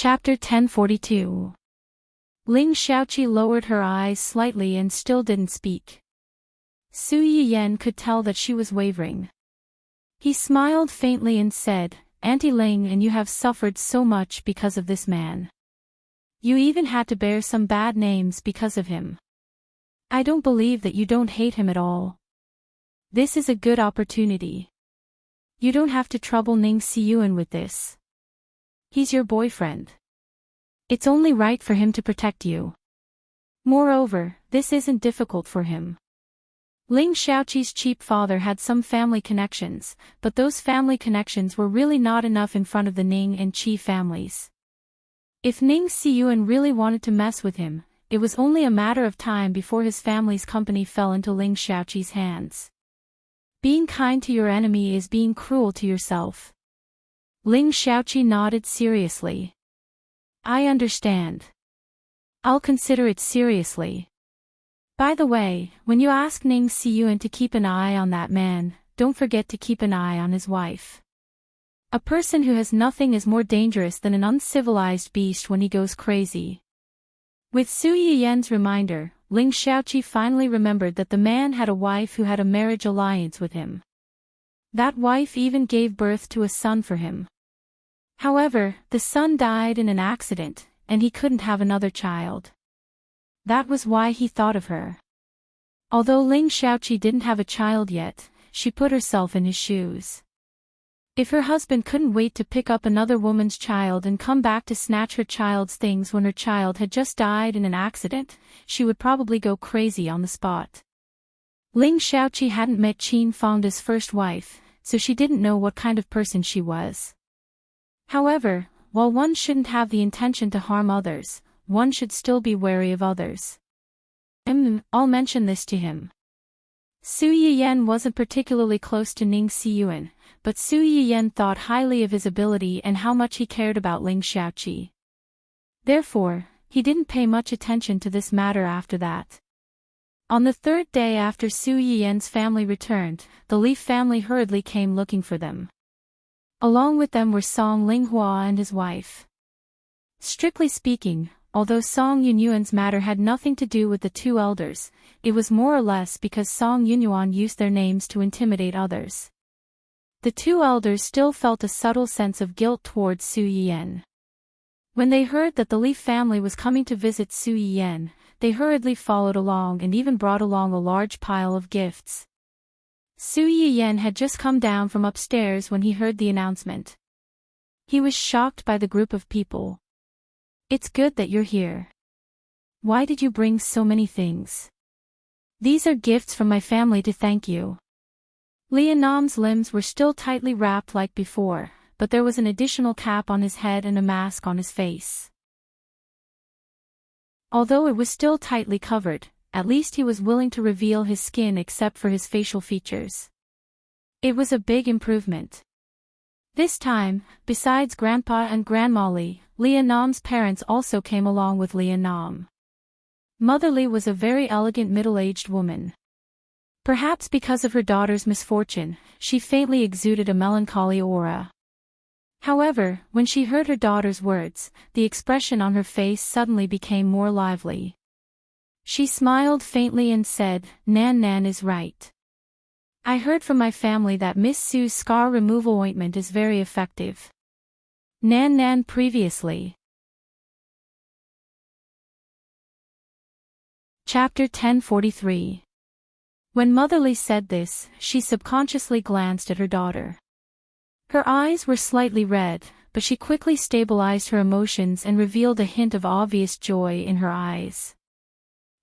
Chapter 1042. Ling Xiaoqi lowered her eyes slightly and still didn't speak. Su Yiyan could tell that she was wavering. He smiled faintly and said, "Auntie Ling, and you have suffered so much because of this man. You even had to bear some bad names because of him. I don't believe that you don't hate him at all. This is a good opportunity. You don't have to trouble Ning Xiyuan with this. He's your boyfriend. It's only right for him to protect you. Moreover, this isn't difficult for him." Ling Xiaoqi's cheap father had some family connections, but those family connections were really not enough in front of the Ning and Qi families. If Ning Xiyuan really wanted to mess with him, it was only a matter of time before his family's company fell into Ling Xiaoqi's hands. Being kind to your enemy is being cruel to yourself. Ling Xiaoqi nodded seriously. "I understand. I'll consider it seriously. By the way, when you ask Ning Xiyuan to keep an eye on that man, don't forget to keep an eye on his wife. A person who has nothing is more dangerous than an uncivilized beast when he goes crazy." With Su Yiyan's reminder, Ling Xiaoqi finally remembered that the man had a wife who had a marriage alliance with him. That wife even gave birth to a son for him. However, the son died in an accident, and he couldn't have another child. That was why he thought of her. Although Ling Xiaoqi didn't have a child yet, she put herself in his shoes. If her husband couldn't wait to pick up another woman's child and come back to snatch her child's things when her child had just died in an accident, she would probably go crazy on the spot. Ling Xiaoqi hadn't met Qin Fangda's first wife, so she didn't know what kind of person she was. However, while one shouldn't have the intention to harm others, one should still be wary of others. I'll mention this to him. Su Yiyan wasn't particularly close to Ning Xiyuan, but Su Yiyan thought highly of his ability and how much he cared about Ling Xiaoqi. Therefore, he didn't pay much attention to this matter after that. On the third day after Su Yiyan's family returned, the Li family hurriedly came looking for them. Along with them were Song Linghua and his wife. Strictly speaking, although Song Yunyuan's matter had nothing to do with the two elders, it was more or less because Song Yunyuan used their names to intimidate others. The two elders still felt a subtle sense of guilt towards Su Yiyan. When they heard that the Li family was coming to visit Su Yiyan, they hurriedly followed along and even brought along a large pile of gifts. Su Yiyan had just come down from upstairs when he heard the announcement. He was shocked by the group of people. "It's good that you're here. Why did you bring so many things?" "These are gifts from my family to thank you." Lianam's limbs were still tightly wrapped like before, but there was an additional cap on his head and a mask on his face. Although it was still tightly covered, at least he was willing to reveal his skin except for his facial features. It was a big improvement. This time, besides Grandpa and Grandma Li, Lianam's parents also came along with Lianam. Mother Li was a very elegant middle-aged woman. Perhaps because of her daughter's misfortune, she faintly exuded a melancholy aura. However, when she heard her daughter's words, the expression on her face suddenly became more lively. She smiled faintly and said, Nan is right. I heard from my family that Miss Sue's scar removal ointment is very effective. Nan previously. Chapter 1043. When Motherly said this, she subconsciously glanced at her daughter. Her eyes were slightly red, but she quickly stabilized her emotions and revealed a hint of obvious joy in her eyes.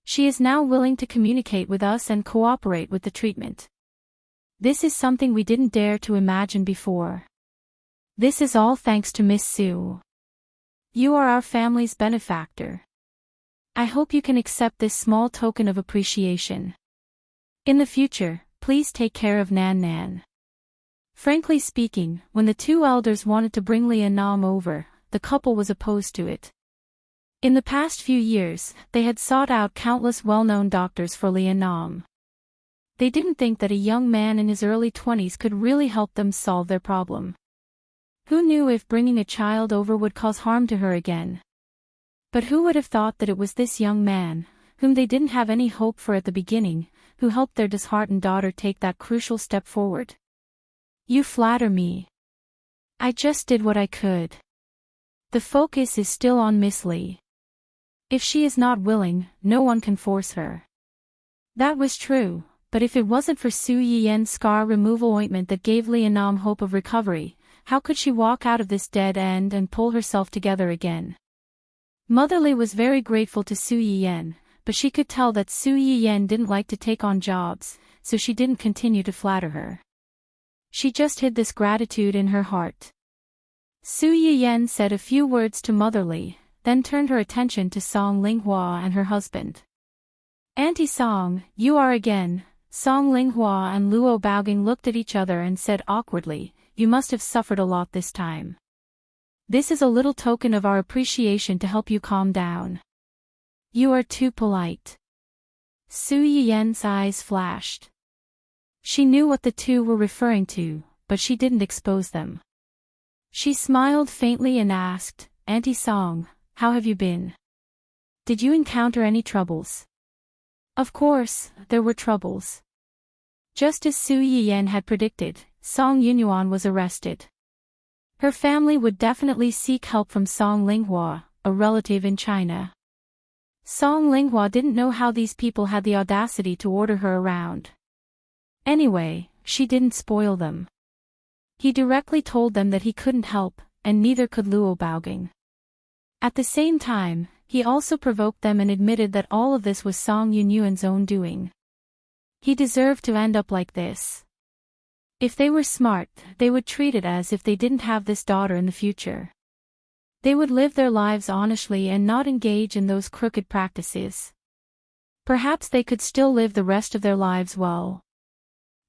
She is now willing to communicate with us and cooperate with the treatment. This is something we didn't dare to imagine before. This is all thanks to Miss Sue. You are our family's benefactor. I hope you can accept this small token of appreciation. In the future, please take care of Nan. Frankly speaking, when the two elders wanted to bring Lianam over, the couple was opposed to it. In the past few years, they had sought out countless well-known doctors for Lianam. They didn't think that a young man in his early 20s could really help them solve their problem. Who knew if bringing a child over would cause harm to her again? But who would have thought that it was this young man, whom they didn't have any hope for at the beginning, who helped their disheartened daughter take that crucial step forward? You flatter me. I just did what I could. The focus is still on Miss Lee. If she is not willing, no one can force her. That was true, but if it wasn't for Su Yiyen's scar removal ointment that gave Lee Anam hope of recovery, how could she walk out of this dead end and pull herself together again? Mother Lee was very grateful to Su Yiyen, but she could tell that Su Yiyen didn't like to take on jobs, so she didn't continue to flatter her. She just hid this gratitude in her heart. Su Yiyen said a few words to Mother Lee, then turned her attention to Song Linghua and her husband. Auntie Song, you are again. Song Linghua and Luo Baoging looked at each other and said awkwardly, you must have suffered a lot this time. This is a little token of our appreciation to help you calm down. You are too polite. Su Yiyen's eyes flashed. She knew what the two were referring to, but she didn't expose them. She smiled faintly and asked, Auntie Song, how have you been? Did you encounter any troubles? Of course, there were troubles. Just as Su Yiyen had predicted, Song Yunyuan was arrested. Her family would definitely seek help from Song Linghua, a relative in China. Song Linghua didn't know how these people had the audacity to order her around. Anyway, she didn't spoil them. He directly told them that he couldn't help, and neither could Luo Baoging. At the same time, he also provoked them and admitted that all of this was Song Yunyuan's own doing. He deserved to end up like this. If they were smart, they would treat it as if they didn't have this daughter in the future. They would live their lives honestly and not engage in those crooked practices. Perhaps they could still live the rest of their lives well.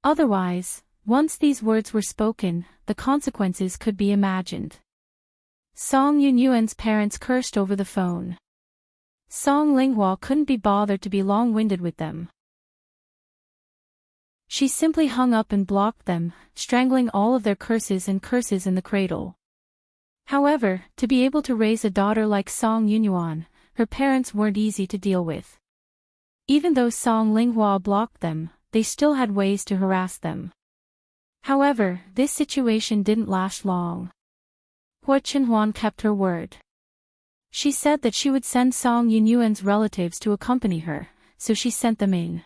Otherwise, once these words were spoken, the consequences could be imagined. Song Yunyuan's parents cursed over the phone. Song Linghua couldn't be bothered to be long-winded with them. She simply hung up and blocked them, strangling all of their curses in the cradle. However, to be able to raise a daughter like Song Yunyuan, her parents weren't easy to deal with. Even though Song Linghua blocked them, they still had ways to harass them. However, this situation didn't last long. Hua Chenhuan kept her word. She said that she would send Song Yunyuan's relatives to accompany her, so she sent them in.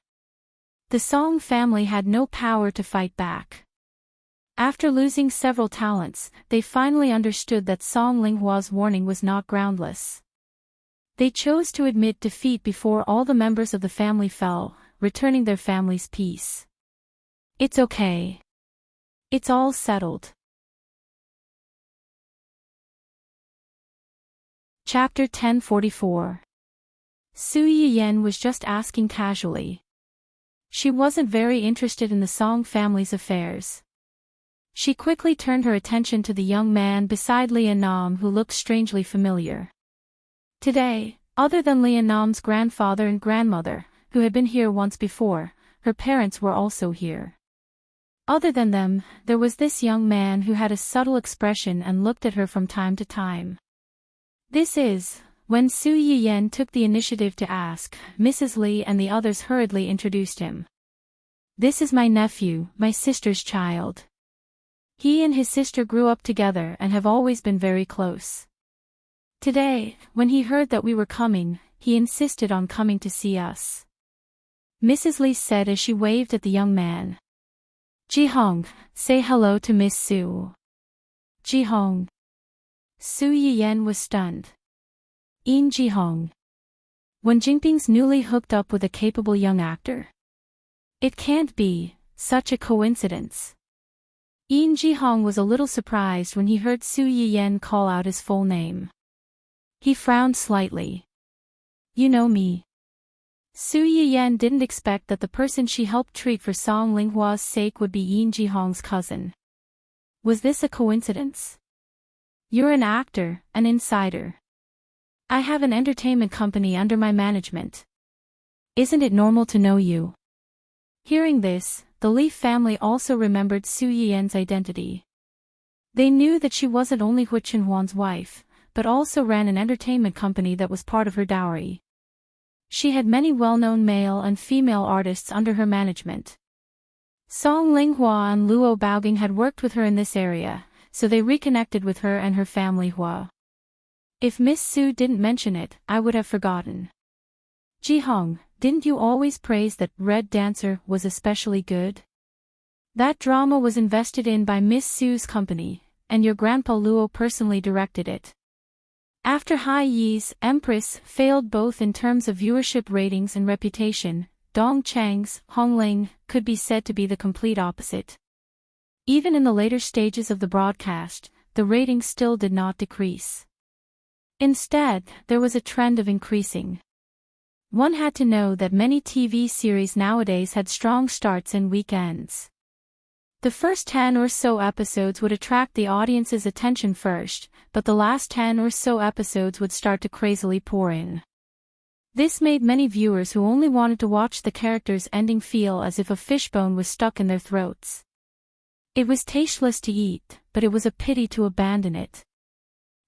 The Song family had no power to fight back. After losing several talents, they finally understood that Song Linghua's warning was not groundless. They chose to admit defeat before all the members of the family fell, returning their family's peace. It's okay. It's all settled. Chapter 1044. Su Yiyen was just asking casually. She wasn't very interested in the Song family's affairs. She quickly turned her attention to the young man beside Li Anam who looked strangely familiar. Today, other than Li Anam's grandfather and grandmother, who had been here once before, her parents were also here. Other than them, there was this young man who had a subtle expression and looked at her from time to time. This is, when Su Yiyen took the initiative to ask, Mrs. Li and the others hurriedly introduced him. This is my nephew, my sister's child. He and his sister grew up together and have always been very close. Today, when he heard that we were coming, he insisted on coming to see us. Mrs. Li said as she waved at the young man. Jihong, say hello to Miss Su. Jihong. Su Yiyen was stunned. In Jihong. Wen Jingping's newly hooked up with a capable young actor? It can't be, such a coincidence. Yin Jihong was a little surprised when he heard Su Yiyen call out his full name. He frowned slightly. You know me. Su Yiyen didn't expect that the person she helped treat for Song Linghua's sake would be Yin Jihong's cousin. Was this a coincidence? You're an actor, an insider. I have an entertainment company under my management. Isn't it normal to know you? Hearing this, the Li family also remembered Su Yiyen's identity. They knew that she wasn't only Hu Chenhuan's wife, but also ran an entertainment company that was part of her dowry. She had many well-known male and female artists under her management. Song Linghua and Luo Baoging had worked with her in this area, so they reconnected with her and her family Hua. If Miss Su didn't mention it, I would have forgotten. Ji-hong, didn't you always praise that Red Dancer was especially good? That drama was invested in by Miss Su's company, and your grandpa Luo personally directed it. After Hai Yi's Empress failed both in terms of viewership ratings and reputation, Dong Chang's Hongling could be said to be the complete opposite. Even in the later stages of the broadcast, the ratings still did not decrease. Instead, there was a trend of increasing. One had to know that many TV series nowadays had strong starts and weekends. The first 10 or so episodes would attract the audience's attention first, but the last 10 or so episodes would start to crazily pour in. This made many viewers who only wanted to watch the characters' ending feel as if a fishbone was stuck in their throats. It was tasteless to eat, but it was a pity to abandon it.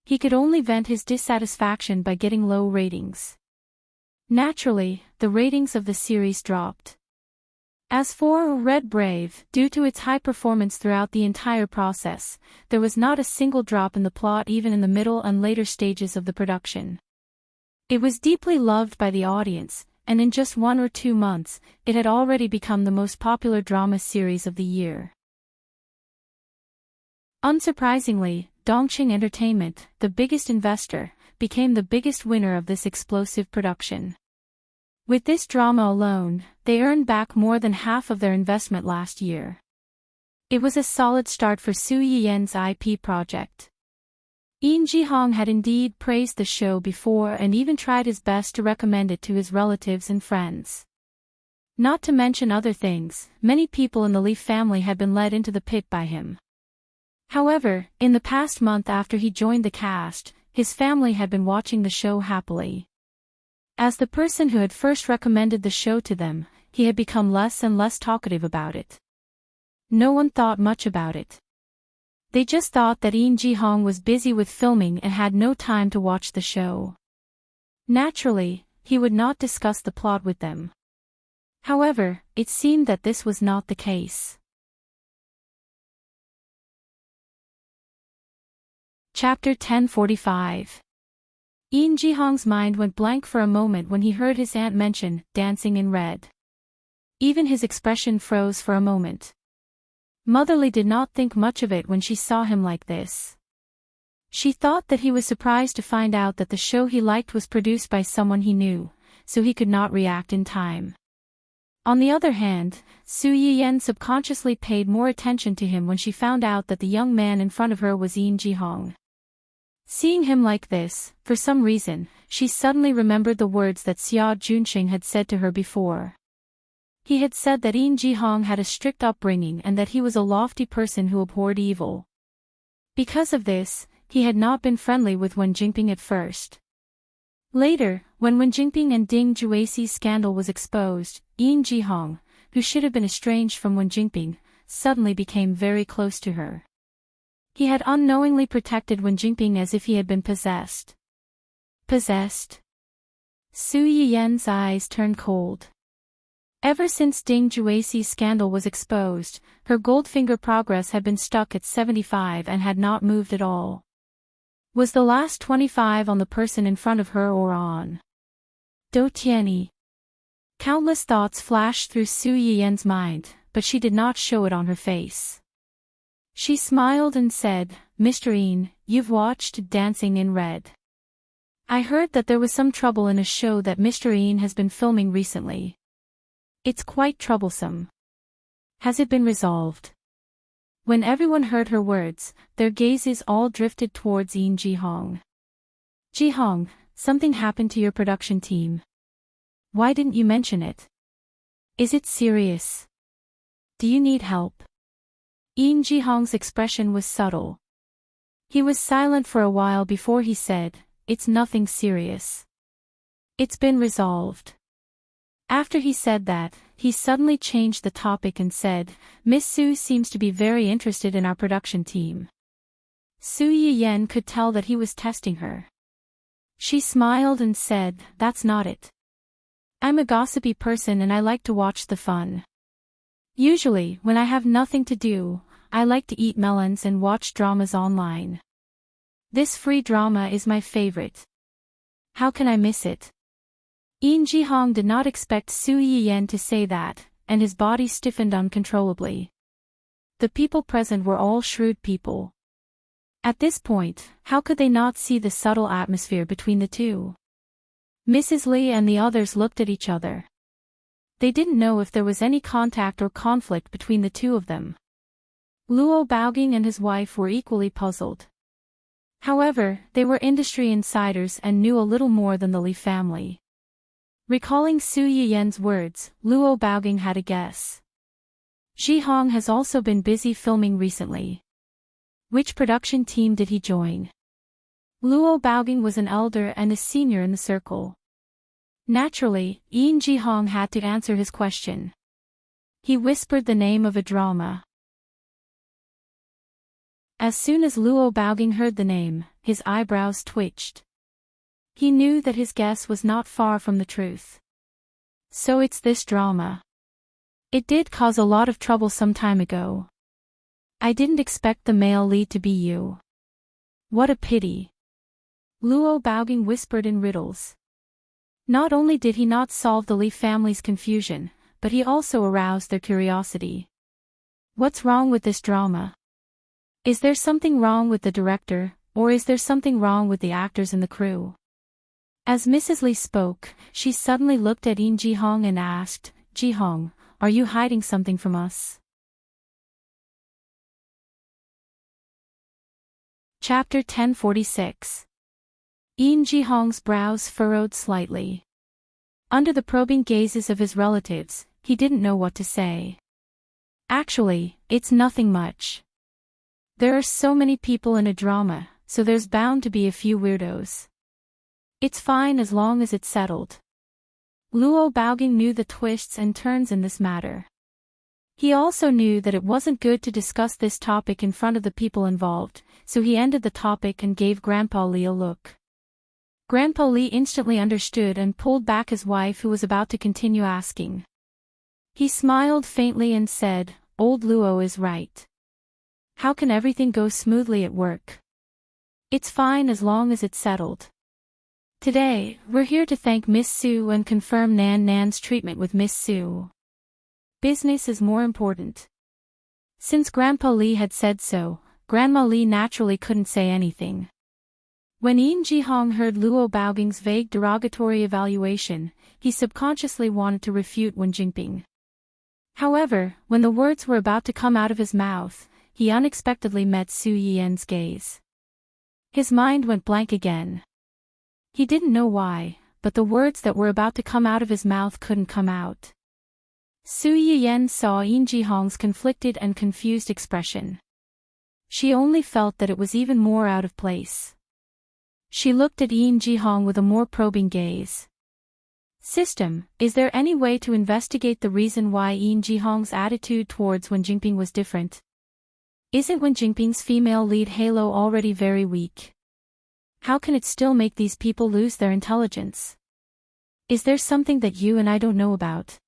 He could only vent his dissatisfaction by getting low ratings. Naturally, the ratings of the series dropped. As for Red Brave, due to its high performance throughout the entire process, there was not a single drop in the plot even in the middle and later stages of the production. It was deeply loved by the audience, and in just 1 or 2 months, it had already become the most popular drama series of the year. Unsurprisingly, Dongqing Entertainment, the biggest investor, became the biggest winner of this explosive production. With this drama alone, they earned back more than half of their investment last year. It was a solid start for Su Yiyen's IP project. Yin Jihong had indeed praised the show before and even tried his best to recommend it to his relatives and friends. Not to mention other things, many people in the Li family had been led into the pit by him. However, in the past month after he joined the cast, his family had been watching the show happily. As the person who had first recommended the show to them, he had become less and less talkative about it. No one thought much about it. They just thought that Yin Jihong was busy with filming and had no time to watch the show. Naturally, he would not discuss the plot with them. However, it seemed that this was not the case. Chapter 1045. Yin Jihong's mind went blank for a moment when he heard his aunt mention dancing in red. Even his expression froze for a moment. Motherly did not think much of it when she saw him like this. She thought that he was surprised to find out that the show he liked was produced by someone he knew, so he could not react in time. On the other hand, Su Yiyen subconsciously paid more attention to him when she found out that the young man in front of her was Yin Jihong. Seeing him like this, for some reason, she suddenly remembered the words that Xia Junqing had said to her before. He had said that Yin Jihong had a strict upbringing and that he was a lofty person who abhorred evil. Because of this, he had not been friendly with Wen Jingping at first. Later, when Wen Jingping and Ding Juexi's scandal was exposed, Yin Jihong, who should have been estranged from Wen Jingping, suddenly became very close to her. He had unknowingly protected Wen Jingping as if he had been possessed. Possessed? Su Yiyen's eyes turned cold. Ever since Ding Juexi's scandal was exposed, her Goldfinger progress had been stuck at 75 and had not moved at all. Was the last 25 on the person in front of her or on Do Tianyi? Countless thoughts flashed through Su Yiyen's mind, but she did not show it on her face. She smiled and said, "Mr. Yin, you've watched Dancing in Red. I heard that there was some trouble in a show that Mr. Yin has been filming recently. It's quite troublesome. Has it been resolved?" When everyone heard her words, their gazes all drifted towards Yin Jihong. "Jihong, something happened to your production team. Why didn't you mention it? Is it serious? Do you need help?" Yin Jihong's expression was subtle. He was silent for a while before he said, "It's nothing serious. It's been resolved." After he said that, he suddenly changed the topic and said, "Miss Su seems to be very interested in our production team. Su Yiyen could tell that he was testing her. She smiled and said, "That's not it. I'm a gossipy person and I like to watch the fun. Usually, when I have nothing to do, I like to eat melons and watch dramas online. This free drama is my favorite. How can I miss it?" Yin Jihong did not expect Su Yiyen to say that, and his body stiffened uncontrollably. The people present were all shrewd people. At this point, how could they not see the subtle atmosphere between the two? Mrs. Li and the others looked at each other. They didn't know if there was any contact or conflict between the two of them. Luo Baoging and his wife were equally puzzled. However, they were industry insiders and knew a little more than the Li family. Recalling Su Yiyen's words, Luo Baoging had a guess. Jihong has also been busy filming recently. Which production team did he join? Luo Baoging was an elder and a senior in the circle. Naturally, Yin Jihong had to answer his question. He whispered the name of a drama. As soon as Luo Baoging heard the name, his eyebrows twitched. He knew that his guess was not far from the truth. So it's this drama. It did cause a lot of trouble some time ago. I didn't expect the male lead to be you. What a pity. Luo Baoging whispered in riddles. Not only did he not solve the Li family's confusion, but he also aroused their curiosity. What's wrong with this drama? Is there something wrong with the director, or is there something wrong with the actors and the crew? As Mrs. Li spoke, she suddenly looked at Yin Jihong and asked, "Jihong, are you hiding something from us?" Chapter 1046. Yin Jihong's brows furrowed slightly. Under the probing gazes of his relatives, he didn't know what to say. Actually, it's nothing much. There are so many people in a drama, so there's bound to be a few weirdos. It's fine as long as it's settled. Luo Baoging knew the twists and turns in this matter. He also knew that it wasn't good to discuss this topic in front of the people involved, so he ended the topic and gave Grandpa Li a look. Grandpa Li instantly understood and pulled back his wife, who was about to continue asking. He smiled faintly and said, "Old Luo is right. How can everything go smoothly at work? It's fine as long as it's settled. Today, we're here to thank Miss Su and confirm Nan's treatment with Miss Su. Business is more important." Since Grandpa Li had said so, Grandma Li naturally couldn't say anything. When Yin Jihong heard Luo Baoging's vague derogatory evaluation, he subconsciously wanted to refute Wen Jingping. However, when the words were about to come out of his mouth, he unexpectedly met Su Yiyen's gaze. His mind went blank again. He didn't know why, but the words that were about to come out of his mouth couldn't come out. Su Yiyen saw Yin Jihong's conflicted and confused expression. She only felt that it was even more out of place. She looked at Yin Jihong with a more probing gaze. "System, is there any way to investigate the reason why Yin Jihong's attitude towards Wen Jingping was different? Isn't Wen Jingping's female lead halo already very weak? How can it still make these people lose their intelligence? Is there something that you and I don't know about?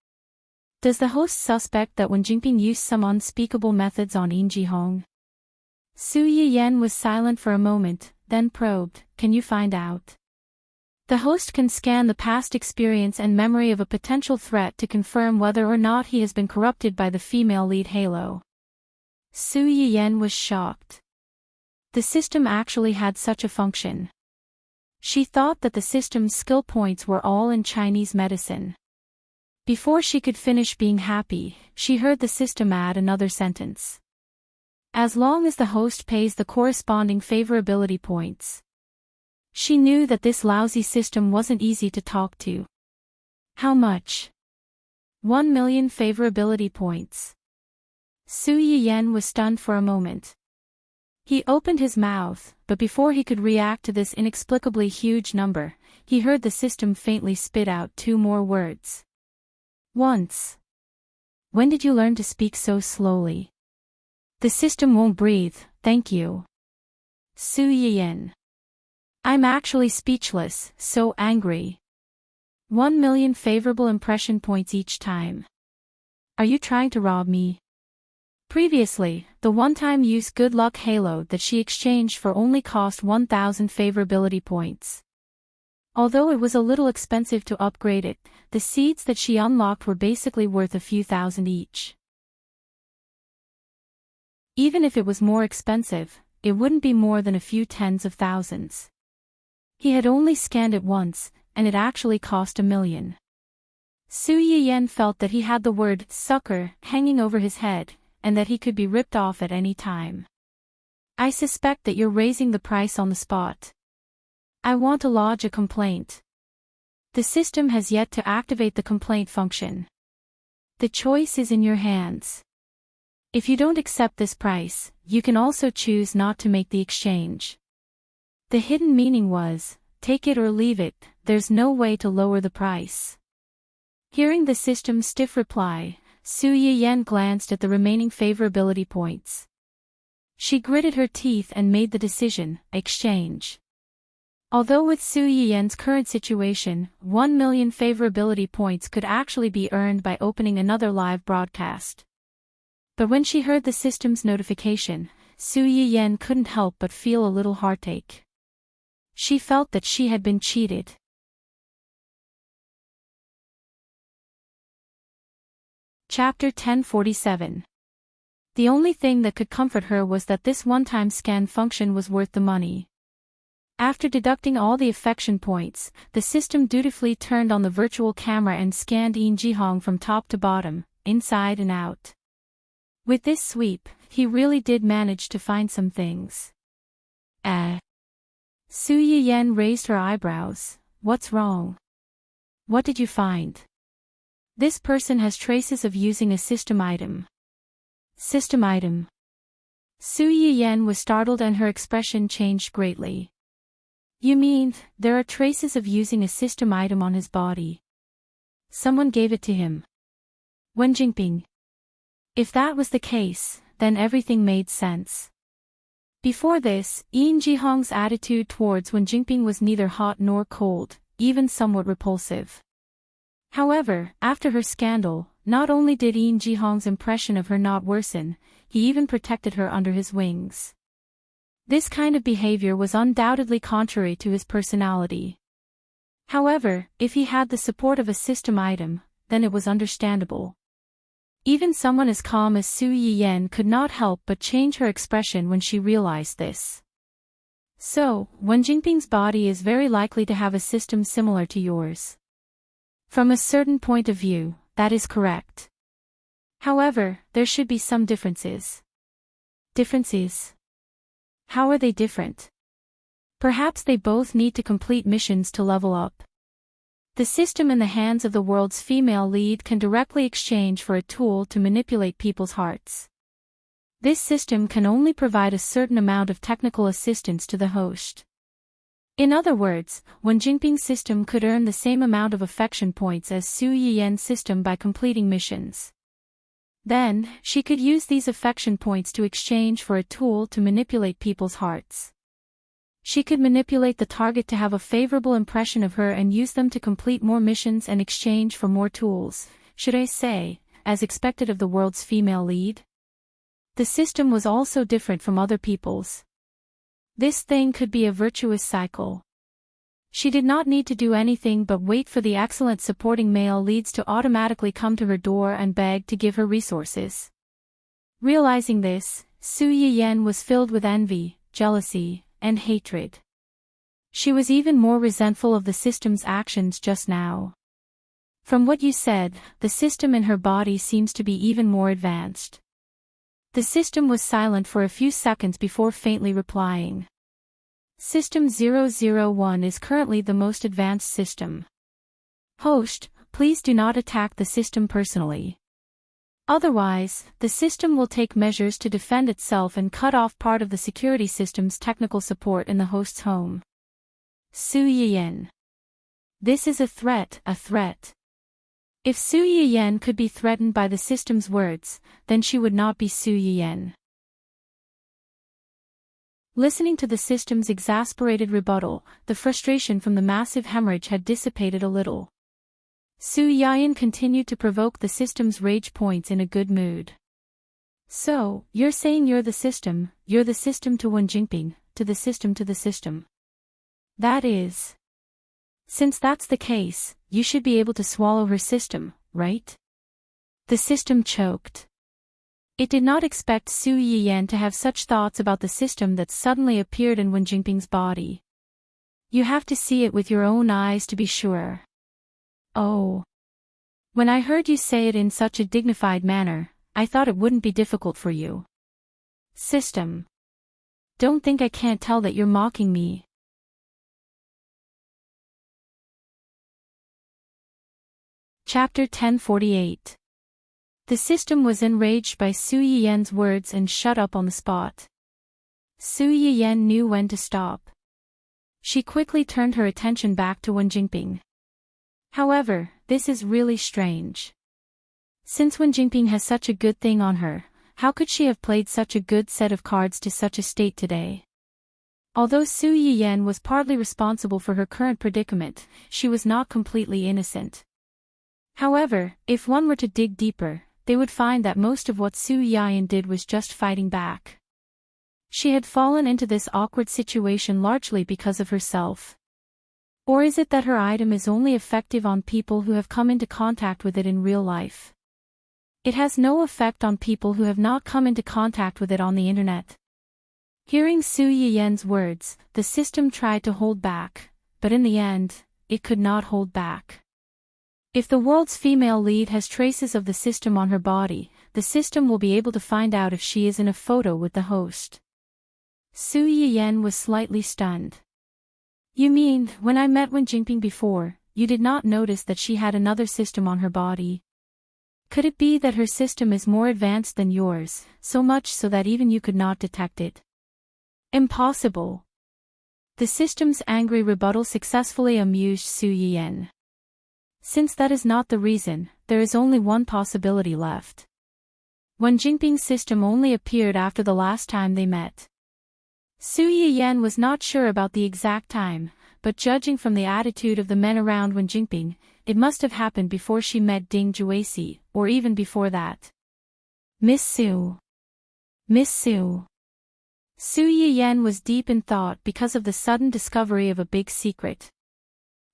Does the host suspect that Wen Jingping used some unspeakable methods on Yin Jihong?" Su Yiyen was silent for a moment, then probed, "Can you find out?" The host can scan the past experience and memory of a potential threat to confirm whether or not he has been corrupted by the female lead halo. Su Yiyen was shocked. The system actually had such a function. She thought that the system's skill points were all in Chinese medicine. Before she could finish being happy, she heard the system add another sentence. As long as the host pays the corresponding favorability points. She knew that this lousy system wasn't easy to talk to. How much? 1 million favorability points. Su Yiyen was stunned for a moment. He opened his mouth, but before he could react to this inexplicably huge number, he heard the system faintly spit out 2 more words. "Once." "When did you learn to speak so slowly?" "The system won't breathe, thank you." Su Yiyan. I'm actually speechless, so angry. 1 million favorable impression points each time. Are you trying to rob me? Previously, the one-time use good luck halo that she exchanged for only cost 1,000 favorability points. Although it was a little expensive to upgrade it, the seeds that she unlocked were basically worth a few thousand each. Even if it was more expensive, it wouldn't be more than a few tens of thousands. He had only scanned it once, and it actually cost 1 million. Su Yiyan felt that he had the word sucker hanging over his head, and that he could be ripped off at any time. I suspect that you're raising the price on the spot. I want to lodge a complaint. The system has yet to activate the complaint function. The choice is in your hands. If you don't accept this price, you can also choose not to make the exchange. The hidden meaning was, take it or leave it, there's no way to lower the price. Hearing the system's stiff reply, Su Yiyan glanced at the remaining favorability points. She gritted her teeth and made the decision, exchange. Although with Su Yiyan's current situation, 1 million favorability points could actually be earned by opening another live broadcast. But when she heard the system's notification, Su Yiyan couldn't help but feel a little heartache. She felt that she had been cheated. Chapter 1047. The only thing that could comfort her was that this one-time scan function was worth the money. After deducting all the affection points, the system dutifully turned on the virtual camera and scanned Yin Jihong from top to bottom, inside and out. With this sweep, he really did manage to find some things. Su Yiyan raised her eyebrows. What's wrong? What did you find? This person has traces of using a system item. System item. Su Yiyan was startled and her expression changed greatly. You mean, there are traces of using a system item on his body? Someone gave it to him. Wen Jingping. If that was the case, then everything made sense. Before this, Yin Jihong's attitude towards Wen Jingping was neither hot nor cold, even somewhat repulsive. However, after her scandal, not only did Yin Jihong's impression of her not worsen, he even protected her under his wings. This kind of behavior was undoubtedly contrary to his personality. However, if he had the support of a system item, then it was understandable. Even someone as calm as Su Yiyan could not help but change her expression when she realized this. So, Wen Jingping's body is very likely to have a system similar to yours. From a certain point of view, that is correct. However, there should be some differences. Differences? How are they different? Perhaps they both need to complete missions to level up. The system in the hands of the world's female lead can directly exchange for a tool to manipulate people's hearts. This system can only provide a certain amount of technical assistance to the host. In other words, Wen Jingping's system could earn the same amount of affection points as Su Yiyan's system by completing missions. Then, she could use these affection points to exchange for a tool to manipulate people's hearts. She could manipulate the target to have a favorable impression of her and use them to complete more missions and exchange for more tools, should I say, as expected of the world's female lead. The system was also different from other people's. This thing could be a virtuous cycle. She did not need to do anything but wait for the excellent supporting male leads to automatically come to her door and beg to give her resources. Realizing this, Su Yiyan was filled with envy, jealousy, and hatred. She was even more resentful of the system's actions just now. From what you said, the system in her body seems to be even more advanced. The system was silent for a few seconds before faintly replying. System 001 is currently the most advanced system. Host, please do not attack the system personally. Otherwise, the system will take measures to defend itself and cut off part of the security system's technical support in the host's home. Su Yiyan. This is a threat, a threat. If Su Yiyan could be threatened by the system's words, then she would not be Su Yiyan. Listening to the system's exasperated rebuttal, the frustration from the massive hemorrhage had dissipated a little. Su Yayan continued to provoke the system's rage points in a good mood. So, you're saying you're the system to Wen Jingping, to the system. That is. Since that's the case, you should be able to swallow her system, right? The system choked. It did not expect Su Yiyan to have such thoughts about the system that suddenly appeared in Wen Jingping's body. You have to see it with your own eyes to be sure. Oh. When I heard you say it in such a dignified manner, I thought it wouldn't be difficult for you. System. Don't think I can't tell that you're mocking me. Chapter 1048. The system was enraged by Su Yiyan's words and shut up on the spot. Su Yiyan knew when to stop. She quickly turned her attention back to Wen Jingping. However, this is really strange. Since Wen Jingping has such a good thing on her, how could she have played such a good set of cards to such a state today? Although Su Yiyan was partly responsible for her current predicament, she was not completely innocent. However, if one were to dig deeper, they would find that most of what Su Yiyan did was just fighting back. She had fallen into this awkward situation largely because of herself. Or is it that her item is only effective on people who have come into contact with it in real life? It has no effect on people who have not come into contact with it on the internet. Hearing Su Yiyan's words, the system tried to hold back, but in the end, it could not hold back. If the world's female lead has traces of the system on her body, the system will be able to find out if she is in a photo with the host. Su Yiyan was slightly stunned. You mean, when I met Wen Jingping before, you did not notice that she had another system on her body? Could it be that her system is more advanced than yours, so much so that even you could not detect it? Impossible. The system's angry rebuttal successfully amused Su Yiyan. Since that is not the reason, there is only one possibility left. Wen Jingping's system only appeared after the last time they met. Su Yiyan was not sure about the exact time, but judging from the attitude of the men around Wen Jingping, it must have happened before she met Ding Juesi, or even before that. Miss Su. Miss Su. Su Yiyan was deep in thought because of the sudden discovery of a big secret.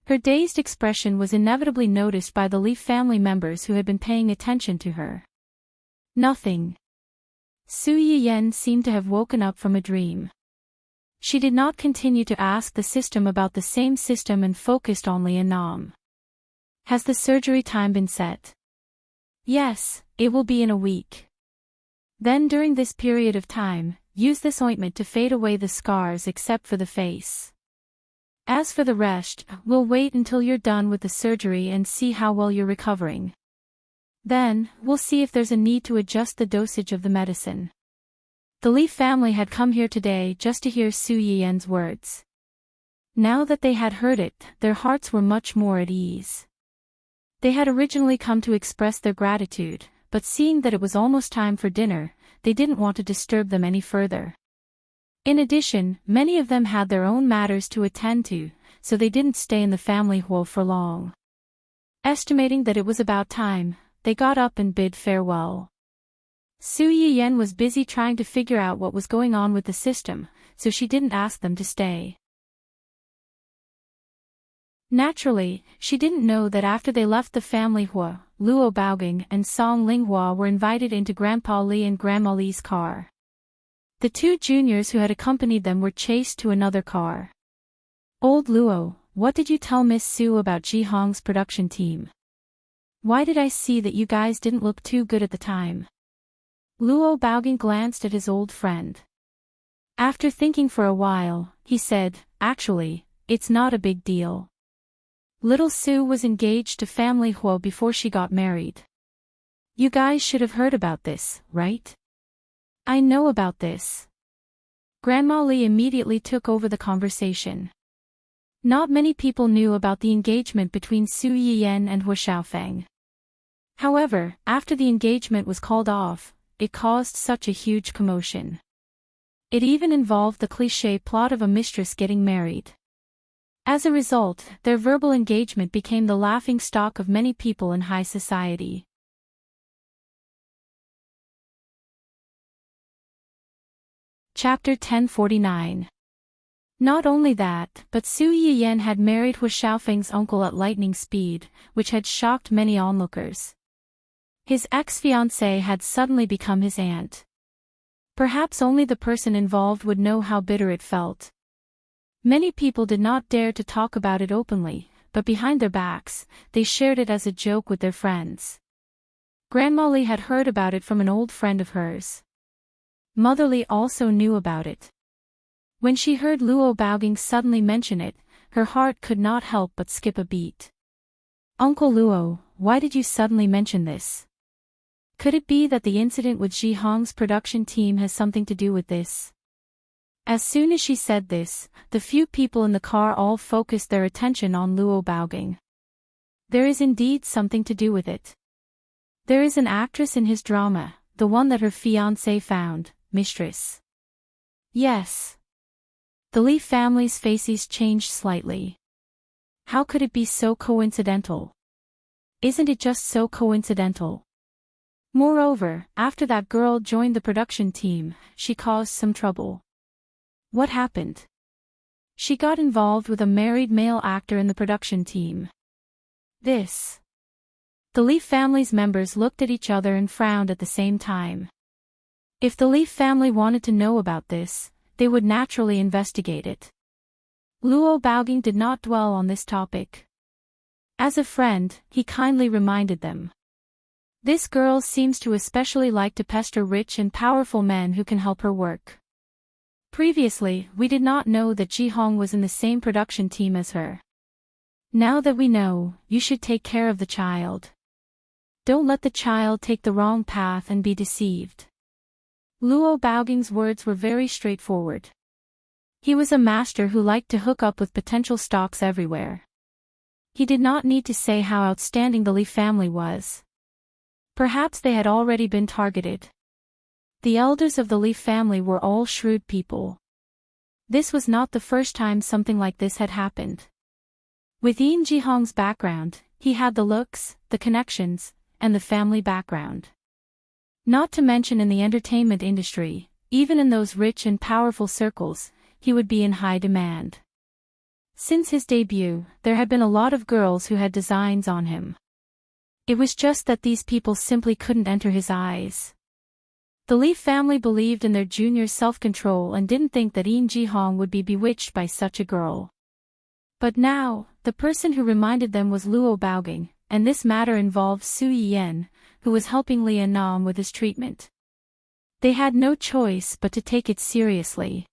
Her dazed expression was inevitably noticed by the Li family members who had been paying attention to her. Nothing. Su Yiyan seemed to have woken up from a dream. She did not continue to ask the system about the same system and focused on Li and Nam. Has the surgery time been set? Yes, it will be in a week. Then during this period of time, use this ointment to fade away the scars except for the face. As for the rest, we'll wait until you're done with the surgery and see how well you're recovering. Then, we'll see if there's a need to adjust the dosage of the medicine. The Li family had come here today just to hear Su Yiyan's words. Now that they had heard it, their hearts were much more at ease. They had originally come to express their gratitude, but seeing that it was almost time for dinner, they didn't want to disturb them any further. In addition, many of them had their own matters to attend to, so they didn't stay in the family hall for long. Estimating that it was about time, they got up and bid farewell. Su Yiyan was busy trying to figure out what was going on with the system, so she didn't ask them to stay. Naturally, she didn't know that after they left the family hua, Luo Baogang and Song Linghua were invited into Grandpa Li and Grandma Li's car. The two juniors who had accompanied them were chased to another car. Old Luo, what did you tell Miss Su about Ji Hong's production team? Why did I see that you guys didn't look too good at the time? Luo Baogang glanced at his old friend. After thinking for a while, he said, actually, it's not a big deal. Little Su was engaged to family Huo before she got married. You guys should have heard about this, right? I know about this. Grandma Li immediately took over the conversation. Not many people knew about the engagement between Su Yiyan and Hua Xiaofeng. However, after the engagement was called off, it caused such a huge commotion. It even involved the cliché plot of a mistress getting married. As a result, their verbal engagement became the laughingstock of many people in high society. Chapter 1049. Not only that, but Su Yiyan had married Hu Xiaofeng's uncle at lightning speed, which had shocked many onlookers. His ex-fiancée had suddenly become his aunt. Perhaps only the person involved would know how bitter it felt. Many people did not dare to talk about it openly, but behind their backs, they shared it as a joke with their friends. Grandma Li had heard about it from an old friend of hers. Mother Li also knew about it. When she heard Luo Baoging suddenly mention it, her heart could not help but skip a beat. Uncle Luo, why did you suddenly mention this? Could it be that the incident with Ji Hong's production team has something to do with this? As soon as she said this, the few people in the car all focused their attention on Luo Baoging. There is indeed something to do with it. There is an actress in his drama, the one that her fiancé found, mistress. Yes. The Li family's faces changed slightly. How could it be so coincidental? Isn't it just so coincidental? Moreover, after that girl joined the production team, she caused some trouble. What happened? She got involved with a married male actor in the production team. This. The Li family's members looked at each other and frowned at the same time. If the Li family wanted to know about this, they would naturally investigate it. Luo Baoging did not dwell on this topic. As a friend, he kindly reminded them. This girl seems to especially like to pester rich and powerful men who can help her work. Previously, we did not know that Ji Hong was in the same production team as her. Now that we know, you should take care of the child. Don't let the child take the wrong path and be deceived. Luo Baoging's words were very straightforward. He was a master who liked to hook up with potential stalks everywhere. He did not need to say how outstanding the Li family was. Perhaps they had already been targeted. The elders of the Li family were all shrewd people. This was not the first time something like this had happened. With Yin Jihong's background, he had the looks, the connections, and the family background. Not to mention in the entertainment industry, even in those rich and powerful circles, he would be in high demand. Since his debut, there had been a lot of girls who had designs on him. It was just that these people simply couldn't enter his eyes. The Li family believed in their junior's self-control and didn't think that Yin Jihong would be bewitched by such a girl. But now, the person who reminded them was Luo Baoging, and this matter involved Su Yiyan, who was helping Li Anam with his treatment. They had no choice but to take it seriously.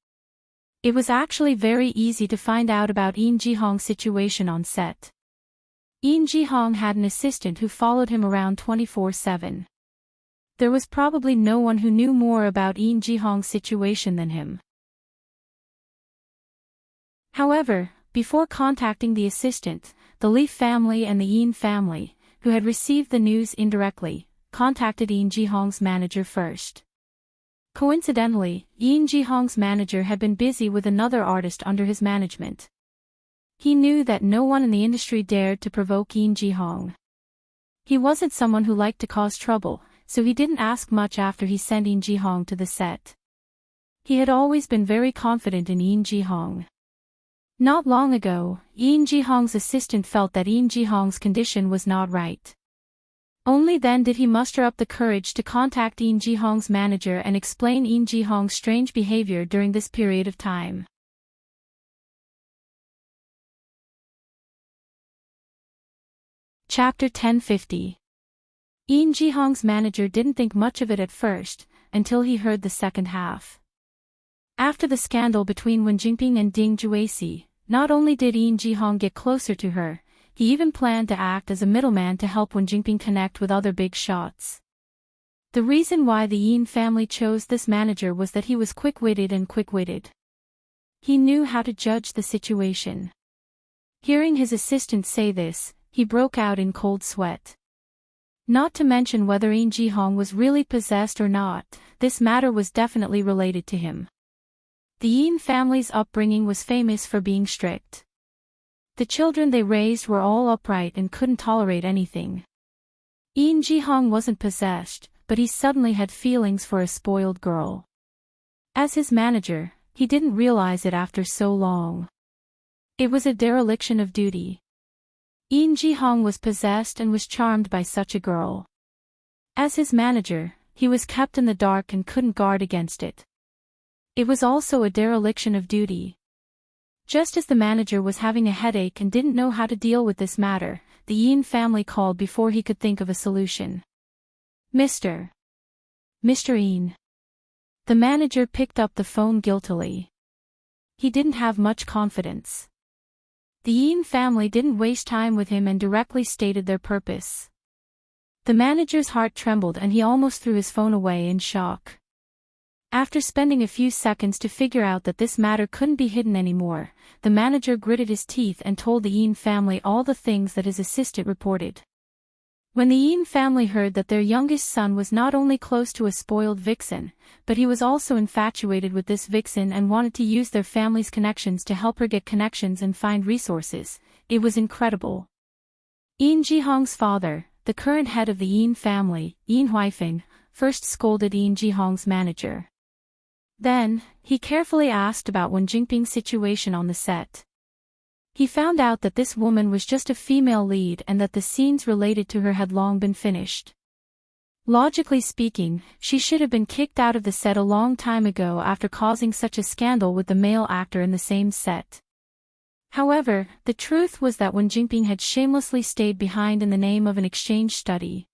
It was actually very easy to find out about Yin Jihong's situation on set. Yin Jihong had an assistant who followed him around 24/7. There was probably no one who knew more about Yin Jihong's situation than him. However, before contacting the assistant, the Li family and the Yin family, who had received the news indirectly, contacted Yin Jihong's manager first. Coincidentally, Yin Jihong's manager had been busy with another artist under his management. He knew that no one in the industry dared to provoke Yin Jihong. He wasn't someone who liked to cause trouble, so he didn't ask much after he sent Yin Jihong to the set. He had always been very confident in Yin Jihong. Not long ago, Yin Jihong's assistant felt that Yin Jihong's condition was not right. Only then did he muster up the courage to contact Yin Jihong's manager and explain Yin Jihong's strange behavior during this period of time. Chapter 1050. Yin Jihong's manager didn't think much of it at first, until he heard the second half. After the scandal between Wen Jingping and Ding Juesi, not only did Yin Jihong get closer to her, he even planned to act as a middleman to help Wen Jingping connect with other big shots. The reason why the Yin family chose this manager was that he was quick-witted. He knew how to judge the situation. Hearing his assistant say this, he broke out in cold sweat. Not to mention whether Yin Jihong was really possessed or not, this matter was definitely related to him. The Yin family's upbringing was famous for being strict. The children they raised were all upright and couldn't tolerate anything. Yin Jihong wasn't possessed, but he suddenly had feelings for a spoiled girl. As his manager, he didn't realize it after so long. It was a dereliction of duty. Yin Jihong was possessed and was charmed by such a girl. As his manager, he was kept in the dark and couldn't guard against it. It was also a dereliction of duty. Just as the manager was having a headache and didn't know how to deal with this matter, the Yin family called before he could think of a solution. Mr. Yin. The manager picked up the phone guiltily. He didn't have much confidence. The Yin family didn't waste time with him and directly stated their purpose. The manager's heart trembled and he almost threw his phone away in shock. After spending a few seconds to figure out that this matter couldn't be hidden anymore, the manager gritted his teeth and told the Yin family all the things that his assistant reported. When the Yin family heard that their youngest son was not only close to a spoiled vixen, but he was also infatuated with this vixen and wanted to use their family's connections to help her get connections and find resources, it was incredible. Yin Jihong's father, the current head of the Yin family, Yin Huifeng, first scolded Yin Jihong's manager. Then, he carefully asked about Wen Jingping's situation on the set. He found out that this woman was just a female lead and that the scenes related to her had long been finished. Logically speaking, she should have been kicked out of the set a long time ago after causing such a scandal with the male actor in the same set. However, the truth was that Wen Jingping had shamelessly stayed behind in the name of an exchange study.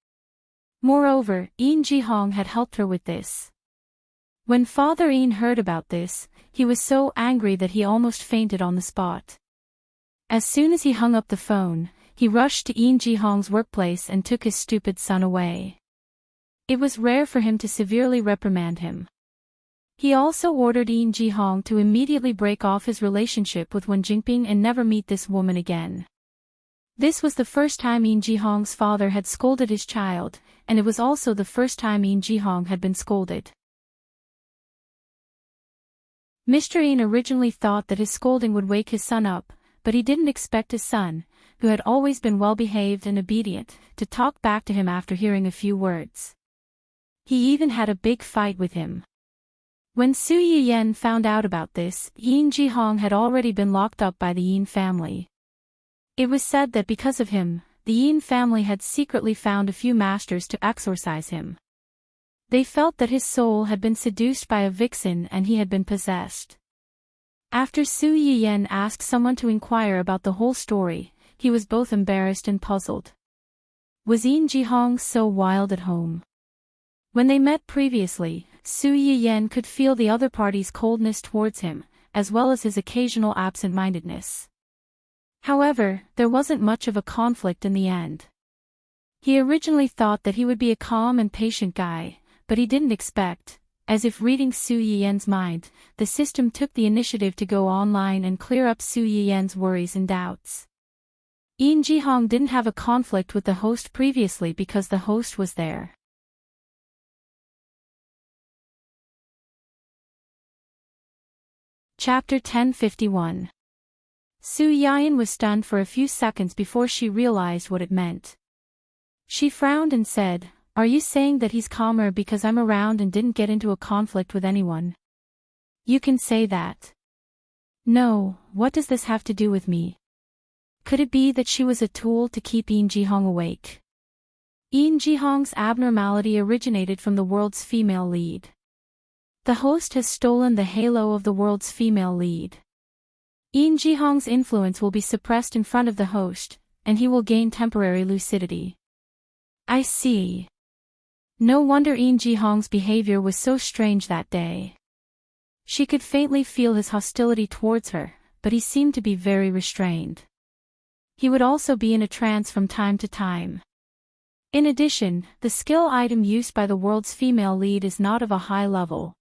Moreover, Yin Jihong had helped her with this. When Father Yin heard about this, he was so angry that he almost fainted on the spot. As soon as he hung up the phone, he rushed to Yin Jihong's workplace and took his stupid son away. It was rare for him to severely reprimand him. He also ordered Yin Jihong to immediately break off his relationship with Wen Jingping and never meet this woman again. This was the first time Yin Jihong's father had scolded his child, and it was also the first time Yin Jihong had been scolded. Mr. Yin originally thought that his scolding would wake his son up, but he didn't expect his son, who had always been well-behaved and obedient, to talk back to him after hearing a few words. He even had a big fight with him. When Su Yiyen found out about this, Yin Jihong had already been locked up by the Yin family. It was said that because of him, the Yin family had secretly found a few masters to exorcise him. They felt that his soul had been seduced by a vixen and he had been possessed. After Su Yiyen asked someone to inquire about the whole story, he was both embarrassed and puzzled. Was Yin Jihong so wild at home? When they met previously, Su Yiyen could feel the other party's coldness towards him, as well as his occasional absent-mindedness. However, there wasn't much of a conflict in the end. He originally thought that he would be a calm and patient guy, but he didn't expect, as if reading Su Yiyen's mind, the system took the initiative to go online and clear up Su Yiyen's worries and doubts. Yin Jihong didn't have a conflict with the host previously because the host was there. Chapter 1051. Su Yiyen was stunned for a few seconds before she realized what it meant. She frowned and said, "Are you saying that he's calmer because I'm around and didn't get into a conflict with anyone?" "You can say that." "No, what does this have to do with me?" Could it be that she was a tool to keep Yin Jihong awake? Yin Jihong's abnormality originated from the world's female lead. The host has stolen the halo of the world's female lead. Yin Jihong's influence will be suppressed in front of the host, and he will gain temporary lucidity. I see. No wonder Yin Jihong's behavior was so strange that day. She could faintly feel his hostility towards her, but he seemed to be very restrained. He would also be in a trance from time to time. In addition, the skill item used by the world's female lead is not of a high level.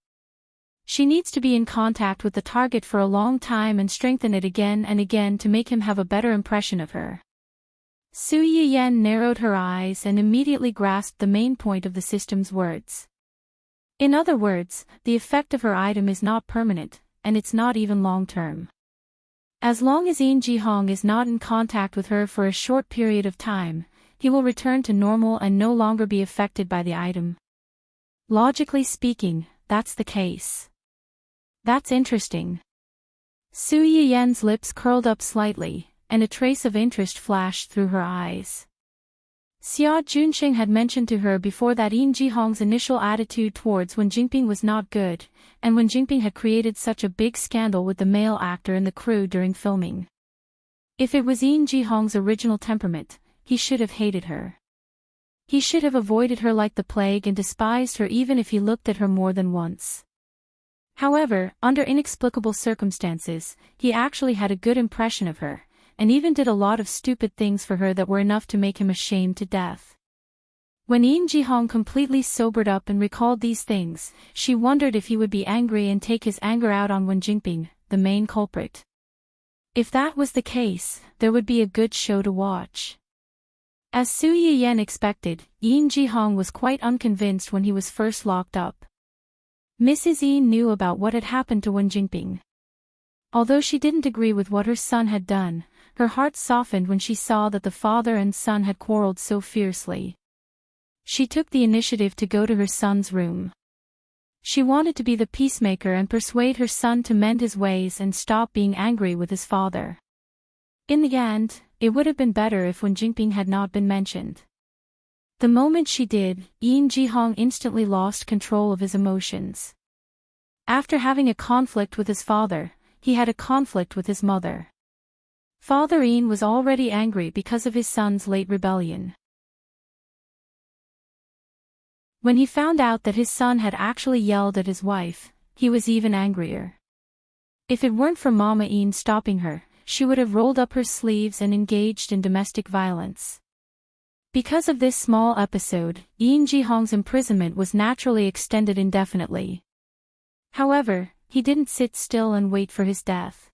She needs to be in contact with the target for a long time and strengthen it again and again to make him have a better impression of her. Su Yiyen narrowed her eyes and immediately grasped the main point of the system's words. In other words, the effect of her item is not permanent, and it's not even long-term. As long as Yin Ji-hong is not in contact with her for a short period of time, he will return to normal and no longer be affected by the item. Logically speaking, that's the case. That's interesting. Su Yiyen's lips curled up slightly, and a trace of interest flashed through her eyes. Xia Junsheng had mentioned to her before that Yin Ji-hong's initial attitude towards Wen Jingping was not good, and Wen Jingping had created such a big scandal with the male actor and the crew during filming. If it was Yin Ji-hong's original temperament, he should have hated her. He should have avoided her like the plague and despised her even if he looked at her more than once. However, under inexplicable circumstances, he actually had a good impression of her, and even did a lot of stupid things for her that were enough to make him ashamed to death. When Yin Ji-hong completely sobered up and recalled these things, she wondered if he would be angry and take his anger out on Wen Jingping, the main culprit. If that was the case, there would be a good show to watch. As Su Yiyen expected, Yin Ji-hong was quite unconvinced when he was first locked up. Mrs. Yin knew about what had happened to Wen Jingping. Although she didn't agree with what her son had done, her heart softened when she saw that the father and son had quarreled so fiercely. She took the initiative to go to her son's room. She wanted to be the peacemaker and persuade her son to mend his ways and stop being angry with his father. In the end, it would have been better if Wen Jingping had not been mentioned. The moment she did, Yin Ji-hong instantly lost control of his emotions. After having a conflict with his father, he had a conflict with his mother. Father Yin was already angry because of his son's late rebellion. When he found out that his son had actually yelled at his wife, he was even angrier. If it weren't for Mama Yin stopping her, she would have rolled up her sleeves and engaged in domestic violence. Because of this small episode, Yin Ji-hong's imprisonment was naturally extended indefinitely. However, he didn't sit still and wait for his death.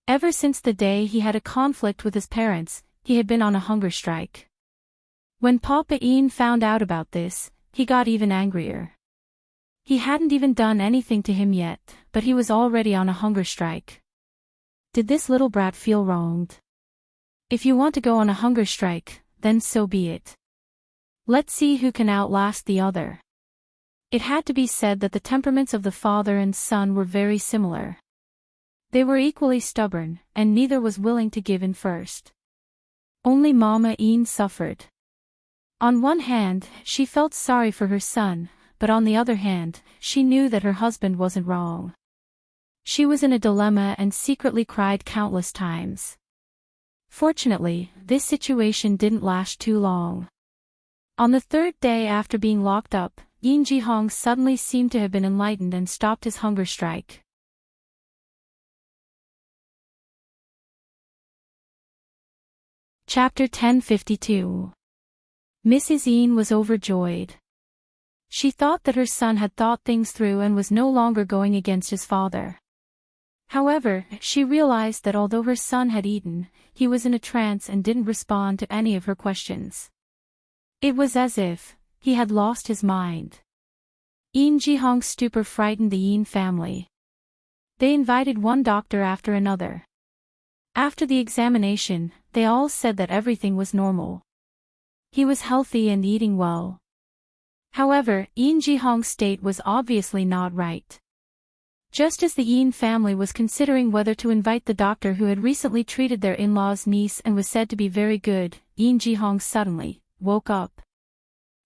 Ever since the day he had a conflict with his parents, he had been on a hunger strike. When Papa Yin found out about this, he got even angrier. He hadn't even done anything to him yet, but he was already on a hunger strike. Did this little brat feel wronged? If you want to go on a hunger strike, then so be it. Let's see who can outlast the other. It had to be said that the temperaments of the father and son were very similar. They were equally stubborn, and neither was willing to give in first. Only Mama Yin suffered. On one hand, she felt sorry for her son, but on the other hand, she knew that her husband wasn't wrong. She was in a dilemma and secretly cried countless times. Fortunately, this situation didn't last too long. On the third day after being locked up, Yin Ji-hong suddenly seemed to have been enlightened and stopped his hunger strike. Chapter 1052. Mrs. Yin was overjoyed. She thought that her son had thought things through and was no longer going against his father. However, she realized that although her son had eaten, he was in a trance and didn't respond to any of her questions. It was as if he had lost his mind. Yin Ji-hong's stupor frightened the Yin family. They invited one doctor after another. After the examination, they all said that everything was normal. He was healthy and eating well. However, Yin Ji-hong's state was obviously not right. Just as the Yin family was considering whether to invite the doctor who had recently treated their in-law's niece and was said to be very good, Yin Ji-hong suddenly woke up.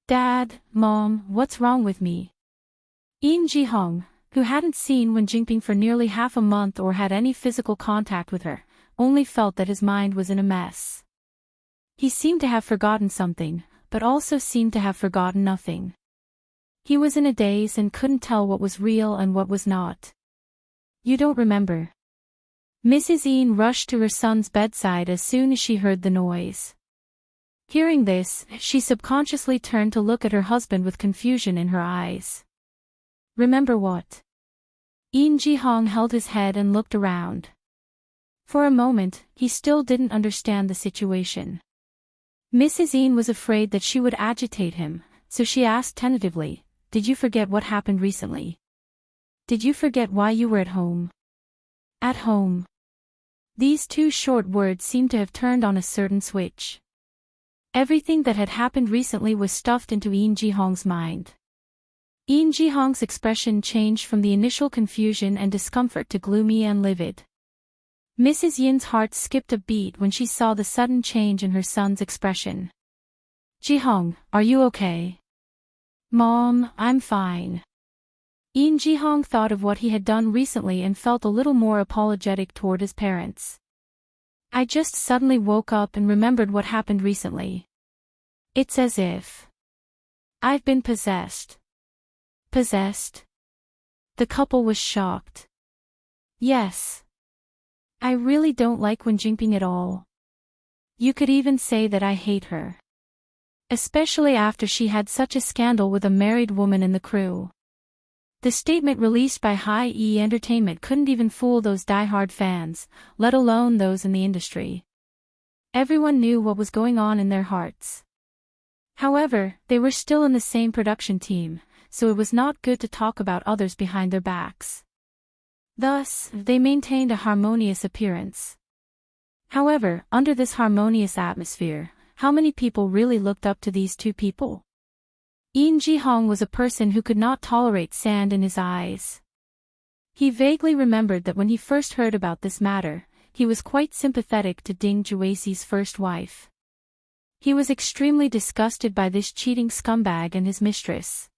"Dad, Mom, what's wrong with me?" Yin Ji-hong, who hadn't seen Wen Jingping for nearly half a month or had any physical contact with her, only felt that his mind was in a mess. He seemed to have forgotten something, but also seemed to have forgotten nothing. He was in a daze and couldn't tell what was real and what was not. "You don't remember?" Mrs. Yin rushed to her son's bedside as soon as she heard the noise. Hearing this, she subconsciously turned to look at her husband with confusion in her eyes. "Remember what?" Yin Ji-hong held his head and looked around. For a moment, he still didn't understand the situation. Mrs. Yin was afraid that she would agitate him, so she asked tentatively, "Did you forget what happened recently?" Did you forget why you were at home? At home. These two short words seemed to have turned on a certain switch. Everything that had happened recently was stuffed into Eun Ji-hong's mind. Eun Ji-hong's expression changed from the initial confusion and discomfort to gloomy and livid. Mrs. Yin's heart skipped a beat when she saw the sudden change in her son's expression. Ji-hong, are you okay? Mom, I'm fine. Eun Ji-hong thought of what he had done recently and felt a little more apologetic toward his parents. I just suddenly woke up and remembered what happened recently. It's as if I've been possessed. Possessed? The couple was shocked. Yes. I really don't like Wen Jingping at all. You could even say that I hate her. Especially after she had such a scandal with a married woman in the crew. The statement released by High E Entertainment couldn't even fool those die-hard fans, let alone those in the industry. Everyone knew what was going on in their hearts. However, they were still in the same production team, so it was not good to talk about others behind their backs. Thus, they maintained a harmonious appearance. However, under this harmonious atmosphere, how many people really looked up to these two people? Eun Ji-hong was a person who could not tolerate sand in his eyes. He vaguely remembered that when he first heard about this matter, he was quite sympathetic to Ding Juexi's first wife. He was extremely disgusted by this cheating scumbag and his mistress.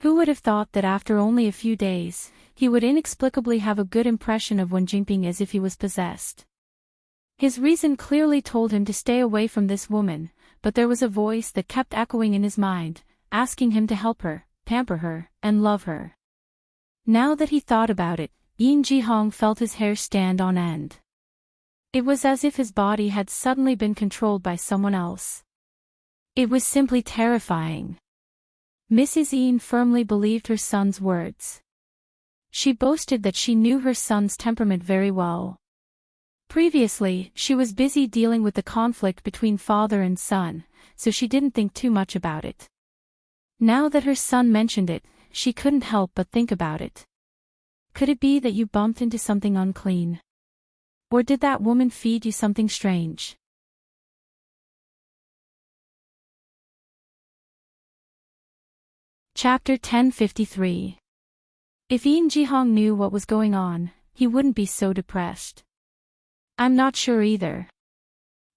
Who would have thought that after only a few days, he would inexplicably have a good impression of Wen Jingping as if he was possessed? His reason clearly told him to stay away from this woman, but there was a voice that kept echoing in his mind, asking him to help her, pamper her, and love her. Now that he thought about it, Eun Ji-hong felt his hair stand on end. It was as if his body had suddenly been controlled by someone else. It was simply terrifying. Mrs. Eun firmly believed her son's words. She boasted that she knew her son's temperament very well. Previously, she was busy dealing with the conflict between father and son, so she didn't think too much about it. Now that her son mentioned it, she couldn't help but think about it. Could it be that you bumped into something unclean? Or did that woman feed you something strange? Chapter 1053. If Eun Ji-hong knew what was going on, he wouldn't be so depressed. I'm not sure either.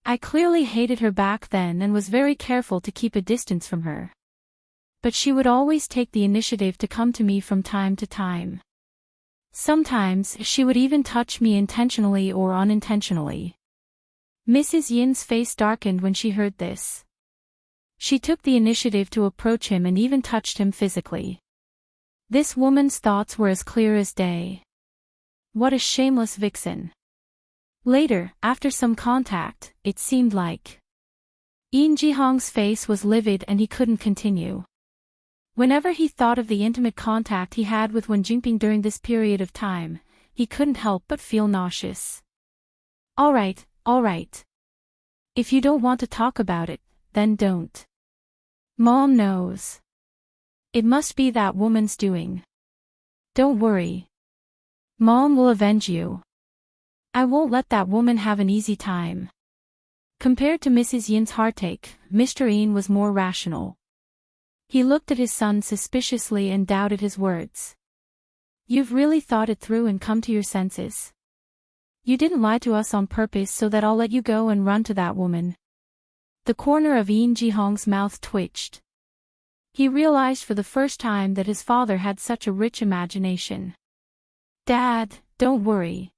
I clearly hated her back then and was very careful to keep a distance from her. But she would always take the initiative to come to me from time to time. Sometimes she would even touch me intentionally or unintentionally. Mrs. Yin's face darkened when she heard this. She took the initiative to approach him and even touched him physically. This woman's thoughts were as clear as day. What a shameless vixen. Later, after some contact, it seemed like Eun Ji-hong's face was livid and he couldn't continue. Whenever he thought of the intimate contact he had with Wen Jingping during this period of time, he couldn't help but feel nauseous. All right. If you don't want to talk about it, then don't. Mom knows. It must be that woman's doing. Don't worry. Mom will avenge you. I won't let that woman have an easy time. Compared to Mrs. Yin's heartache, Mr. Eun was more rational. He looked at his son suspiciously and doubted his words. You've really thought it through and come to your senses. You didn't lie to us on purpose so that I'll let you go and run to that woman. The corner of Eun Ji-hong's mouth twitched. He realized for the first time that his father had such a rich imagination. Dad, don't worry.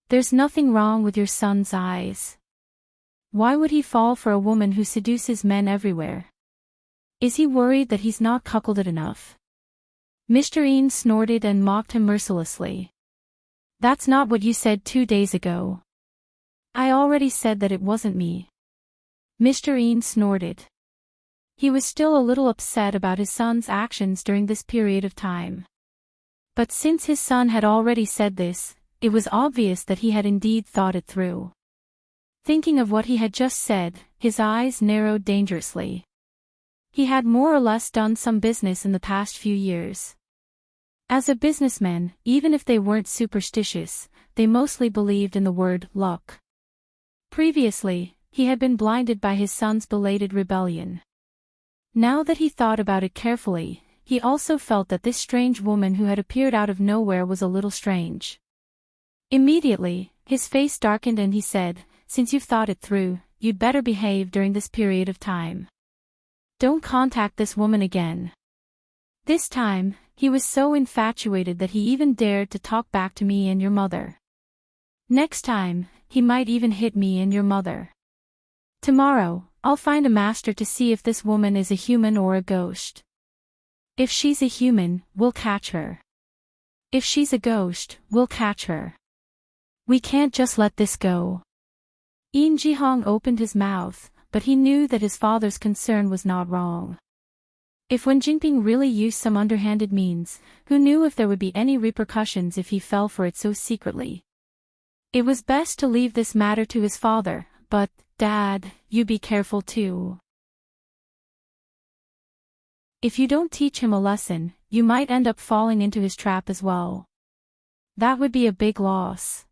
There's nothing wrong with your son's eyes. Why would he fall for a woman who seduces men everywhere? Is he worried that he's not cuckolded enough? Mr. Eun snorted and mocked him mercilessly. That's not what you said 2 days ago. I already said that it wasn't me. Mr. Eun snorted. He was still a little upset about his son's actions during this period of time. But since his son had already said this, it was obvious that he had indeed thought it through. Thinking of what he had just said, his eyes narrowed dangerously. He had more or less done some business in the past few years. As a businessman, even if they weren't superstitious, they mostly believed in the word luck. Previously, he had been blinded by his son's belated rebellion. Now that he thought about it carefully, he also felt that this strange woman who had appeared out of nowhere was a little strange. Immediately, his face darkened and he said, "Since you've thought it through, you'd better behave during this period of time. Don't contact this woman again." This time, he was so infatuated that he even dared to talk back to me and your mother. Next time, he might even hit me and your mother. Tomorrow, I'll find a master to see if this woman is a human or a ghost. If she's a human, we'll catch her. If she's a ghost, we'll catch her. We can't just let this go. Yin Jihong opened his mouth, but he knew that his father's concern was not wrong. If Wen Jingping really used some underhanded means, who knew if there would be any repercussions if he fell for it so secretly? It was best to leave this matter to his father, but, Dad, you be careful too. If you don't teach him a lesson, you might end up falling into his trap as well. That would be a big loss.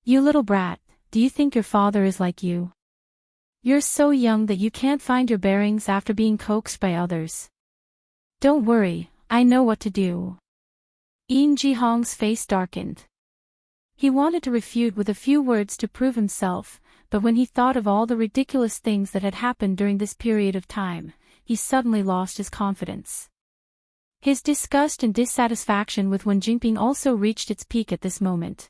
You little brat, do you think your father is like you? You're so young that you can't find your bearings after being coaxed by others. Don't worry, I know what to do. Yin Jihong's face darkened. He wanted to refute with a few words to prove himself, but when he thought of all the ridiculous things that had happened during this period of time, he suddenly lost his confidence. His disgust and dissatisfaction with Wen Jingping also reached its peak at this moment.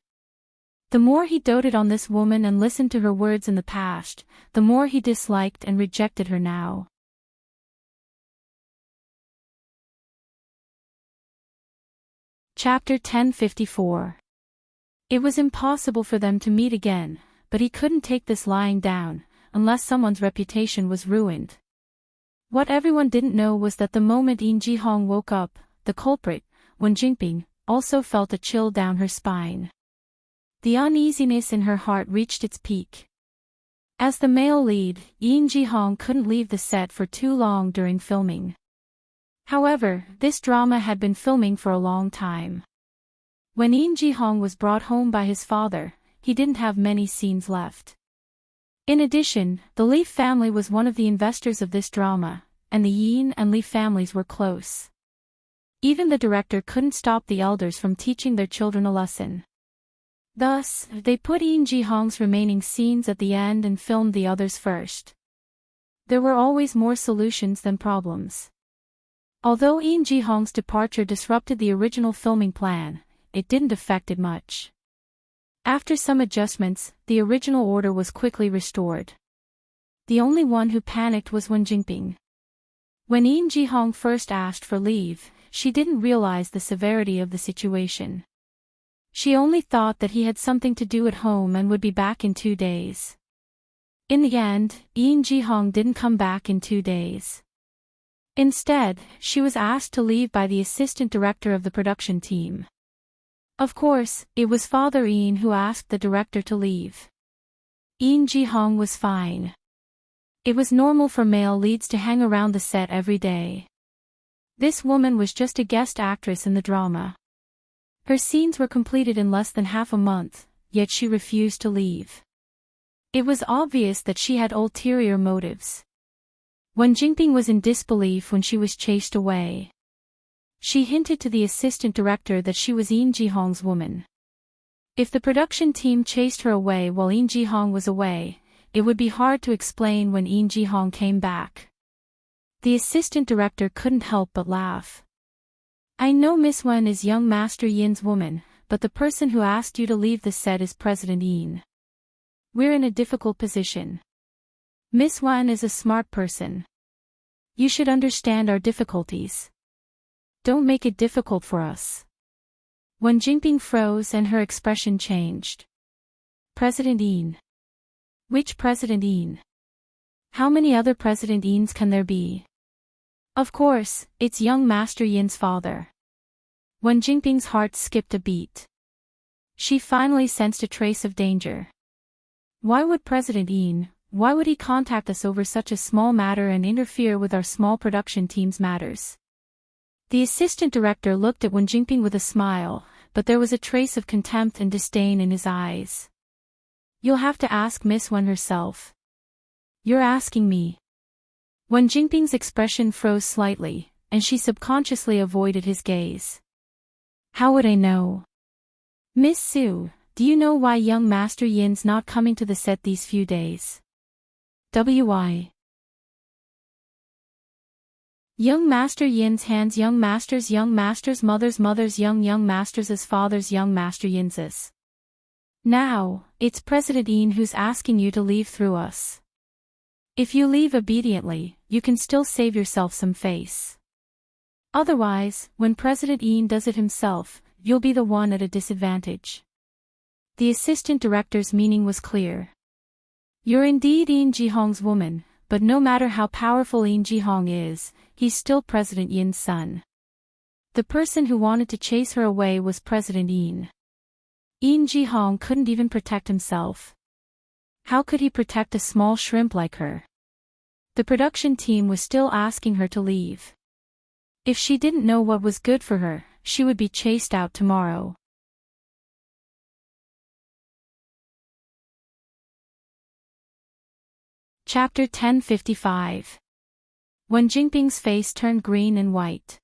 The more he doted on this woman and listened to her words in the past, the more he disliked and rejected her now. Chapter 1054. It was impossible for them to meet again, but he couldn't take this lying down, unless someone's reputation was ruined. What everyone didn't know was that the moment Yin Jihong woke up, the culprit, Wen Jingping, also felt a chill down her spine. The uneasiness in her heart reached its peak. As the male lead, Yin Jihong couldn't leave the set for too long during filming. However, this drama had been filming for a long time. When Yin Jihong was brought home by his father, he didn't have many scenes left. In addition, the Li family was one of the investors of this drama, and the Yin and Li families were close. Even the director couldn't stop the elders from teaching their children a lesson. Thus, they put Yin Jihong's remaining scenes at the end and filmed the others first. There were always more solutions than problems. Although Yin Jihong's departure disrupted the original filming plan, it didn't affect it much. After some adjustments, the original order was quickly restored. The only one who panicked was Wen Jingping. When Yin Jihong first asked for leave, she didn't realize the severity of the situation. She only thought that he had something to do at home and would be back in 2 days. In the end, Yin Jihong didn't come back in 2 days. Instead, she was asked to leave by the assistant director of the production team. Of course, it was Father Yin who asked the director to leave. Yin Jihong was fine. It was normal for male leads to hang around the set every day. This woman was just a guest actress in the drama. Her scenes were completed in less than half a month, yet she refused to leave. It was obvious that she had ulterior motives. Wen Jingping was in disbelief when she was chased away. She hinted to the assistant director that she was Yin Jihong's woman. If the production team chased her away while Yin Jihong was away, it would be hard to explain when Yin Jihong came back. The assistant director couldn't help but laugh. I know Miss Wen is young Master Yin's woman, but the person who asked you to leave the set is President Yin. We're in a difficult position. Miss Wen is a smart person. You should understand our difficulties. Don't make it difficult for us. Wen Jingping froze and her expression changed. President Yin. Which President Yin? How many other President Yins can there be? Of course, it's young Master Yin's father. Wen Jingping's heart skipped a beat. She finally sensed a trace of danger. Why would President Yin, why would he contact us over such a small matter and interfere with our small production team's matters? The assistant director looked at Wen Jingping with a smile, but there was a trace of contempt and disdain in his eyes. You'll have to ask Miss Wen herself. You're asking me. Wen Jingping's expression froze slightly, and she subconsciously avoided his gaze. How would I know? Miss Su, do you know why young Master Yin's not coming to the set these few days? Why? Young Master Yin's hands, young masters' mothers' young masters' fathers, young Master Yin's. Now, it's President Yin who's asking you to leave through us. If you leave obediently, you can still save yourself some face. Otherwise, when President Yin does it himself, you'll be the one at a disadvantage. The assistant director's meaning was clear. You're indeed Yin Jihong's woman, but no matter how powerful Yin Jihong is, he's still President Yin's son. The person who wanted to chase her away was President Yin. Yin Jihong couldn't even protect himself. How could he protect a small shrimp like her? The production team was still asking her to leave. If she didn't know what was good for her, she would be chased out tomorrow. Chapter 1055. Wen Jingping's face turned green and white.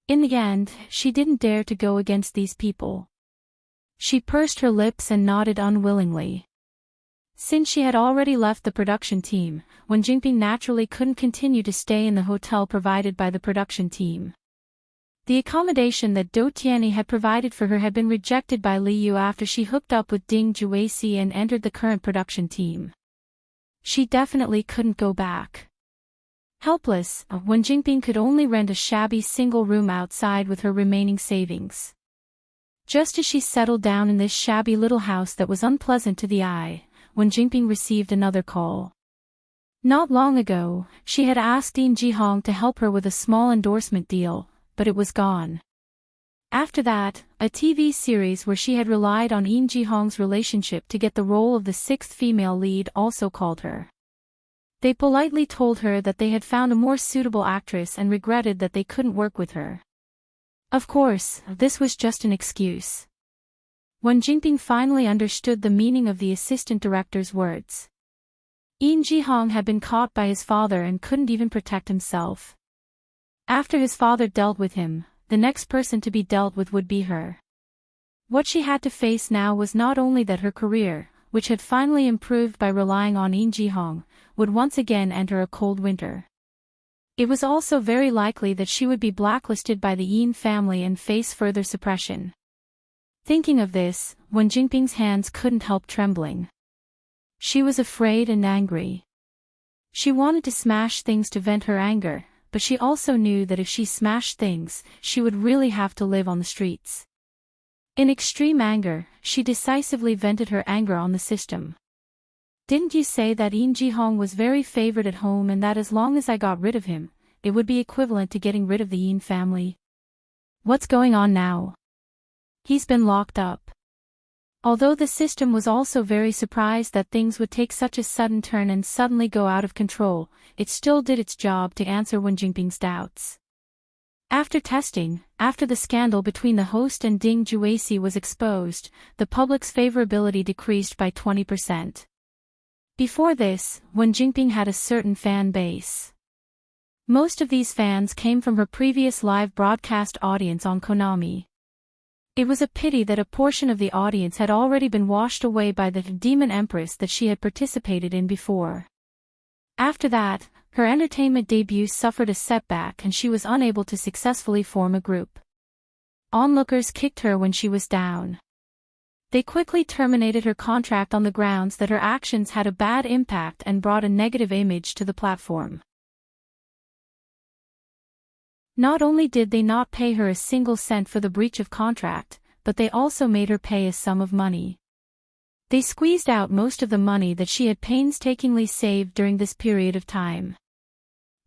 In the end, she didn't dare to go against these people. She pursed her lips and nodded unwillingly. Since she had already left the production team, Wen Jingping naturally couldn't continue to stay in the hotel provided by the production team. The accommodation that Do Tianyi had provided for her had been rejected by Li Yu after she hooked up with Ding Juesi and entered the current production team. She definitely couldn't go back. Helpless, Wen Jingping could only rent a shabby single room outside with her remaining savings. Just as she settled down in this shabby little house that was unpleasant to the eye, Wen Jingping received another call. Not long ago, she had asked Yin Jihong to help her with a small endorsement deal, but it was gone. After that, a TV series where she had relied on Yin Jihong's relationship to get the role of the sixth female lead also called her. They politely told her that they had found a more suitable actress and regretted that they couldn't work with her. Of course, this was just an excuse. Wen Jingping finally understood the meaning of the assistant director's words. Yin Jihong had been caught by his father and couldn't even protect himself. After his father dealt with him, the next person to be dealt with would be her. What she had to face now was not only that her career, which had finally improved by relying on Yin Jihong, would once again enter a cold winter. It was also very likely that she would be blacklisted by the Yin family and face further suppression. Thinking of this, Wen Jingping's hands couldn't help trembling. She was afraid and angry. She wanted to smash things to vent her anger, but she also knew that if she smashed things, she would really have to live on the streets. In extreme anger, she decisively vented her anger on the system. Didn't you say that Yin Jihong was very favored at home and that as long as I got rid of him, it would be equivalent to getting rid of the Yin family? What's going on now? He's been locked up. Although the system was also very surprised that things would take such a sudden turn and suddenly go out of control, it still did its job to answer Wen Jingping's doubts. After testing, after the scandal between the host and Ding Juesi was exposed, the public's favorability decreased by 20%. Before this, Wen Jingping had a certain fan base. Most of these fans came from her previous live broadcast audience on Konami. It was a pity that a portion of the audience had already been washed away by the Demon Empress that she had participated in before. After that, her entertainment debut suffered a setback and she was unable to successfully form a group. Onlookers kicked her when she was down. They quickly terminated her contract on the grounds that her actions had a bad impact and brought a negative image to the platform. Not only did they not pay her a single cent for the breach of contract, but they also made her pay a sum of money. They squeezed out most of the money that she had painstakingly saved during this period of time.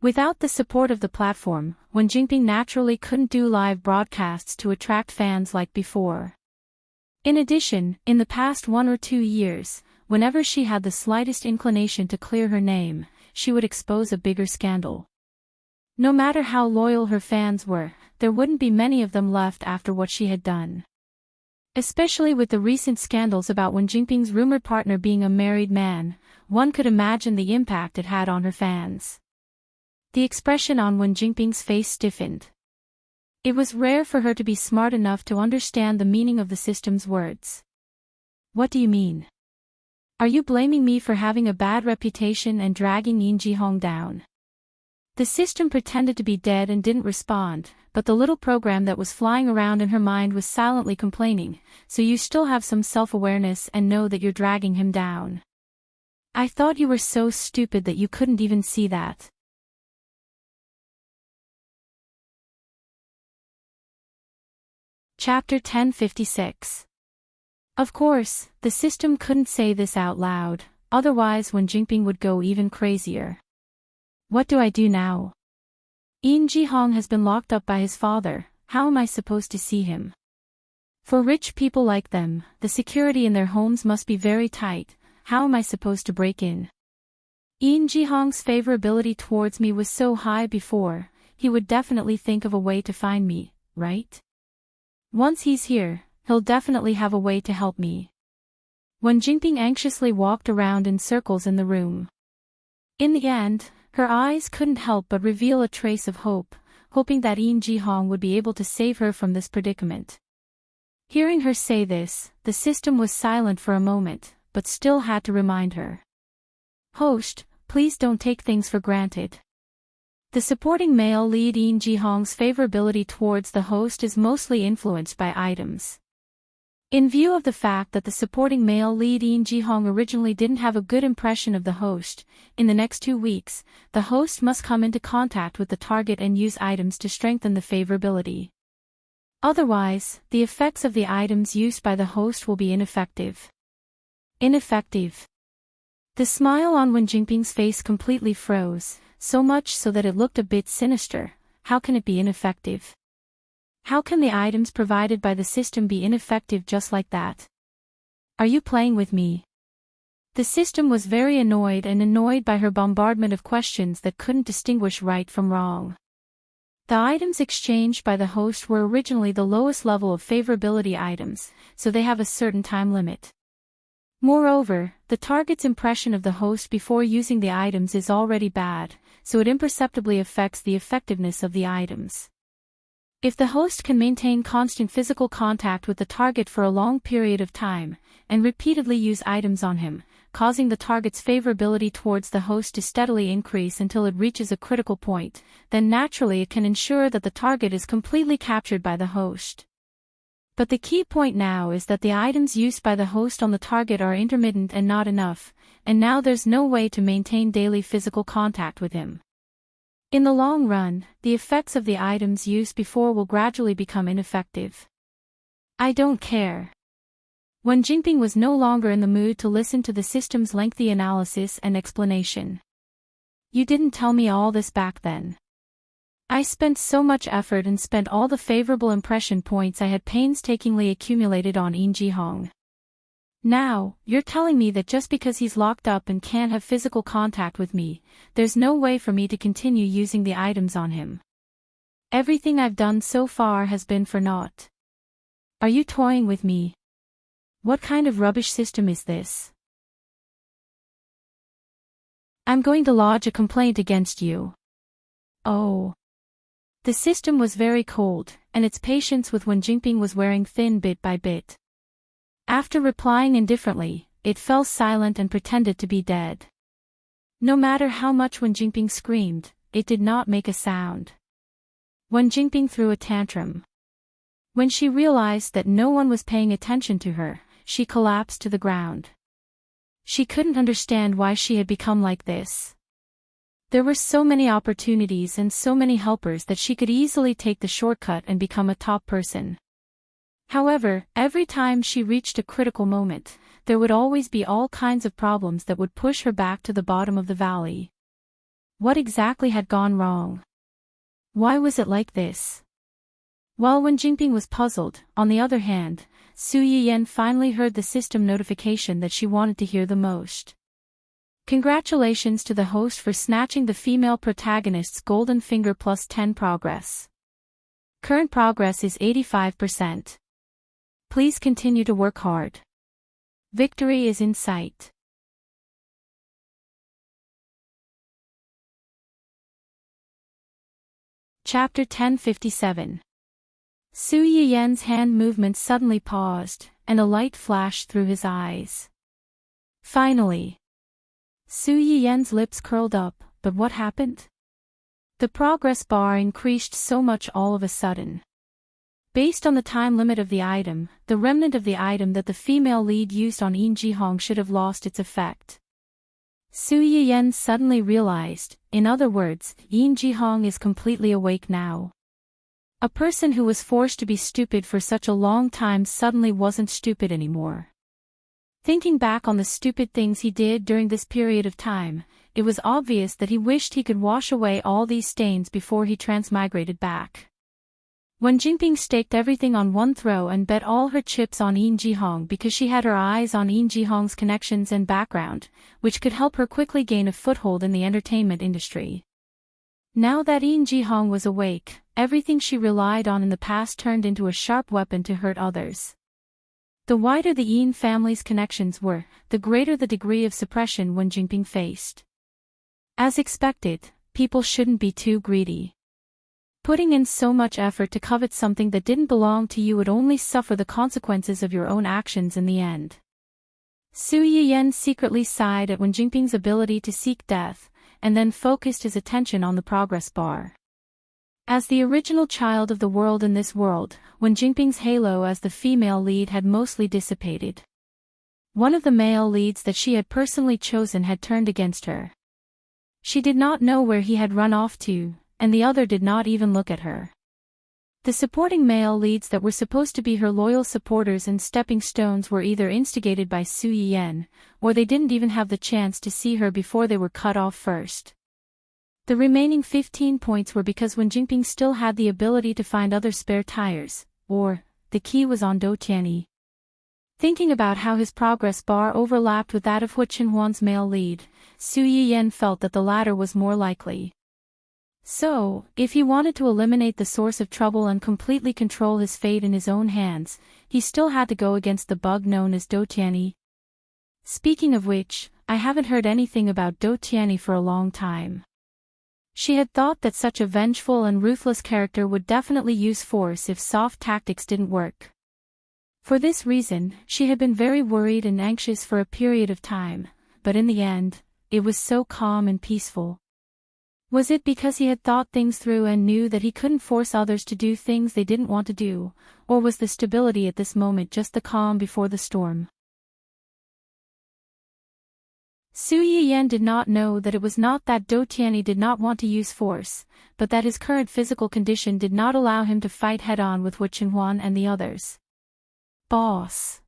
Without the support of the platform, Wen Jingping naturally couldn't do live broadcasts to attract fans like before. In addition, in the past 1 or 2 years, whenever she had the slightest inclination to clear her name, she would expose a bigger scandal. No matter how loyal her fans were, there wouldn't be many of them left after what she had done. Especially with the recent scandals about Wen Jinping's rumored partner being a married man, one could imagine the impact it had on her fans. The expression on Wen Jinping's face stiffened. It was rare for her to be smart enough to understand the meaning of the system's words. What do you mean? Are you blaming me for having a bad reputation and dragging Yin Jihong down? The system pretended to be dead and didn't respond, but the little program that was flying around in her mind was silently complaining, so you still have some self-awareness and know that you're dragging him down. I thought you were so stupid that you couldn't even see that. Chapter 1056. Of course, the system couldn't say this out loud, otherwise Wen Jinping would go even crazier. What do I do now? Yin Jihong has been locked up by his father, how am I supposed to see him? For rich people like them, the security in their homes must be very tight, how am I supposed to break in? Yin Jihong's favorability towards me was so high before, he would definitely think of a way to find me, right? Once he's here, he'll definitely have a way to help me. Wen Jinping anxiously walked around in circles in the room. In the end, her eyes couldn't help but reveal a trace of hope, hoping that Yin Jihong would be able to save her from this predicament. Hearing her say this, the system was silent for a moment, but still had to remind her. Host, please don't take things for granted. The supporting male lead Yin Jihong's favorability towards the host is mostly influenced by items. In view of the fact that the supporting male lead Yin Jihong originally didn't have a good impression of the host, in the next 2 weeks, the host must come into contact with the target and use items to strengthen the favorability. Otherwise, the effects of the items used by the host will be ineffective. Ineffective. The smile on Wen Jinping's face completely froze, so much so that it looked a bit sinister. How can it be ineffective? How can the items provided by the system be ineffective just like that? Are you playing with me? The system was very annoyed by her bombardment of questions that couldn't distinguish right from wrong. The items exchanged by the host were originally the lowest level of favorability items, so they have a certain time limit. Moreover, the target's impression of the host before using the items is already bad, so it imperceptibly affects the effectiveness of the items. If the host can maintain constant physical contact with the target for a long period of time, and repeatedly use items on him, causing the target's favorability towards the host to steadily increase until it reaches a critical point, then naturally it can ensure that the target is completely captured by the host. But the key point now is that the items used by the host on the target are intermittent and not enough, and now there's no way to maintain daily physical contact with him. In the long run, the effects of the items used before will gradually become ineffective. I don't care. Wen Jinping was no longer in the mood to listen to the system's lengthy analysis and explanation. You didn't tell me all this back then. I spent so much effort and spent all the favorable impression points I had painstakingly accumulated on Yin Jihong. Now, you're telling me that just because he's locked up and can't have physical contact with me, there's no way for me to continue using the items on him. Everything I've done so far has been for naught. Are you toying with me? What kind of rubbish system is this? I'm going to lodge a complaint against you. Oh. The system was very cold, and its patience with Wen Jinping was wearing thin bit by bit. After replying indifferently, it fell silent and pretended to be dead. No matter how much Wen Jinping screamed, it did not make a sound. Wen Jinping threw a tantrum. When she realized that no one was paying attention to her, she collapsed to the ground. She couldn't understand why she had become like this. There were so many opportunities and so many helpers that she could easily take the shortcut and become a top person. However, every time she reached a critical moment, there would always be all kinds of problems that would push her back to the bottom of the valley. What exactly had gone wrong? Why was it like this? While Wen Jinping was puzzled, on the other hand, Su Yiyan finally heard the system notification that she wanted to hear the most. Congratulations to the host for snatching the female protagonist's golden finger plus 10 progress. Current progress is 85%. Please continue to work hard. Victory is in sight. Chapter 1057. Su Yiyan's hand movements suddenly paused, and a light flashed through his eyes. Finally. Su Yiyan's lips curled up, but what happened? The progress bar increased so much all of a sudden. Based on the time limit of the item, the remnant of the item that the female lead used on Yin Jihong should have lost its effect. Su Yiyan suddenly realized, in other words, Yin Jihong is completely awake now. A person who was forced to be stupid for such a long time suddenly wasn't stupid anymore. Thinking back on the stupid things he did during this period of time, it was obvious that he wished he could wash away all these stains before he transmigrated back. When Jinping staked everything on one throw and bet all her chips on Yin Jihong because she had her eyes on Yin Jihong's connections and background, which could help her quickly gain a foothold in the entertainment industry. Now that Yin Jihong was awake, everything she relied on in the past turned into a sharp weapon to hurt others. The wider the Yin family's connections were, the greater the degree of suppression when Jinping faced. As expected, people shouldn't be too greedy. Putting in so much effort to covet something that didn't belong to you would only suffer the consequences of your own actions in the end. Su Yiyan secretly sighed at when Jinping's ability to seek death, and then focused his attention on the progress bar. As the original child of the world in this world, when Jinping's halo as the female lead had mostly dissipated, one of the male leads that she had personally chosen had turned against her. She did not know where he had run off to, and the other did not even look at her. The supporting male leads that were supposed to be her loyal supporters and stepping stones were either instigated by Su Yiyan, or they didn't even have the chance to see her before they were cut off first. The remaining 15 points were because when Jinping still had the ability to find other spare tires, or, the key was on Dou Tianyi. Thinking about how his progress bar overlapped with that of Hu Qinhuan's male lead, Su Yiyan felt that the latter was more likely. So, if he wanted to eliminate the source of trouble and completely control his fate in his own hands, he still had to go against the bug known as Dou Tianyi. Speaking of which, I haven't heard anything about Dou Tianyi for a long time. She had thought that such a vengeful and ruthless character would definitely use force if soft tactics didn't work. For this reason, she had been very worried and anxious for a period of time, but in the end, it was so calm and peaceful. Was it because he had thought things through and knew that he couldn't force others to do things they didn't want to do, or was the stability at this moment just the calm before the storm? Su Yiyan did not know that it was not that Dou Tianyi did not want to use force, but that his current physical condition did not allow him to fight head-on with Hu Qinhuan and the others. Boss.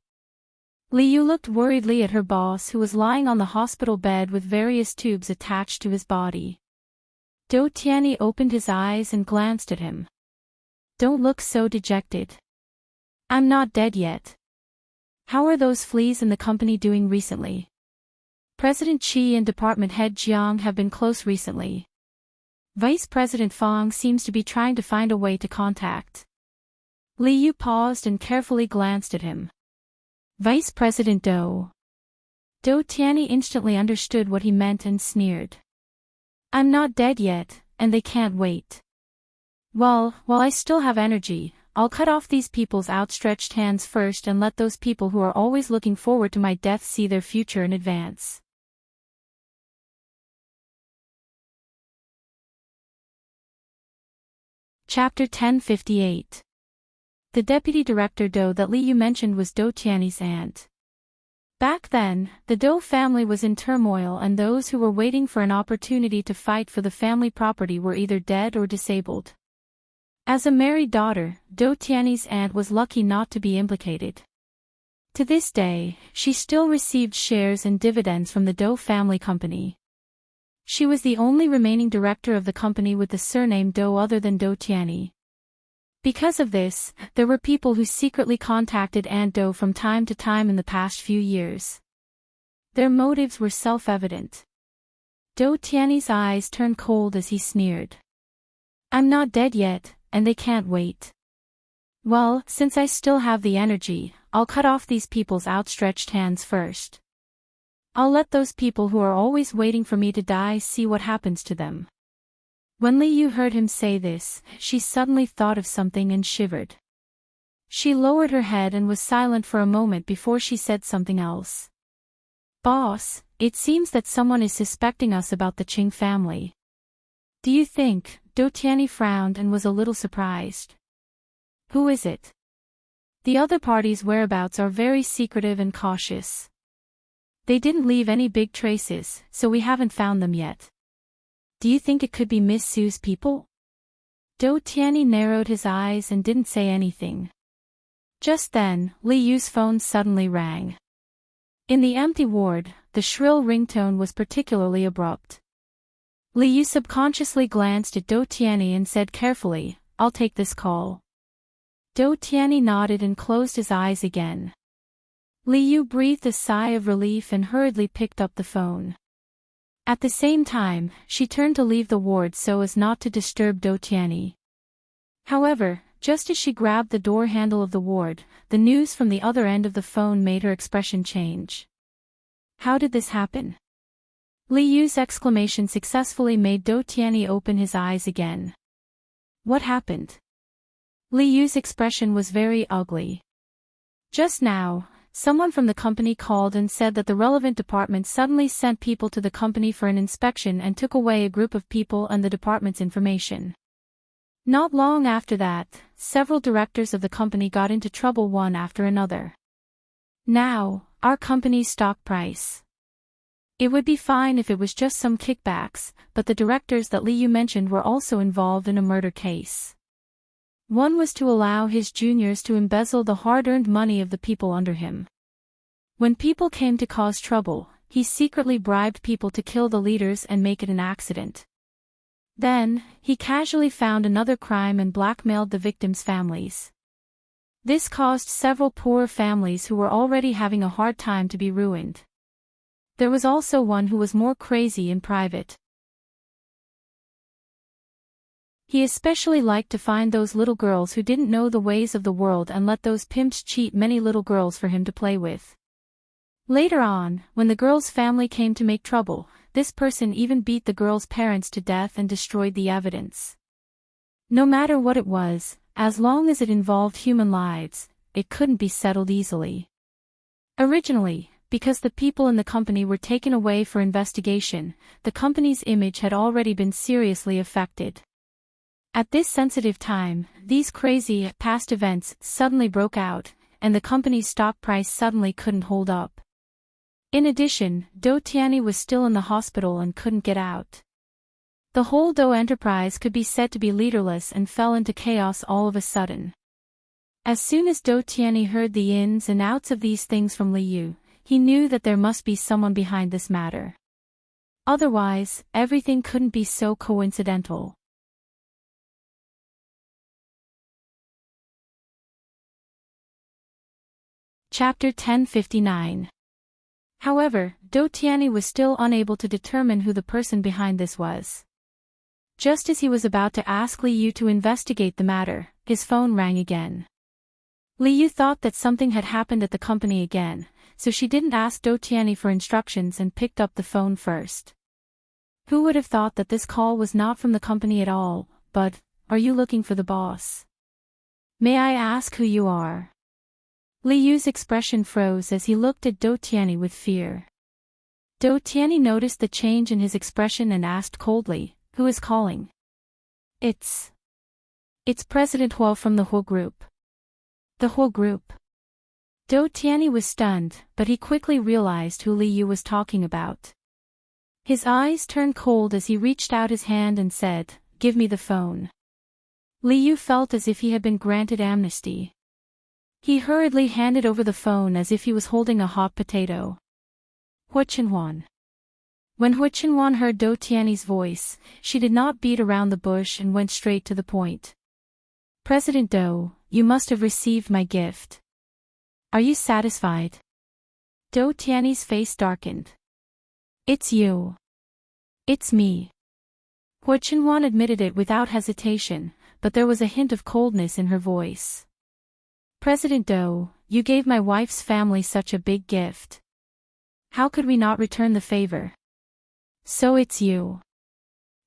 Li Yu looked worriedly at her boss who was lying on the hospital bed with various tubes attached to his body. Dou Tianyi opened his eyes and glanced at him. Don't look so dejected. I'm not dead yet. How are those fleas in the company doing recently? President Qi and Department Head Jiang have been close recently. Vice President Fang seems to be trying to find a way to contact. Li Yu paused and carefully glanced at him. Vice President Dou. Dou Tianyi instantly understood what he meant and sneered. I'm not dead yet, and they can't wait. Well, while I still have energy, I'll cut off these people's outstretched hands first and let those people who are always looking forward to my death see their future in advance. Chapter 1058. The deputy director Dou that Li Yu mentioned was Dou Tianyi's aunt. Back then, the Dou family was in turmoil and those who were waiting for an opportunity to fight for the family property were either dead or disabled. As a married daughter, Dou Tianyi's aunt was lucky not to be implicated. To this day, she still received shares and dividends from the Dou family company. She was the only remaining director of the company with the surname Dou other than Dou Tianyi. Because of this, there were people who secretly contacted Aunt Do from time to time in the past few years. Their motives were self-evident. Do Tiany's eyes turned cold as he sneered. I'm not dead yet, and they can't wait. Well, since I still have the energy, I'll cut off these people's outstretched hands first. I'll let those people who are always waiting for me to die see what happens to them. When Li Yu heard him say this, she suddenly thought of something and shivered. She lowered her head and was silent for a moment before she said something else. Boss, it seems that someone is suspecting us about the Qing family. Do you think? Do Tiany frowned and was a little surprised. Who is it? The other party's whereabouts are very secretive and cautious. They didn't leave any big traces, so we haven't found them yet. Do you think it could be Miss Sue's people? Do Tiany narrowed his eyes and didn't say anything. Just then, Li Yu's phone suddenly rang. In the empty ward, the shrill ringtone was particularly abrupt. Li Yu subconsciously glanced at Do Tiany and said carefully, I'll take this call. Do Tiany nodded and closed his eyes again. Li Yu breathed a sigh of relief and hurriedly picked up the phone. At the same time, she turned to leave the ward so as not to disturb Do Tiany. However, just as she grabbed the door handle of the ward, the news from the other end of the phone made her expression change. How did this happen? Li Yu's exclamation successfully made Do Tiany open his eyes again. What happened? Li Yu's expression was very ugly. Just now, someone from the company called and said that the relevant department suddenly sent people to the company for an inspection and took away a group of people and the department's information. Not long after that, several directors of the company got into trouble one after another. Now, our company's stock price. It would be fine if it was just some kickbacks, but the directors that Li Yu mentioned were also involved in a murder case. One was to allow his juniors to embezzle the hard-earned money of the people under him. When people came to cause trouble, he secretly bribed people to kill the leaders and make it an accident. Then, he casually found another crime and blackmailed the victims' families. This caused several poor families who were already having a hard time to be ruined. There was also one who was more crazy in private. He especially liked to find those little girls who didn't know the ways of the world and let those pimps cheat many little girls for him to play with. Later on, when the girl's family came to make trouble, this person even beat the girl's parents to death and destroyed the evidence. No matter what it was, as long as it involved human lives, it couldn't be settled easily. Originally, because the people in the company were taken away for investigation, the company's image had already been seriously affected. At this sensitive time, these crazy past events suddenly broke out, and the company's stock price suddenly couldn't hold up. In addition, Do Tiany was still in the hospital and couldn't get out. The whole Do enterprise could be said to be leaderless and fell into chaos all of a sudden. As soon as Do Tiany heard the ins and outs of these things from Li Yu, he knew that there must be someone behind this matter. Otherwise, everything couldn't be so coincidental. Chapter 1059. However, Do Tiany was still unable to determine who the person behind this was. Just as he was about to ask Li Yu to investigate the matter, his phone rang again. Li Yu thought that something had happened at the company again, so she didn't ask Do Tiany for instructions and picked up the phone first. Who would have thought that this call was not from the company at all, but, are you looking for the boss? May I ask who you are? Li Yu's expression froze as he looked at Do Tiany with fear. Do Tiany noticed the change in his expression and asked coldly, who is calling? It's President Huo from the Huo Group. The Huo Group. Do Tiany was stunned, but he quickly realized who Li Yu was talking about. His eyes turned cold as he reached out his hand and said, give me the phone. Li Yu felt as if he had been granted amnesty. He hurriedly handed over the phone as if he was holding a hot potato. Huo Qinhuan. When Huo Qinhuan heard Do Tiany's voice, she did not beat around the bush and went straight to the point. President Doe, you must have received my gift. Are you satisfied? Do Tiany's face darkened. It's you. It's me. Hua Chenhuan admitted it without hesitation, but there was a hint of coldness in her voice. President Doe, you gave my wife's family such a big gift. How could we not return the favor? So it's you.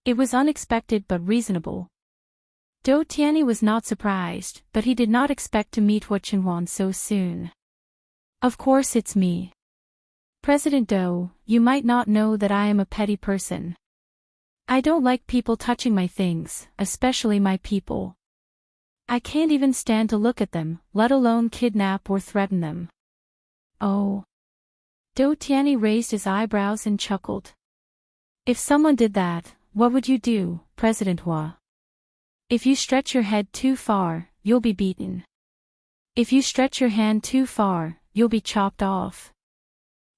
It was unexpected but reasonable. Do Tiany was not surprised, but he did not expect to meet Hua Chenhuan so soon. Of course it's me. President Doe, you might not know that I am a petty person. I don't like people touching my things, especially my people. I can't even stand to look at them, let alone kidnap or threaten them. Oh. Do Tiany raised his eyebrows and chuckled. If someone did that, what would you do, President Hua? If you stretch your head too far, you'll be beaten. If you stretch your hand too far, you'll be chopped off.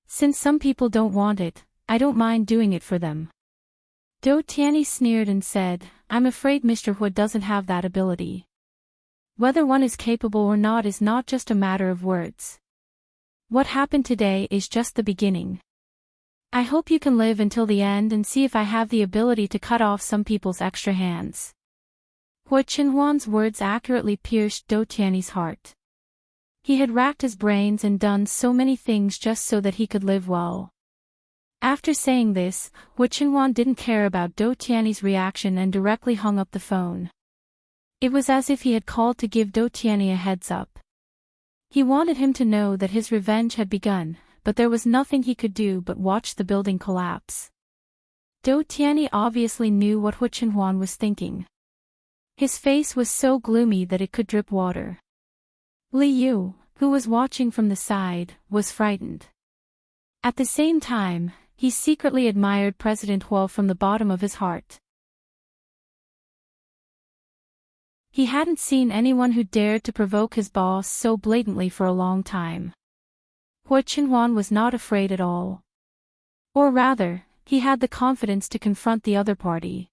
Since some people don't want it, I don't mind doing it for them. Do Tiany sneered and said, I'm afraid Mr. Hua doesn't have that ability. Whether one is capable or not is not just a matter of words. What happened today is just the beginning. I hope you can live until the end and see if I have the ability to cut off some people's extra hands. Hua Chenhuan's words accurately pierced Do Tiany's heart. He had racked his brains and done so many things just so that he could live well. After saying this, Hua Chenhuan didn't care about Do Tiany's reaction and directly hung up the phone. It was as if he had called to give Do Tiany a heads up. He wanted him to know that his revenge had begun, but there was nothing he could do but watch the building collapse. Do Tiany obviously knew what Hua Chenhuan was thinking. His face was so gloomy that it could drip water. Li Yu, who was watching from the side, was frightened. At the same time, he secretly admired President Hua from the bottom of his heart. He hadn't seen anyone who dared to provoke his boss so blatantly for a long time. Hua Chenhuan was not afraid at all. Or rather, he had the confidence to confront the other party.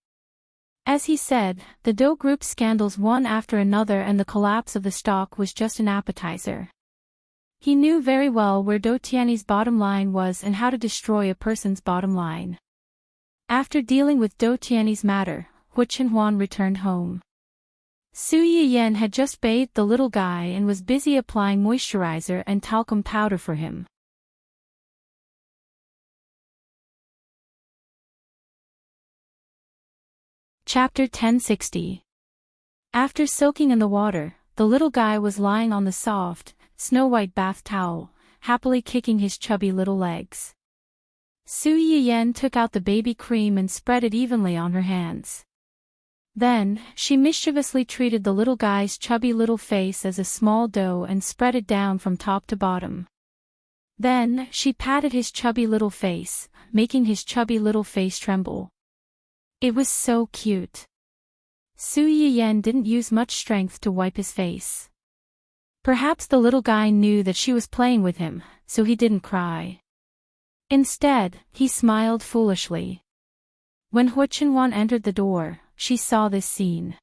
As he said, the Do Group's scandals one after another and the collapse of the stock was just an appetizer. He knew very well where Do Tiany's bottom line was and how to destroy a person's bottom line. After dealing with Do Tiany's matter, Hua Chenhuan returned home. Su Yiyen had just bathed the little guy and was busy applying moisturizer and talcum powder for him. Chapter 1060. After soaking in the water, the little guy was lying on the soft, snow-white bath towel, happily kicking his chubby little legs. Su Yiyen took out the baby cream and spread it evenly on her hands. Then, she mischievously treated the little guy's chubby little face as a small dough and spread it down from top to bottom. Then, she patted his chubby little face, making his chubby little face tremble. It was so cute. Su Yiyen didn't use much strength to wipe his face. Perhaps the little guy knew that she was playing with him, so he didn't cry. Instead, he smiled foolishly. When Hua Chenhuan entered the door, she saw this scene.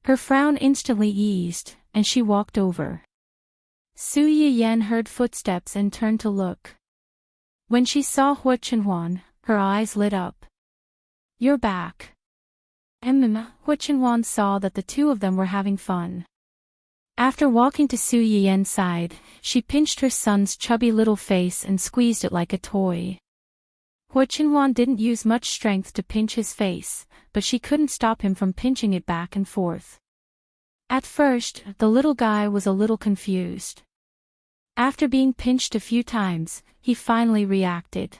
Her frown instantly eased, and she walked over. Su Yiyen heard footsteps and turned to look. When she saw Hua Chenhuan, her eyes lit up. You're back. Hua Chenhuan saw that the two of them were having fun. After walking to Su Yiyen's side, she pinched her son's chubby little face and squeezed it like a toy. Hua Chenhuan didn't use much strength to pinch his face, but she couldn't stop him from pinching it back and forth. At first, the little guy was a little confused. After being pinched a few times, he finally reacted.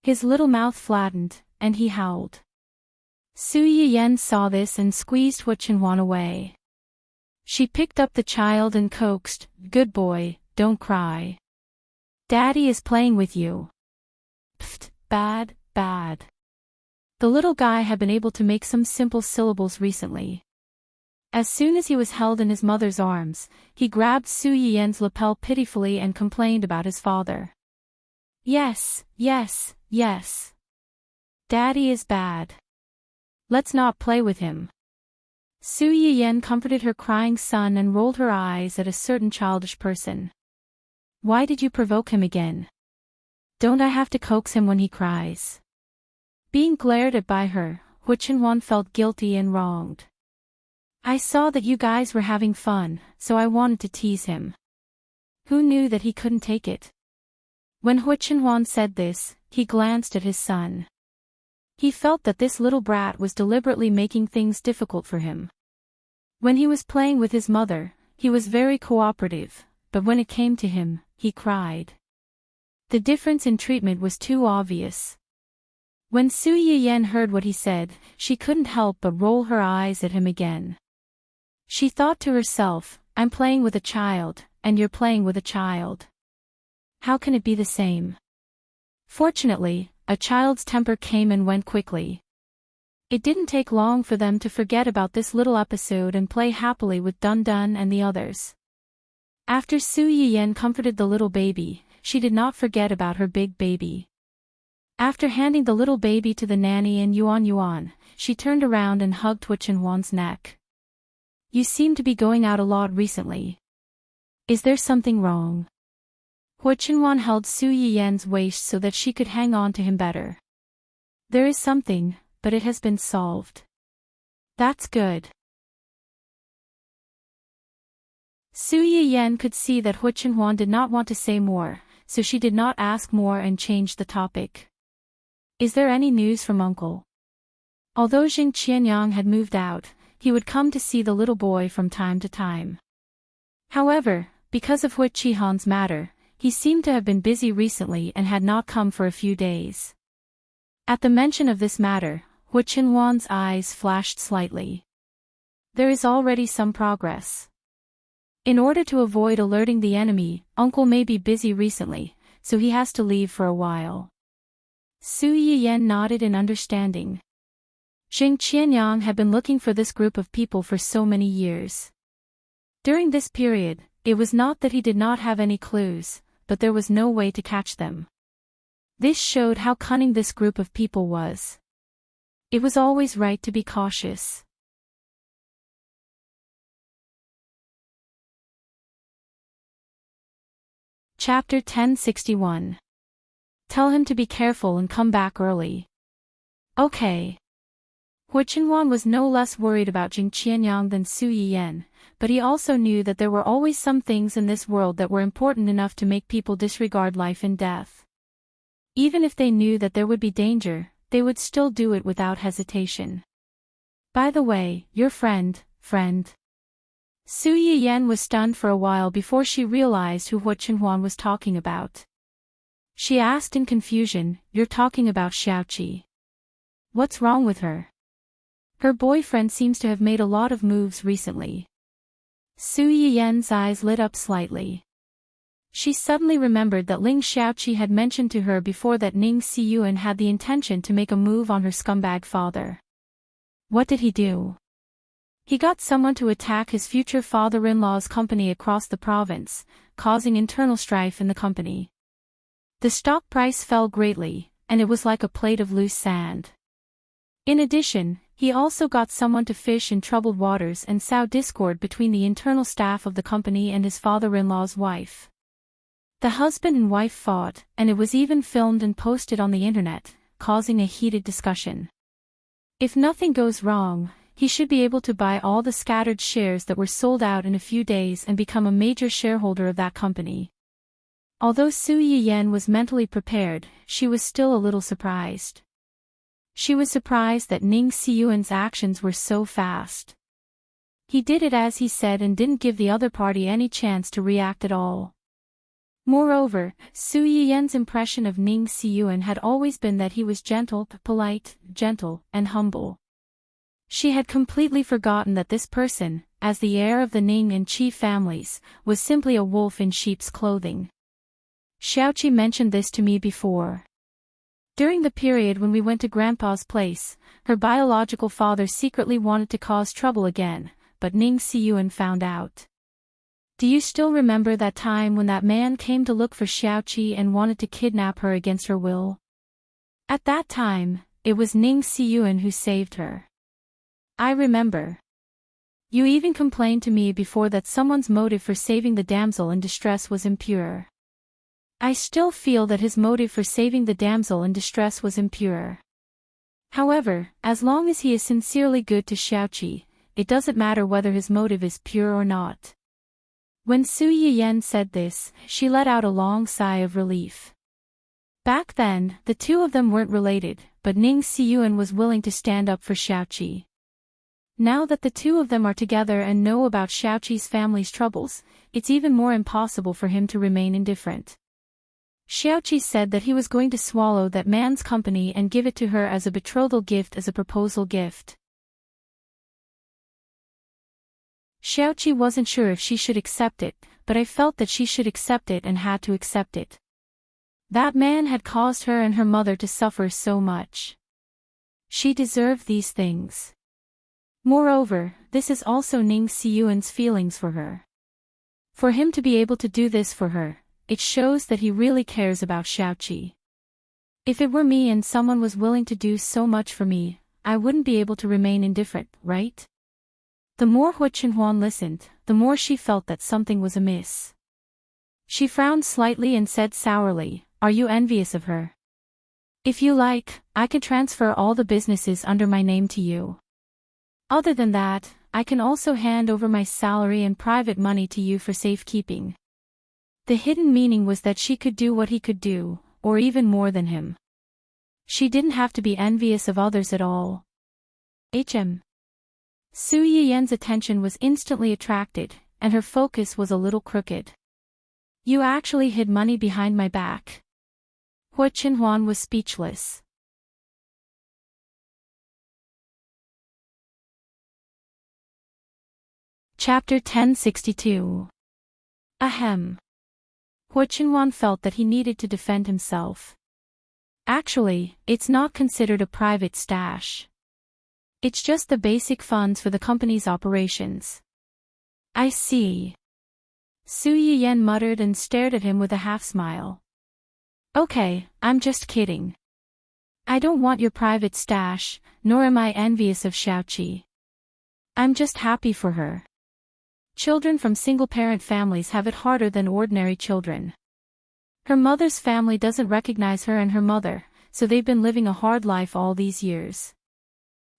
His little mouth flattened, and he howled. Su Yiyen saw this and squeezed Hua Chenhuan away. She picked up the child and coaxed, "Good boy, don't cry. Daddy is playing with you." Pfft, bad, bad. The little guy had been able to make some simple syllables recently. As soon as he was held in his mother's arms, he grabbed Su Yiyen's lapel pitifully and complained about his father. Yes, yes, yes. Daddy is bad. Let's not play with him. Su Yiyen comforted her crying son and rolled her eyes at a certain childish person. Why did you provoke him again? Don't I have to coax him when he cries? Being glared at by her, Hu Chenhuan felt guilty and wronged. I saw that you guys were having fun, so I wanted to tease him. Who knew that he couldn't take it? When Hu Chenhuan said this, he glanced at his son. He felt that this little brat was deliberately making things difficult for him. When he was playing with his mother, he was very cooperative, but when it came to him, he cried. The difference in treatment was too obvious. When Su Yiyen heard what he said, she couldn't help but roll her eyes at him again. She thought to herself, I'm playing with a child, and you're playing with a child. How can it be the same? Fortunately, a child's temper came and went quickly. It didn't take long for them to forget about this little episode and play happily with Dun Dun and the others. After Su Yiyen comforted the little baby, she did not forget about her big baby. After handing the little baby to the nanny and Yuan Yuan, she turned around and hugged Hu Chenhuan's neck. You seem to be going out a lot recently. Is there something wrong? Hu Chenhuan held Su Yiyen's waist so that she could hang on to him better. There is something, but it has been solved. That's good. Su Yiyen could see that Hu Chenhuan did not want to say more, so she did not ask more and changed the topic. Is there any news from Uncle? Although Jing Qianyang had moved out, he would come to see the little boy from time to time. However, because of Hu Qihan's matter, he seemed to have been busy recently and had not come for a few days. At the mention of this matter, Hu Chenhuan's eyes flashed slightly. There is already some progress. In order to avoid alerting the enemy, Uncle may be busy recently, so he has to leave for a while. Su Yiyen nodded in understanding. Jing Qianyang had been looking for this group of people for so many years. During this period, it was not that he did not have any clues, but there was no way to catch them. This showed how cunning this group of people was. It was always right to be cautious. Chapter 1061. Tell him to be careful and come back early. Okay. Hu Chenhuan was no less worried about Jing Qianyang than Su Yiyen, but he also knew that there were always some things in this world that were important enough to make people disregard life and death. Even if they knew that there would be danger, they would still do it without hesitation. By the way, your friend. Su Yiyen was stunned for a while before she realized who Hu Chenhuan was talking about. She asked in confusion, You're talking about Xiaoqi. What's wrong with her? Her boyfriend seems to have made a lot of moves recently. Su Yiyen's eyes lit up slightly. She suddenly remembered that Ling Xiaoqi had mentioned to her before that Ning Xiyuan had the intention to make a move on her scumbag father. What did he do? He got someone to attack his future father-in-law's company across the province, causing internal strife in the company. The stock price fell greatly, and it was like a plate of loose sand. In addition, he also got someone to fish in troubled waters and sow discord between the internal staff of the company and his father-in-law's wife. The husband and wife fought, and it was even filmed and posted on the internet, causing a heated discussion. If nothing goes wrong, he should be able to buy all the scattered shares that were sold out in a few days and become a major shareholder of that company. Although Su Yiyen was mentally prepared, she was still a little surprised. She was surprised that Ning Xiyuan's actions were so fast. He did it as he said and didn't give the other party any chance to react at all. Moreover, Su Yiyen's impression of Ning Xiyuan had always been that he was polite, gentle, and humble. She had completely forgotten that this person, as the heir of the Ning and Qi families, was simply a wolf in sheep's clothing. Xiaoqi mentioned this to me before. During the period when we went to Grandpa's place, her biological father secretly wanted to cause trouble again, but Ning Xiyuan found out. Do you still remember that time when that man came to look for Xiaoqi and wanted to kidnap her against her will? At that time, it was Ning Xiyuan who saved her. I remember. You even complained to me before that someone's motive for saving the damsel in distress was impure. I still feel that his motive for saving the damsel in distress was impure. However, as long as he is sincerely good to Xiaoqi, it doesn't matter whether his motive is pure or not. When Su Yiyan said this, she let out a long sigh of relief. Back then, the two of them weren't related, but Ning Xiyuan was willing to stand up for Xiaoqi. Now that the two of them are together and know about Xiaoqi's family's troubles, it's even more impossible for him to remain indifferent. Xiaoqi said that he was going to swallow that man's company and give it to her as a betrothal gift, as a proposal gift. Xiaoqi wasn't sure if she should accept it, but I felt that she should accept it and had to accept it. That man had caused her and her mother to suffer so much. She deserved these things. Moreover, this is also Ning Xiyuan's feelings for her. For him to be able to do this for her, it shows that he really cares about Xiaoqi. If it were me and someone was willing to do so much for me, I wouldn't be able to remain indifferent, right? The more Hu Qinhuan listened, the more she felt that something was amiss. She frowned slightly and said sourly, "Are you envious of her? If you like, I can transfer all the businesses under my name to you. Other than that, I can also hand over my salary and private money to you for safekeeping." The hidden meaning was that she could do what he could do, or even more than him. She didn't have to be envious of others at all. Su Yiyan's attention was instantly attracted, and her focus was a little crooked. "You actually hid money behind my back." Hu Qinhuan was speechless. Chapter 1062. Ahem. Hu Qinhuan felt that he needed to defend himself. Actually, it's not considered a private stash. It's just the basic funds for the company's operations. I see. Su Yiyan muttered and stared at him with a half-smile. Okay, I'm just kidding. I don't want your private stash, nor am I envious of Xiaoqi. I'm just happy for her. Children from single-parent families have it harder than ordinary children. Her mother's family doesn't recognize her and her mother, so they've been living a hard life all these years.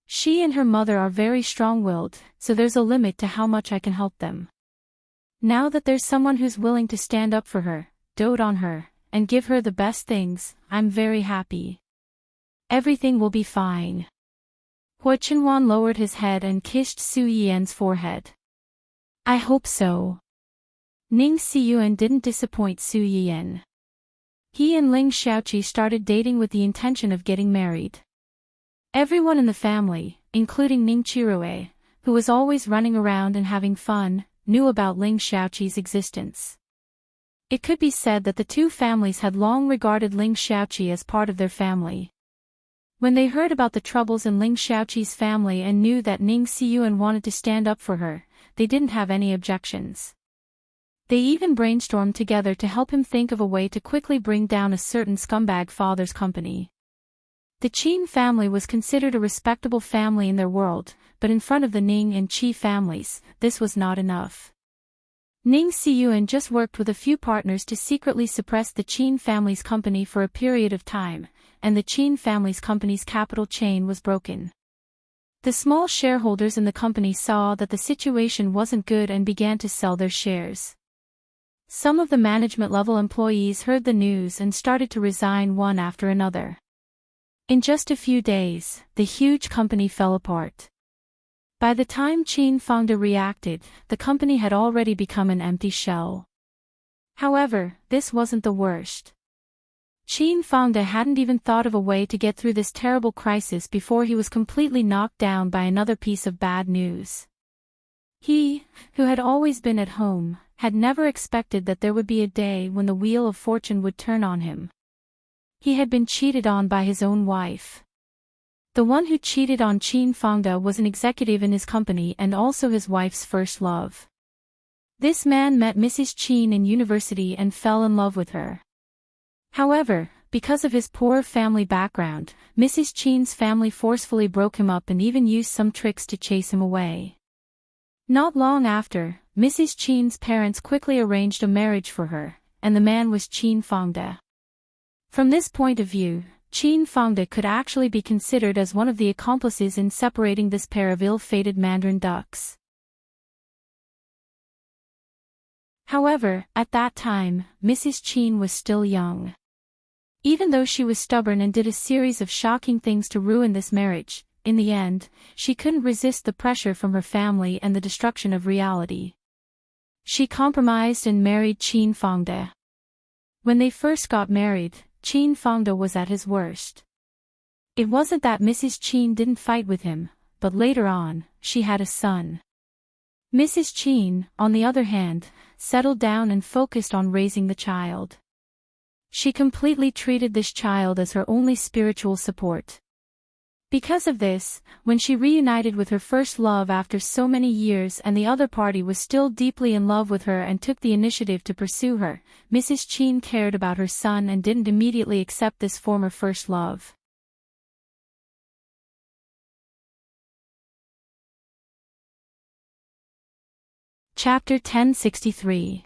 She and her mother are very strong-willed, so there's a limit to how much I can help them. Now that there's someone who's willing to stand up for her, dote on her, and give her the best things, I'm very happy. Everything will be fine. Hu Qinhuan lowered his head and kissed Su Yiyan's forehead. I hope so. Ning Xiyuan didn't disappoint Su Yiyan. He and Ling Xiaoqi started dating with the intention of getting married. Everyone in the family, including Ning Qirue, who was always running around and having fun, knew about Ling Xiaoqi's existence. It could be said that the two families had long regarded Ling Xiaoqi as part of their family. When they heard about the troubles in Ling Xiaoqi's family and knew that Ning Xiyuan wanted to stand up for her, they didn't have any objections. They even brainstormed together to help him think of a way to quickly bring down a certain scumbag father's company. The Qin family was considered a respectable family in their world, but in front of the Ning and Qi families, this was not enough. Ning Xiyuan just worked with a few partners to secretly suppress the Qin family's company for a period of time, and the Qin family's company's capital chain was broken. The small shareholders in the company saw that the situation wasn't good and began to sell their shares. Some of the management-level employees heard the news and started to resign one after another. In just a few days, the huge company fell apart. By the time Qin Fangde reacted, the company had already become an empty shell. However, this wasn't the worst. Qin Fangde hadn't even thought of a way to get through this terrible crisis before he was completely knocked down by another piece of bad news. He, who had always been at home, had never expected that there would be a day when the wheel of fortune would turn on him. He had been cheated on by his own wife. The one who cheated on Qin Fangde was an executive in his company and also his wife's first love. This man met Mrs. Qin in university and fell in love with her. However, because of his poor family background, Mrs. Qin's family forcefully broke him up and even used some tricks to chase him away. Not long after, Mrs. Qin's parents quickly arranged a marriage for her, and the man was Qin Fangde. From this point of view, Qin Fangde could actually be considered as one of the accomplices in separating this pair of ill-fated Mandarin ducks. However, at that time, Mrs. Qin was still young. Even though she was stubborn and did a series of shocking things to ruin this marriage, in the end, she couldn't resist the pressure from her family and the destruction of reality. She compromised and married Qin Fangde. When they first got married, Qin Fangde was at his worst. It wasn't that Mrs. Qin didn't fight with him, but later on, she had a son. Mrs. Qin, on the other hand, settled down and focused on raising the child. She completely treated this child as her only spiritual support. Because of this, when she reunited with her first love after so many years and the other party was still deeply in love with her and took the initiative to pursue her, Mrs. Qin cared about her son and didn't immediately accept this former first love. Chapter 1063.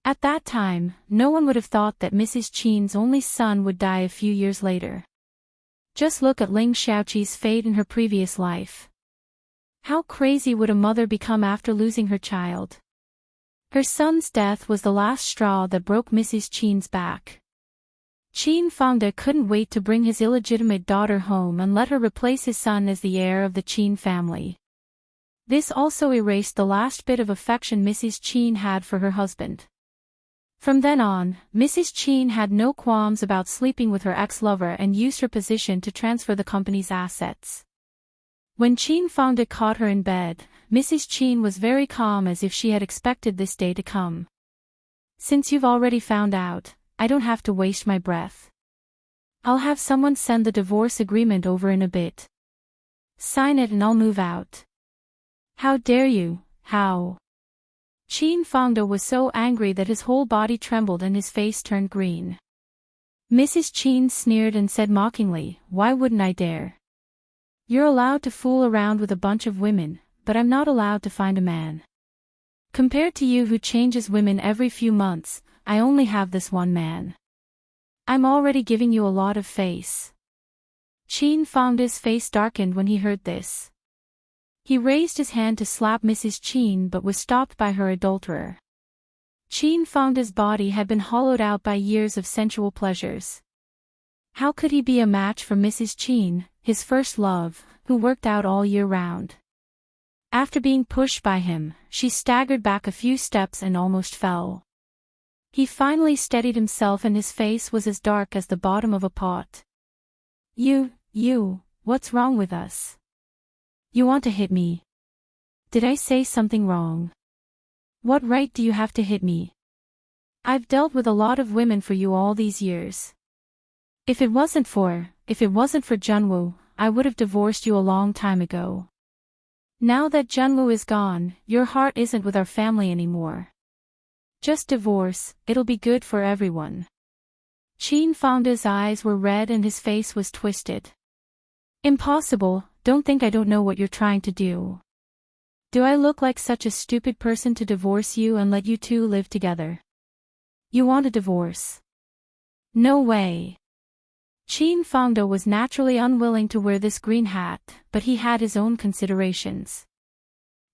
At that time, no one would have thought that Mrs. Qin's only son would die a few years later. Just look at Ling Xiaoqi's fate in her previous life. How crazy would a mother become after losing her child? Her son's death was the last straw that broke Mrs. Qin's back. Qin Fangde couldn't wait to bring his illegitimate daughter home and let her replace his son as the heir of the Qin family. This also erased the last bit of affection Mrs. Qin had for her husband. From then on, Mrs. Qin had no qualms about sleeping with her ex-lover and used her position to transfer the company's assets. When Qin Fangde caught her in bed, Mrs. Qin was very calm as if she had expected this day to come. Since you've already found out, I don't have to waste my breath. I'll have someone send the divorce agreement over in a bit. Sign it and I'll move out. How dare you, how? Qin Fangde was so angry that his whole body trembled and his face turned green. Mrs. Qin sneered and said mockingly, "Why wouldn't I dare? You're allowed to fool around with a bunch of women, but I'm not allowed to find a man. Compared to you who changes women every few months, I only have this one man. I'm already giving you a lot of face." Qin Fangde's face darkened when he heard this. He raised his hand to slap Mrs. Qin but was stopped by her adulterer. Qin Fangde's body had been hollowed out by years of sensual pleasures. How could he be a match for Mrs. Qin, his first love, who worked out all year round? After being pushed by him, she staggered back a few steps and almost fell. He finally steadied himself and his face was as dark as the bottom of a pot. What's wrong with us? You want to hit me? Did I say something wrong? What right do you have to hit me? I've dealt with a lot of women for you all these years. If it wasn't for Junwoo, I would have divorced you a long time ago. Now that Junwoo is gone, your heart isn't with our family anymore. Just divorce, it'll be good for everyone. Qin Fangde's eyes were red and his face was twisted. Impossible, don't think I don't know what you're trying to do. Do I look like such a stupid person to divorce you and let you two live together? You want a divorce? No way. Qin Fangde was naturally unwilling to wear this green hat, but he had his own considerations.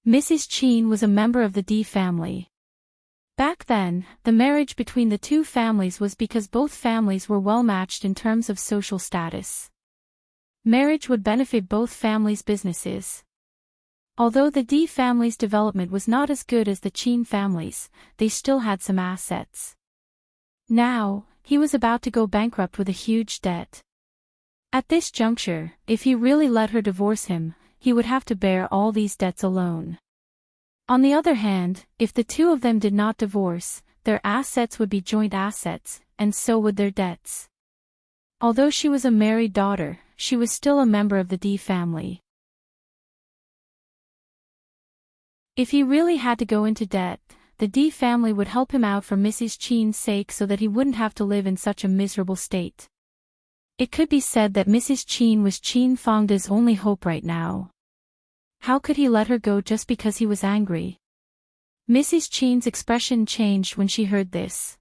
Mrs. Qin was a member of the D family. Back then, the marriage between the two families was because both families were well matched in terms of social status. Marriage would benefit both families' businesses. Although the D family's development was not as good as the Qin family's, they still had some assets. Now, he was about to go bankrupt with a huge debt. At this juncture, if he really let her divorce him, he would have to bear all these debts alone. On the other hand, if the two of them did not divorce, their assets would be joint assets, and so would their debts. Although she was a married daughter, she was still a member of the D family. If he really had to go into debt, the D family would help him out for Mrs. Qin's sake so that he wouldn't have to live in such a miserable state. It could be said that Mrs. Qin was Qin Fangde's only hope right now. How could he let her go just because he was angry? Mrs. Chen's expression changed when she heard this.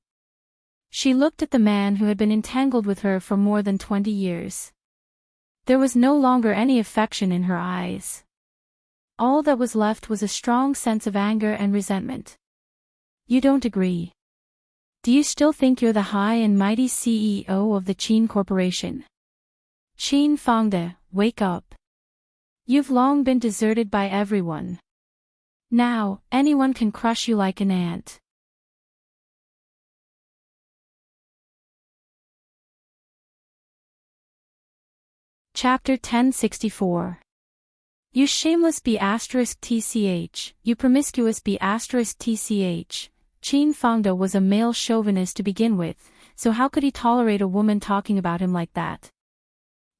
She looked at the man who had been entangled with her for more than 20 years. There was no longer any affection in her eyes. All that was left was a strong sense of anger and resentment. You don't agree? Do you still think you're the high and mighty CEO of the Chen Corporation? Chen Fangde, wake up. You've long been deserted by everyone. Now, anyone can crush you like an ant. Chapter 1064. You shameless B***TCH, you promiscuous B***TCH. Chen Fangde was a male chauvinist to begin with, so how could he tolerate a woman talking about him like that?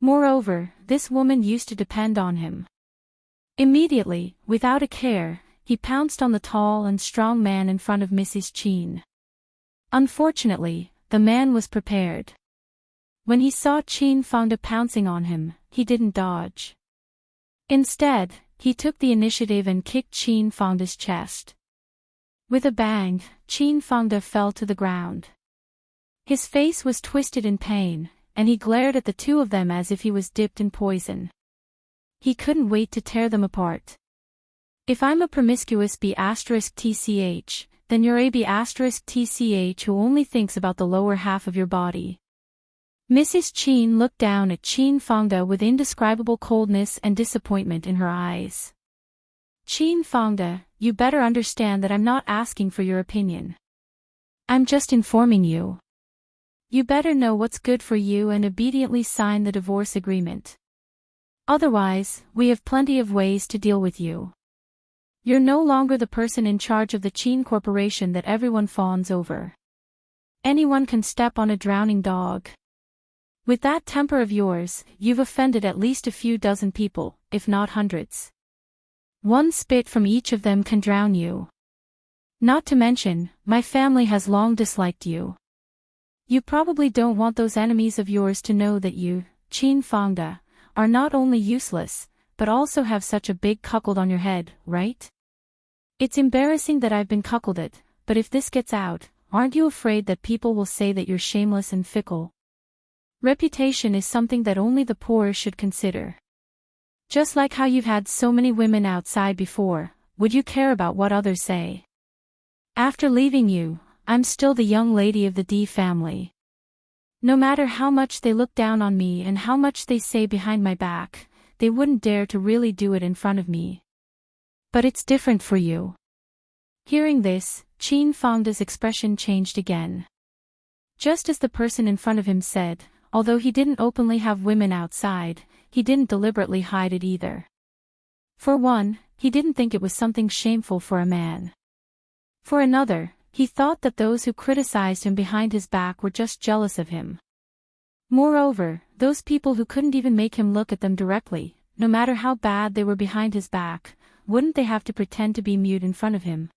Moreover, this woman used to depend on him. Immediately, without a care, he pounced on the tall and strong man in front of Mrs. Chen. Unfortunately, the man was prepared. When he saw Chen Fangde pouncing on him, he didn't dodge. Instead, he took the initiative and kicked Chen Fangde's chest. With a bang, Chen Fangde fell to the ground. His face was twisted in pain, and he glared at the two of them as if he was dipped in poison. He couldn't wait to tear them apart. If I'm a promiscuous B***TCH, then you're a B***TCH who only thinks about the lower half of your body. Mrs. Chen looked down at Chen Fangde with indescribable coldness and disappointment in her eyes. Chen Fangde, you better understand that I'm not asking for your opinion. I'm just informing you. You better know what's good for you and obediently sign the divorce agreement. Otherwise, we have plenty of ways to deal with you. You're no longer the person in charge of the Chen Corporation that everyone fawns over. Anyone can step on a drowning dog. With that temper of yours, you've offended at least a few dozen people, if not hundreds. One spit from each of them can drown you. Not to mention, my family has long disliked you. You probably don't want those enemies of yours to know that you, Chen Fangde, are not only useless, but also have such a big cuckold on your head, right? It's embarrassing that I've been cuckolded, but if this gets out, aren't you afraid that people will say that you're shameless and fickle? Reputation is something that only the poor should consider. Just like how you've had so many women outside before, would you care about what others say? After leaving you, I'm still the young lady of the D family. No matter how much they look down on me and how much they say behind my back, they wouldn't dare to really do it in front of me. But it's different for you. Hearing this, Chen Fangde's expression changed again. Just as the person in front of him said, although he didn't openly have women outside, he didn't deliberately hide it either. For one, he didn't think it was something shameful for a man. For another, he thought that those who criticized him behind his back were just jealous of him. Moreover, those people who couldn't even make him look at them directly, no matter how bad they were behind his back, wouldn't they have to pretend to be mute in front of him?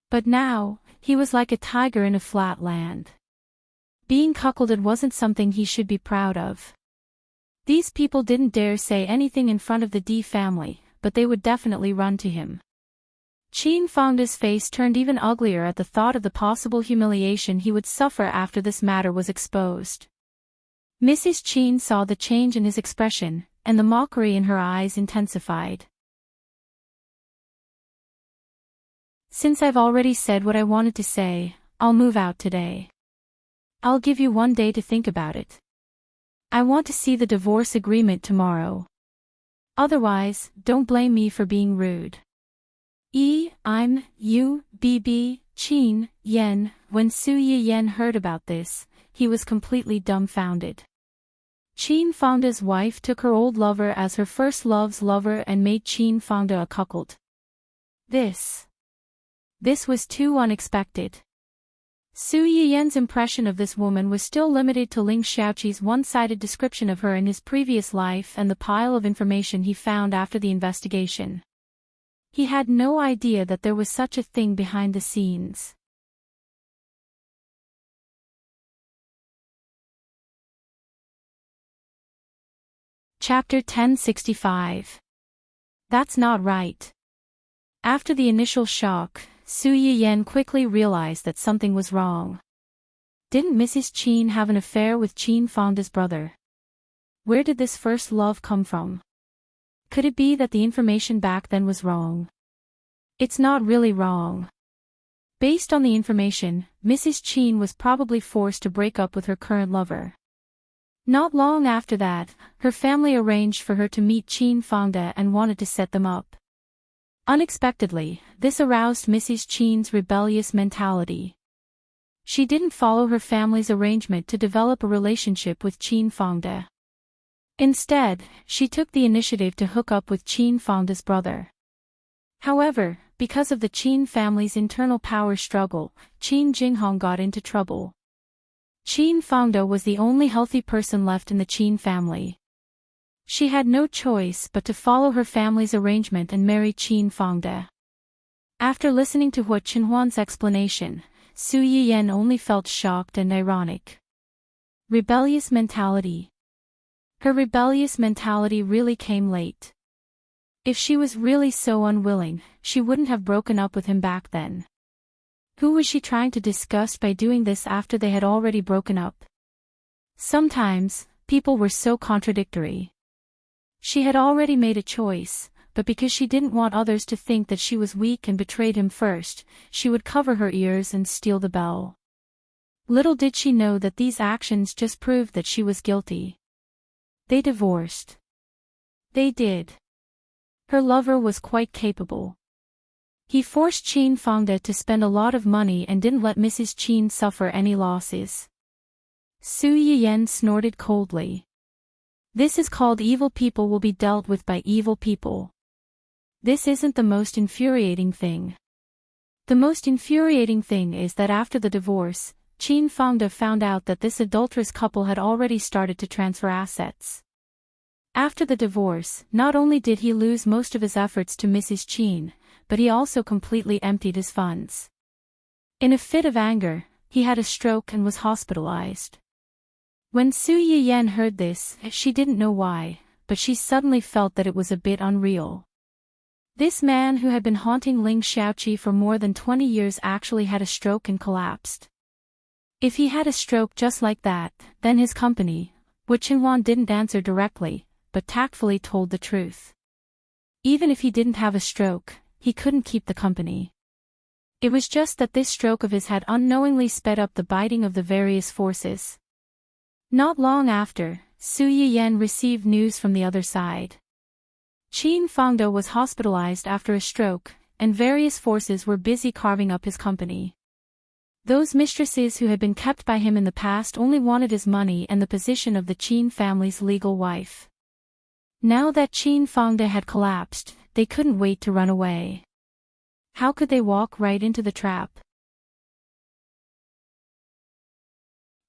But now, he was like a tiger in a flat land. Being cuckolded wasn't something he should be proud of. These people didn't dare say anything in front of the D family, but they would definitely run to him. Chen Fangde's face turned even uglier at the thought of the possible humiliation he would suffer after this matter was exposed. Mrs. Chen saw the change in his expression, and the mockery in her eyes intensified. Since I've already said what I wanted to say, I'll move out today. I'll give you 1 day to think about it. I want to see the divorce agreement tomorrow. Otherwise, don't blame me for being rude. I'm, you, BB, Chen, Yen. When Su Yiyen heard about this, he was completely dumbfounded. Chen Fangde's wife took her old lover as her first love's lover and made Chen Fangde a cuckold. This was too unexpected. Su Yiyen's impression of this woman was still limited to Ling Xiaoqi's one-sided description of her in his previous life and the pile of information he found after the investigation. He had no idea that there was such a thing behind the scenes. Chapter 1065. That's not right. After the initial shock, Su Yiyen quickly realized that something was wrong. Didn't Mrs. Qin have an affair with Qin Fangda's brother? Where did this first love come from? Could it be that the information back then was wrong? It's not really wrong. Based on the information, Mrs. Qin was probably forced to break up with her current lover. Not long after that, her family arranged for her to meet Qin Fangda and wanted to set them up. Unexpectedly, this aroused Mrs. Qin's rebellious mentality. She didn't follow her family's arrangement to develop a relationship with Qin Fangda. Instead, she took the initiative to hook up with Qin Fangda's brother. However, because of the Qin family's internal power struggle, Qin Jinghong got into trouble. Qin Fangda was the only healthy person left in the Qin family. She had no choice but to follow her family's arrangement and marry Qin Fangda. After listening to Hua Qinhuan's explanation, Su Yiyen only felt shocked and ironic. Rebellious mentality. Her rebellious mentality really came late. If she was really so unwilling, she wouldn't have broken up with him back then. Who was she trying to disgust by doing this after they had already broken up? Sometimes, people were so contradictory. She had already made a choice, but because she didn't want others to think that she was weak and betrayed him first, she would cover her ears and steal the bell. Little did she know that these actions just proved that she was guilty. They divorced. They did. Her lover was quite capable. He forced Qin Fangda to spend a lot of money and didn't let Mrs. Qin suffer any losses. Su Yiyen snorted coldly. This is called evil people will be dealt with by evil people. This isn't the most infuriating thing. The most infuriating thing is that after the divorce, Qin Fangda found out that this adulterous couple had already started to transfer assets. After the divorce, not only did he lose most of his efforts to Mrs. Qin, but he also completely emptied his funds. In a fit of anger, he had a stroke and was hospitalized. When Su Yiyen heard this, she didn't know why, but she suddenly felt that it was a bit unreal. This man who had been haunting Ling Xiaoqi for more than 20 years actually had a stroke and collapsed. If he had a stroke just like that, then his company, Wu Qinhuan didn't answer directly, but tactfully told the truth. Even if he didn't have a stroke, he couldn't keep the company. It was just that this stroke of his had unknowingly sped up the biting of the various forces. Not long after, Su Yiyen received news from the other side. Qin Fangda was hospitalized after a stroke, and various forces were busy carving up his company. Those mistresses who had been kept by him in the past only wanted his money and the position of the Qin family's legal wife. Now that Qin Fangda had collapsed, they couldn't wait to run away. How could they walk right into the trap?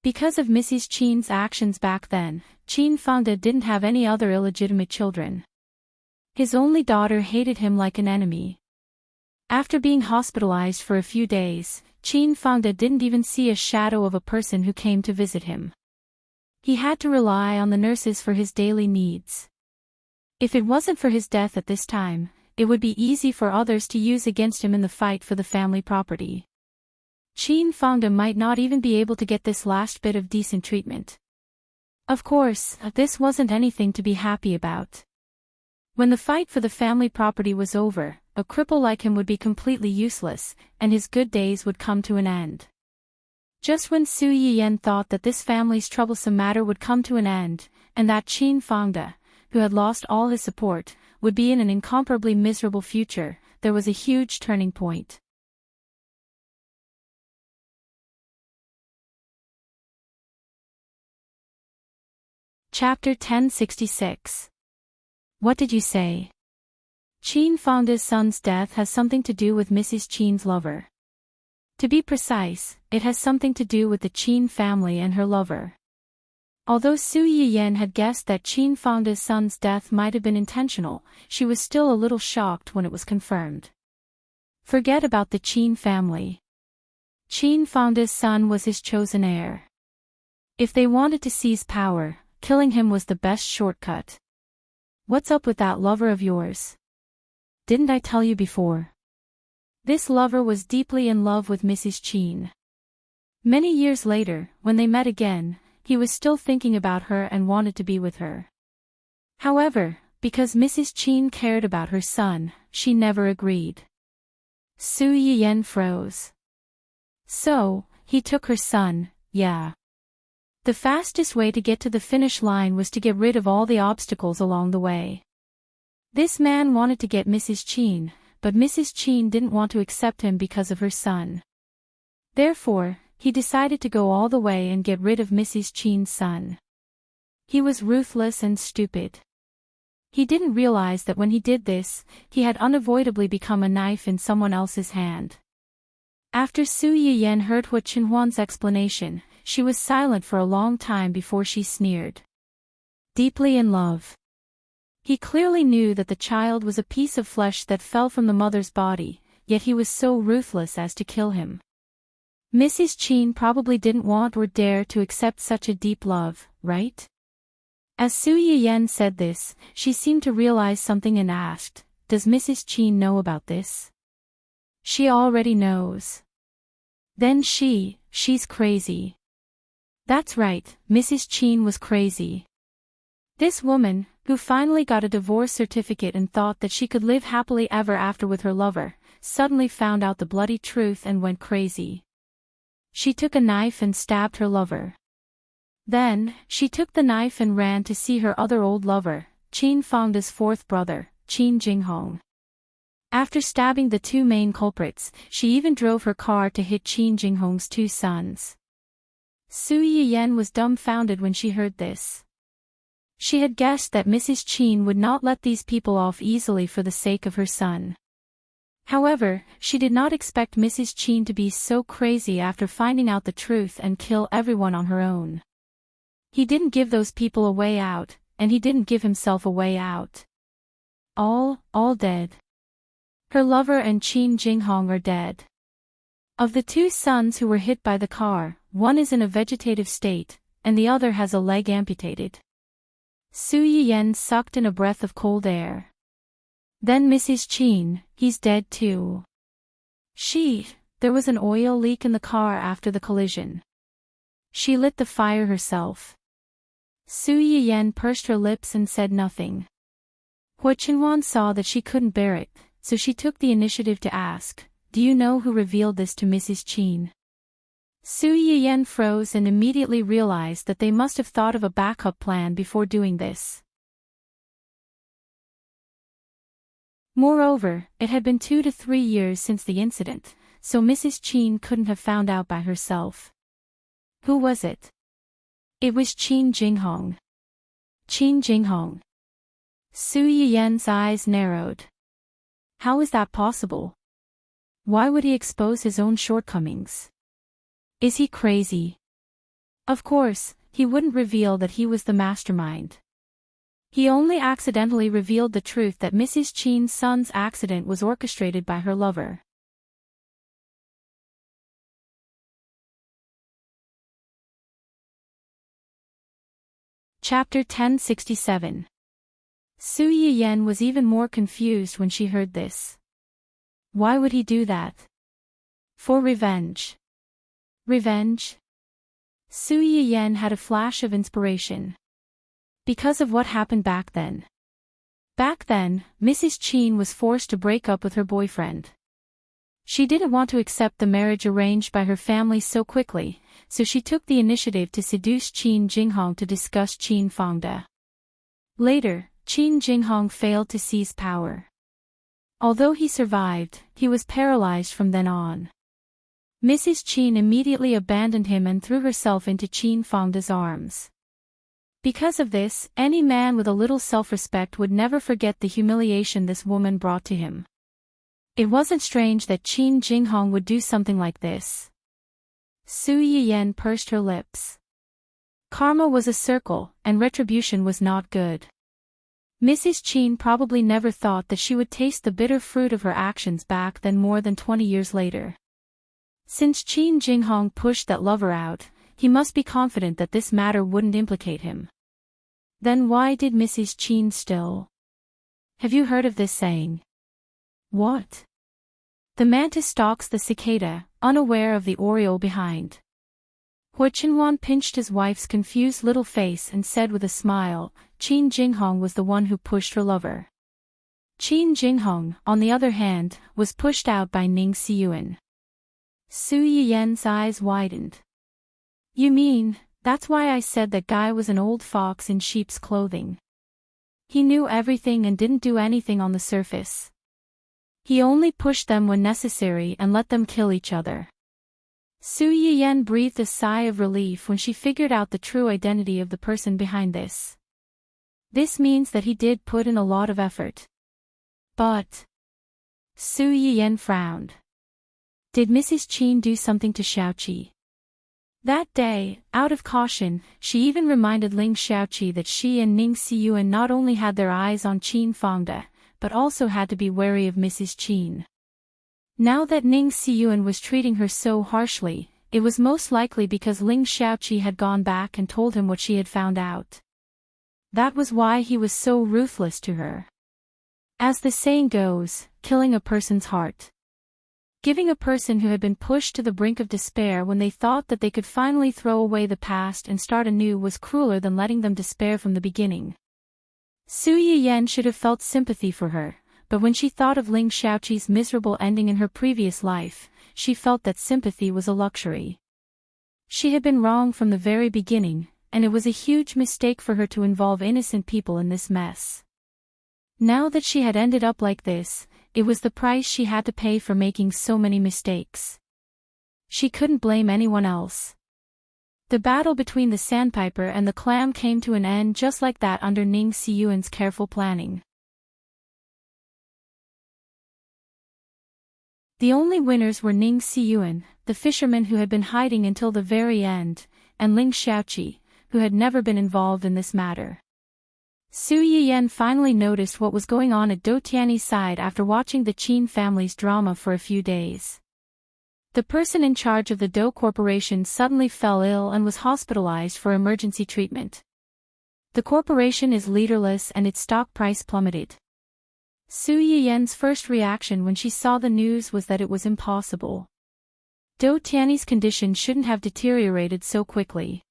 Because of Mrs. Qin's actions back then, Qin Fangda didn't have any other illegitimate children. His only daughter hated him like an enemy. After being hospitalized for a few days, Qin Fangda didn't even see a shadow of a person who came to visit him. He had to rely on the nurses for his daily needs. If it wasn't for his death at this time, it would be easy for others to use against him in the fight for the family property. Qin Fangda might not even be able to get this last bit of decent treatment. Of course, this wasn't anything to be happy about. When the fight for the family property was over, a cripple like him would be completely useless, and his good days would come to an end. Just when Su Yiyen thought that this family's troublesome matter would come to an end, and that Qin Fangda, who had lost all his support, would be in an incomparably miserable future, there was a huge turning point. Chapter 1066. What did you say? Qin Fangda's son's death has something to do with Mrs. Qin's lover. To be precise, it has something to do with the Qin family and her lover. Although Su Yiyen had guessed that Qin Fangda's son's death might have been intentional, she was still a little shocked when it was confirmed. Forget about the Qin family. Qin Fangda's son was his chosen heir. If they wanted to seize power, killing him was the best shortcut. What's up with that lover of yours? didn't I tell you before? This lover was deeply in love with Mrs. Qin. Many years later, when they met again, he was still thinking about her and wanted to be with her. However, because Mrs. Qin cared about her son, she never agreed. Su Yiyen froze. So, he took her son, yeah. The fastest way to get to the finish line was to get rid of all the obstacles along the way. This man wanted to get Mrs. Qin, but Mrs. Qin didn't want to accept him because of her son. Therefore, he decided to go all the way and get rid of Mrs. Qin's son. He was ruthless and stupid. He didn't realize that when he did this, he had unavoidably become a knife in someone else's hand. After Su Yiyen heard Hua Qinhuan's explanation, she was silent for a long time before she sneered. Deeply in love. He clearly knew that the child was a piece of flesh that fell from the mother's body, yet he was so ruthless as to kill him. Mrs. Qin probably didn't want or dare to accept such a deep love, right? As Su Yiyen said this, she seemed to realize something and asked, "Does Mrs. Qin know about this?" "She already knows." "Then she's crazy." That's right, Mrs. Qin was crazy. This woman, who finally got a divorce certificate and thought that she could live happily ever after with her lover, suddenly found out the bloody truth and went crazy. She took a knife and stabbed her lover. Then, she took the knife and ran to see her other old lover, Qin Fangda's fourth brother, Qin Jinghong. After stabbing the two main culprits, she even drove her car to hit Qin Jinghong's two sons. Su Yiyen was dumbfounded when she heard this. She had guessed that Mrs. Qin would not let these people off easily for the sake of her son. However, she did not expect Mrs. Qin to be so crazy after finding out the truth and kill everyone on her own. He didn't give those people a way out, and he didn't give himself a way out. All dead. Her lover and Qin Jinghong are dead. Of the two sons who were hit by the car, one is in a vegetative state, and the other has a leg amputated. Su Yiyen sucked in a breath of cold air. Then Mrs. Qin, he's dead too. There was an oil leak in the car after the collision. She lit the fire herself. Su Yiyen pursed her lips and said nothing. Hua Qinhuan saw that she couldn't bear it, so she took the initiative to ask, "Do you know who revealed this to Mrs. Qin?" Su Yiyen froze and immediately realized that they must have thought of a backup plan before doing this. Moreover, it had been 2 to 3 years since the incident, so Mrs. Qin couldn't have found out by herself. Who was it? It was Qin Jinghong. Qin Jinghong. Su Yiyen's eyes narrowed. How is that possible? Why would he expose his own shortcomings? Is he crazy? Of course, he wouldn't reveal that he was the mastermind. He only accidentally revealed the truth that Mrs. Qin's son's accident was orchestrated by her lover. Chapter 1067. Su Yiyen was even more confused when she heard this. Why would he do that? For revenge. Revenge? Su Yiyen had a flash of inspiration. Because of what happened back then. Back then, Mrs. Qin was forced to break up with her boyfriend. She didn't want to accept the marriage arranged by her family so quickly, so she took the initiative to seduce Qin Jinghong to discuss Qin Fangda. Later, Qin Jinghong failed to seize power. Although he survived, he was paralyzed from then on. Mrs. Qin immediately abandoned him and threw herself into Qin Fangda's arms. Because of this, any man with a little self-respect would never forget the humiliation this woman brought to him. It wasn't strange that Qin Jinghong would do something like this. Su Yiyen pursed her lips. Karma was a circle, and retribution was not good. Mrs. Qin probably never thought that she would taste the bitter fruit of her actions back then more than 20 years later. Since Qin Jinghong pushed that lover out, he must be confident that this matter wouldn't implicate him. Then why did Mrs. Qin still? Have you heard of this saying? What? The mantis stalks the cicada, unaware of the oriole behind. Hu Chenhuan pinched his wife's confused little face and said with a smile, Qin Jinghong was the one who pushed her lover. Qin Jinghong, on the other hand, was pushed out by Ning Xiyuan. Su Yiyen's eyes widened. You mean, that's why I said that guy was an old fox in sheep's clothing. He knew everything and didn't do anything on the surface. He only pushed them when necessary and let them kill each other. Su Yiyen breathed a sigh of relief when she figured out the true identity of the person behind this. This means that he did put in a lot of effort. But Su Yiyen frowned. Did Mrs. Qin do something to Xiaoqi? That day, out of caution, she even reminded Ling Xiaoqi that she and Ning Xiyuan not only had their eyes on Qin Fangde, but also had to be wary of Mrs. Qin. Now that Ning Xiyuan was treating her so harshly, it was most likely because Ling Xiaoqi had gone back and told him what she had found out. That was why he was so ruthless to her. As the saying goes, killing a person's heart. Giving a person who had been pushed to the brink of despair when they thought that they could finally throw away the past and start anew was crueler than letting them despair from the beginning. Su Yiyen should have felt sympathy for her, but when she thought of Ling Xiaoqi's miserable ending in her previous life, she felt that sympathy was a luxury. She had been wrong from the very beginning, and it was a huge mistake for her to involve innocent people in this mess. Now that she had ended up like this, it was the price she had to pay for making so many mistakes. She couldn't blame anyone else. The battle between the sandpiper and the clam came to an end just like that under Ning Xiyuan's careful planning. The only winners were Ning Xiyuan, the fisherman who had been hiding until the very end, and Ling Xiaoqi, who had never been involved in this matter. Su Yiyen finally noticed what was going on at Dou Tianyi's side after watching the Qin family's drama for a few days. The person in charge of the Dou Corporation suddenly fell ill and was hospitalized for emergency treatment. The corporation is leaderless and its stock price plummeted. Su Yiyen's first reaction when she saw the news was that it was impossible. Dou Tianyi's condition shouldn't have deteriorated so quickly.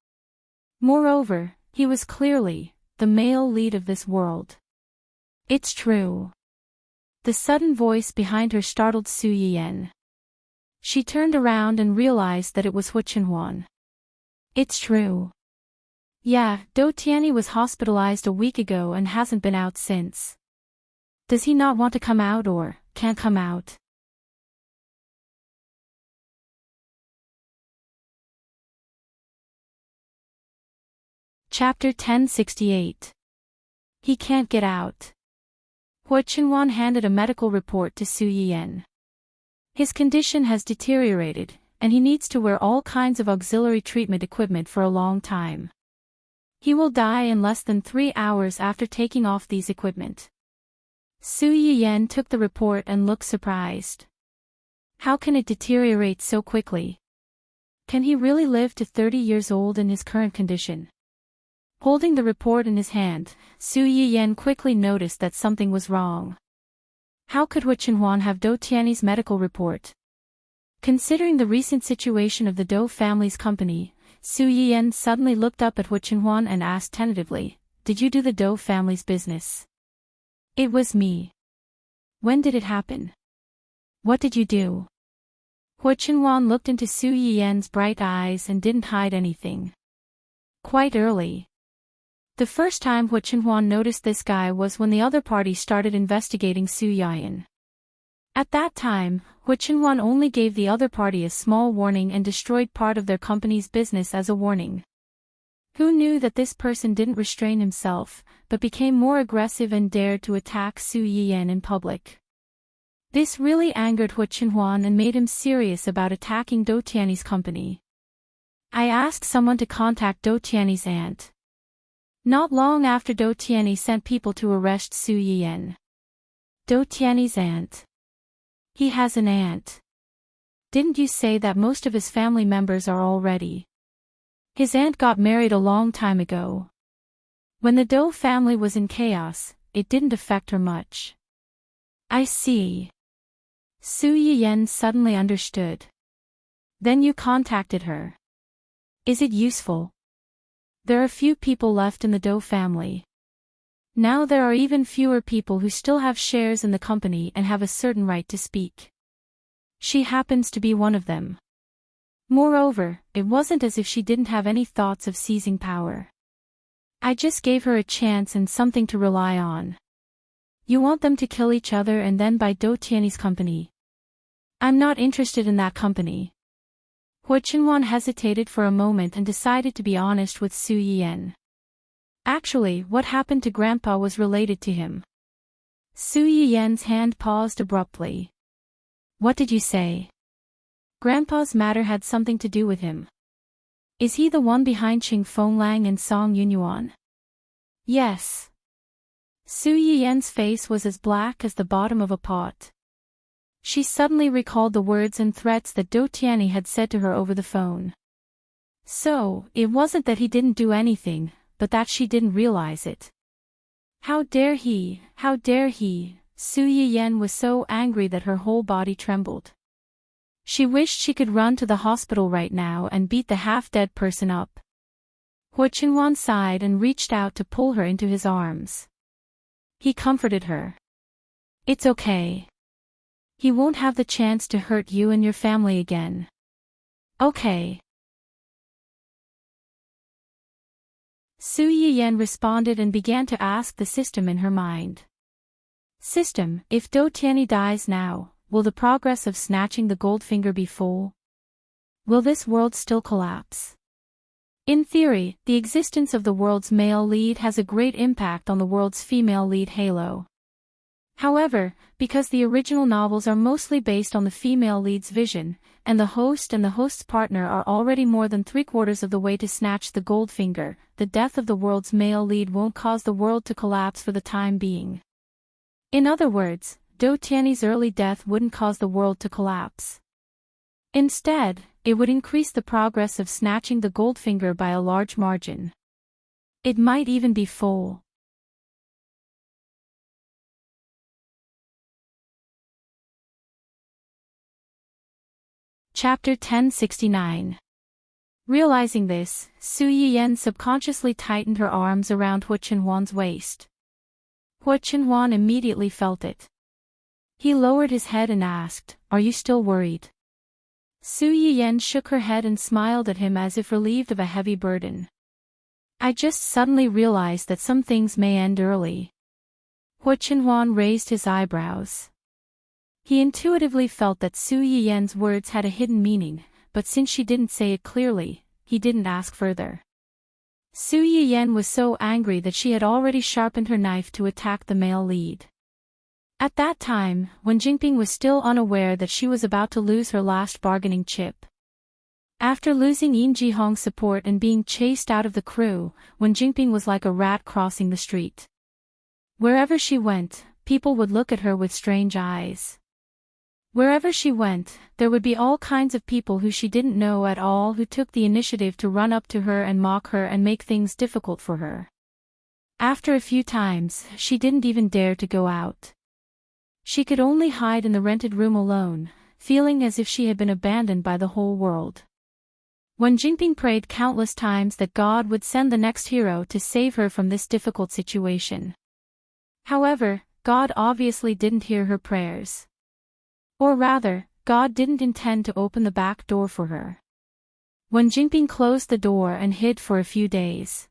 Moreover, he was clearly the male lead of this world. It's true. The sudden voice behind her startled Su Yiyen. She turned around and realized that it was Hu Chenhuan. It's true. Yeah, Dou Tianyi was hospitalized a week ago and hasn't been out since. Does he not want to come out or can't come out? Chapter 1068. He can't get out. Hu Chenhuan handed a medical report to Su Yiyen. His condition has deteriorated, and he needs to wear all kinds of auxiliary treatment equipment for a long time. He will die in less than 3 hours after taking off these equipment. Su Yiyen took the report and looked surprised. How can it deteriorate so quickly? Can he really live to 30 years old in his current condition? Holding the report in his hand, Su Yiyen quickly noticed that something was wrong. How could Hu Chenhuan have Dou Tianyi's medical report? Considering the recent situation of the Dou family's company, Su Yiyen suddenly looked up at Hu Chenhuan and asked tentatively, "Did you do the Dou family's business?" "It was me." "When did it happen? What did you do?" Hu Chenhuan looked into Su Yiyen's bright eyes and didn't hide anything. "Quite early. The first time Hu Chenhuan noticed this guy was when the other party started investigating Su Yiyen. At that time, Hu Chenhuan only gave the other party a small warning and destroyed part of their company's business as a warning. Who knew that this person didn't restrain himself, but became more aggressive and dared to attack Su Yiyen in public? This really angered Hu Chenhuan and made him serious about attacking Dou Tianyi's company. I asked someone to contact Dou Tianyi's aunt. Not long after Dou Tianyi sent people to arrest Su Yiyen. Dou Tianyi's aunt. He has an aunt. Didn't you say that most of his family members are already? His aunt got married a long time ago. When the Dou family was in chaos, it didn't affect her much. I see. Su Yiyen suddenly understood. Then you contacted her. Is it useful? There are few people left in the Dou family. Now there are even fewer people who still have shares in the company and have a certain right to speak. She happens to be one of them. Moreover, it wasn't as if she didn't have any thoughts of seizing power. I just gave her a chance and something to rely on. You want them to kill each other and then buy Dou Tianyi's company. I'm not interested in that company. Hua Qinhuan hesitated for a moment and decided to be honest with Su Yiyen. Actually, what happened to Grandpa was related to him. Su Yiyen's hand paused abruptly. What did you say? Grandpa's matter had something to do with him. Is he the one behind Qing Fenglang and Song Yunyuan? Yes. Su Yiyen's face was as black as the bottom of a pot. She suddenly recalled the words and threats that Dou Tianyi had said to her over the phone. So, it wasn't that he didn't do anything, but that she didn't realize it. How dare he, how dare he, Su Yiyen was so angry that her whole body trembled. She wished she could run to the hospital right now and beat the half-dead person up. Hua Qinhuan sighed and reached out to pull her into his arms. He comforted her. It's okay. He won't have the chance to hurt you and your family again. Okay. Su Yiyen responded and began to ask the system in her mind. System, if Dou Tianyi dies now, will the progress of snatching the Goldfinger be full? Will this world still collapse? In theory, the existence of the world's male lead has a great impact on the world's female lead halo. However, because the original novels are mostly based on the female lead's vision, and the host's partner are already more than 3/4 of the way to snatch the Goldfinger, the death of the world's male lead won't cause the world to collapse for the time being. In other words, Dou Tianyi's early death wouldn't cause the world to collapse. Instead, it would increase the progress of snatching the Goldfinger by a large margin. It might even be full. Chapter 1069. Realizing this, Su Yiyen subconsciously tightened her arms around Hua Qinhuan's waist. Hua Qinhuan immediately felt it. He lowered his head and asked, "Are you still worried?" Su Yiyen shook her head and smiled at him as if relieved of a heavy burden. I just suddenly realized that some things may end early. Hua Qinhuan raised his eyebrows. He intuitively felt that Su Yiyen's words had a hidden meaning, but since she didn't say it clearly, he didn't ask further. Su Yiyen was so angry that she had already sharpened her knife to attack the male lead. At that time, Wen Jingping was still unaware that she was about to lose her last bargaining chip. After losing Yin Jihong's support and being chased out of the crew, Wen Jingping was like a rat crossing the street. Wherever she went, people would look at her with strange eyes. Wherever she went, there would be all kinds of people who she didn't know at all who took the initiative to run up to her and mock her and make things difficult for her. After a few times, she didn't even dare to go out. She could only hide in the rented room alone, feeling as if she had been abandoned by the whole world. Wen Jingping prayed countless times that God would send the next hero to save her from this difficult situation. However, God obviously didn't hear her prayers. Or rather, God didn't intend to open the back door for her. Wen Jingping closed the door and hid for a few days.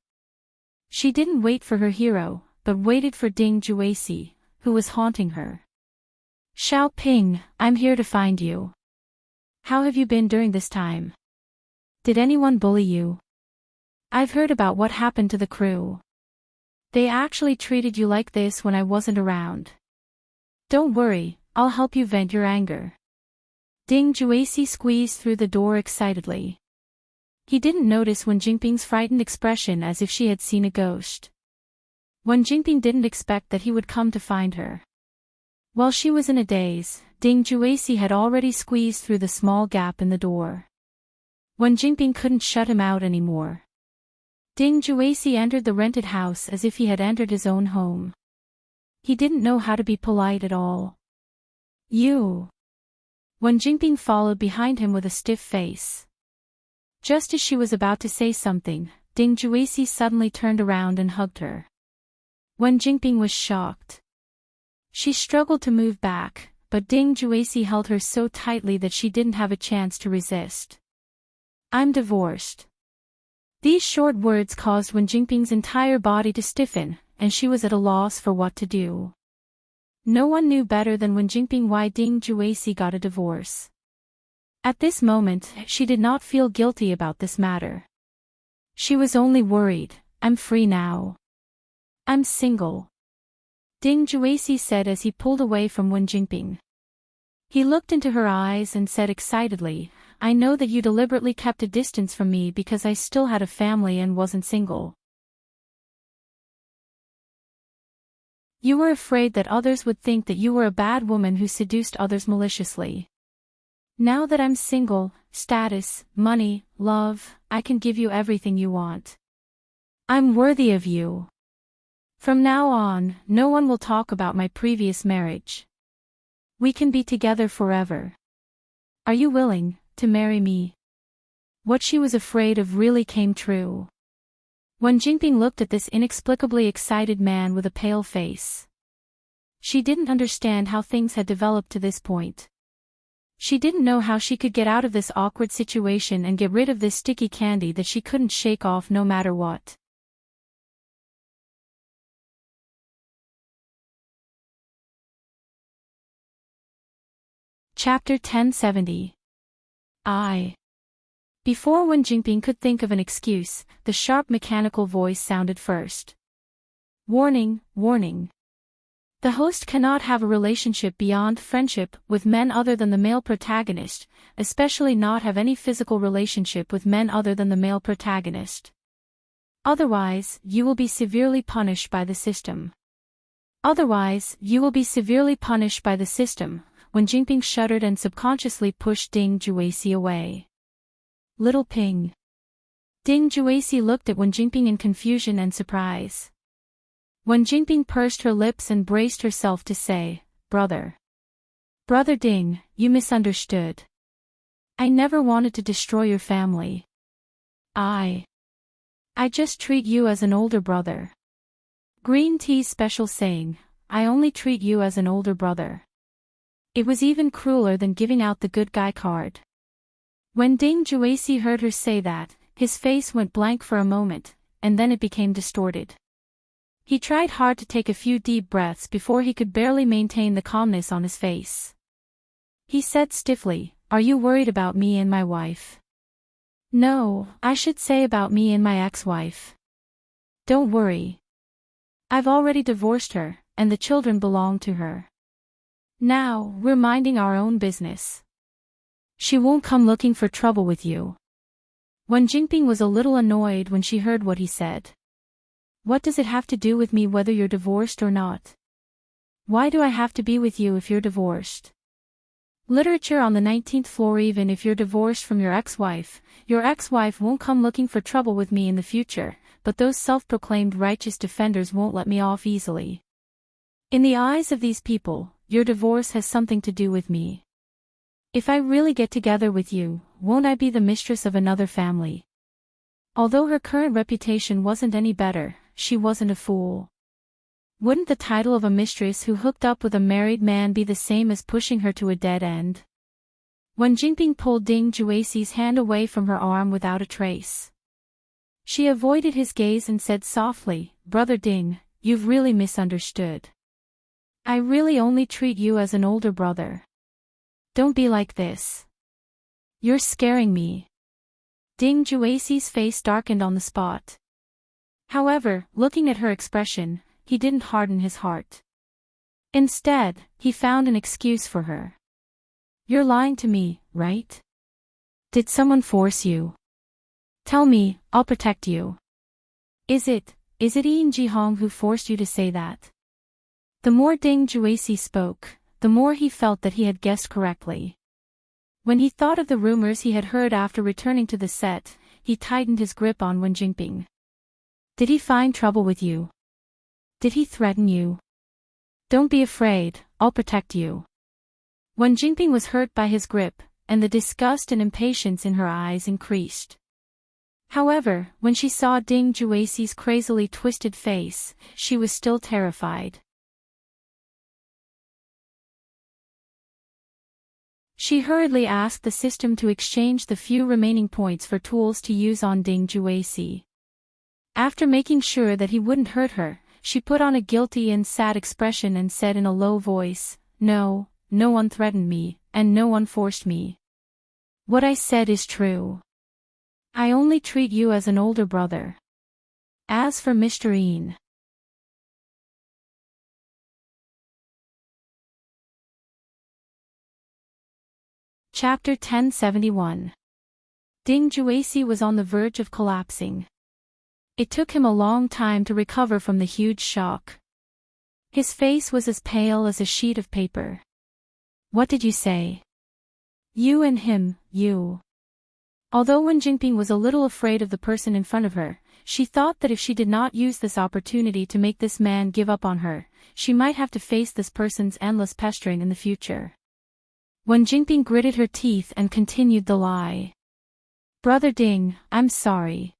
She didn't wait for her hero, but waited for Ding Juesi, who was haunting her. Xiao Ping, I'm here to find you. How have you been during this time? Did anyone bully you? I've heard about what happened to the crew. They actually treated you like this when I wasn't around. Don't worry, I'll help you vent your anger. Ding Juesi squeezed through the door excitedly. He didn't notice Wen Jingping's frightened expression as if she had seen a ghost. Wen Jingping didn't expect that he would come to find her. While she was in a daze, Ding Juesi had already squeezed through the small gap in the door. Wen Jingping couldn't shut him out anymore. Ding Juesi entered the rented house as if he had entered his own home. He didn't know how to be polite at all. You. Wen Jinping followed behind him with a stiff face. Just as she was about to say something, Ding Juisi suddenly turned around and hugged her. Wen Jinping was shocked. She struggled to move back, but Ding Juisi held her so tightly that she didn't have a chance to resist. I'm divorced. These short words caused Wen Jinping's entire body to stiffen, and she was at a loss for what to do. No one knew better than Wen Jinping why Ding Juisi got a divorce. At this moment, she did not feel guilty about this matter. She was only worried. I'm free now. I'm single. Ding Juisi said as he pulled away from Wen Jinping. He looked into her eyes and said excitedly, I know that you deliberately kept a distance from me because I still had a family and wasn't single. You were afraid that others would think that you were a bad woman who seduced others maliciously. Now that I'm single, status, money, love, I can give you everything you want. I'm worthy of you. From now on, no one will talk about my previous marriage. We can be together forever. Are you willing to marry me? What she was afraid of really came true. Wen Jinping looked at this inexplicably excited man with a pale face. She didn't understand how things had developed to this point. She didn't know how she could get out of this awkward situation and get rid of this sticky candy that she couldn't shake off no matter what. Chapter 1070. Before Wen Jinping could think of an excuse, the sharp mechanical voice sounded first. Warning, warning. The host cannot have a relationship beyond friendship with men other than the male protagonist, especially not have any physical relationship with men other than the male protagonist. Otherwise, you will be severely punished by the system. Wen Jinping shuddered and subconsciously pushed Ding Juisi away. Little Ping. Ding Juisi looked at Wen Jinping in confusion and surprise. Wen Jinping pursed her lips and braced herself to say, Brother. Brother Ding, you misunderstood. I never wanted to destroy your family. I just treat you as an older brother. Green Tea's special saying, I only treat you as an older brother. It was even crueler than giving out the good guy card. When Ding Juisi heard her say that, his face went blank for a moment, and then it became distorted. He tried hard to take a few deep breaths before he could barely maintain the calmness on his face. He said stiffly, Are you worried about me and my wife? No, I should say about me and my ex-wife. Don't worry. I've already divorced her, and the children belong to her. Now, we're minding our own business. She won't come looking for trouble with you. Wen Jinping was a little annoyed when she heard what he said. What does it have to do with me whether you're divorced or not? Why do I have to be with you if you're divorced? Literature on the 19th floor. Even if you're divorced from your ex-wife won't come looking for trouble with me in the future, but those self-proclaimed righteous defenders won't let me off easily. In the eyes of these people, your divorce has something to do with me. If I really get together with you, won't I be the mistress of another family? Although her current reputation wasn't any better, she wasn't a fool. Wouldn't the title of a mistress who hooked up with a married man be the same as pushing her to a dead end? Wen Jinping pulled Ding Juisi's hand away from her arm without a trace. She avoided his gaze and said softly, Brother Ding, you've really misunderstood. I really only treat you as an older brother. Don't be like this. You're scaring me. Ding Juisi's face darkened on the spot. However, looking at her expression, he didn't harden his heart. Instead, he found an excuse for her. You're lying to me, right? Did someone force you? Tell me, I'll protect you. Is it Yin Jihong who forced you to say that? The more Ding Juisi spoke, the more he felt that he had guessed correctly. When he thought of the rumors he had heard after returning to the set, he tightened his grip on Wen Jinping. Did he find trouble with you? Did he threaten you? Don't be afraid, I'll protect you. Wen Jingping was hurt by his grip, and the disgust and impatience in her eyes increased. However, when she saw Ding Juexi's crazily twisted face, she was still terrified. She hurriedly asked the system to exchange the few remaining points for tools to use on Ding Juexi. After making sure that he wouldn't hurt her, she put on a guilty and sad expression and said in a low voice, "No, no one threatened me, and no one forced me. What I said is true. I only treat you as an older brother. As for Mr. Yin." Chapter 1071. Ding Juexi was on the verge of collapsing. It took him a long time to recover from the huge shock. His face was as pale as a sheet of paper. "What did you say?" "You and him, you." Although Wen Jingping was a little afraid of the person in front of her, she thought that if she did not use this opportunity to make this man give up on her, she might have to face this person's endless pestering in the future. Wen Jingping gritted her teeth and continued the lie. "Brother Ding, I'm sorry.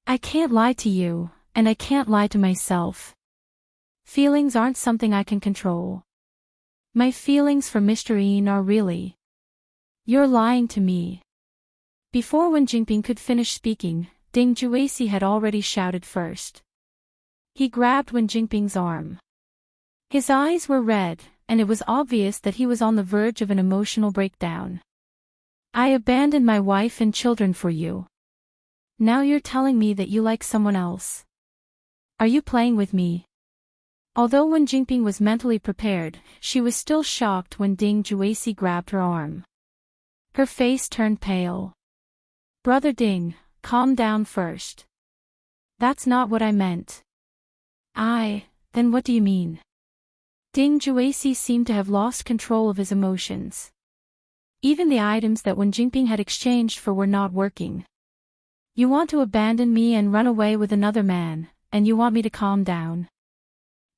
I can't lie to you, and I can't lie to myself. Feelings aren't something I can control. My feelings for Mr. Yin are really. You're lying to me." Before Wen Jingping could finish speaking, Ding Juexi had already shouted first. He grabbed Wen Jingping's arm. His eyes were red, and it was obvious that he was on the verge of an emotional breakdown. "I abandoned my wife and children for you. Now you're telling me that you like someone else. Are you playing with me?" Although Wen Jingping was mentally prepared, she was still shocked when Ding Juexi grabbed her arm. Her face turned pale. "Brother Ding, calm down first. That's not what I meant." Then what do you mean?" Ding Juexi seemed to have lost control of his emotions. Even the items that Wen Jingping had exchanged for were not working. "You want to abandon me and run away with another man, and you want me to calm down.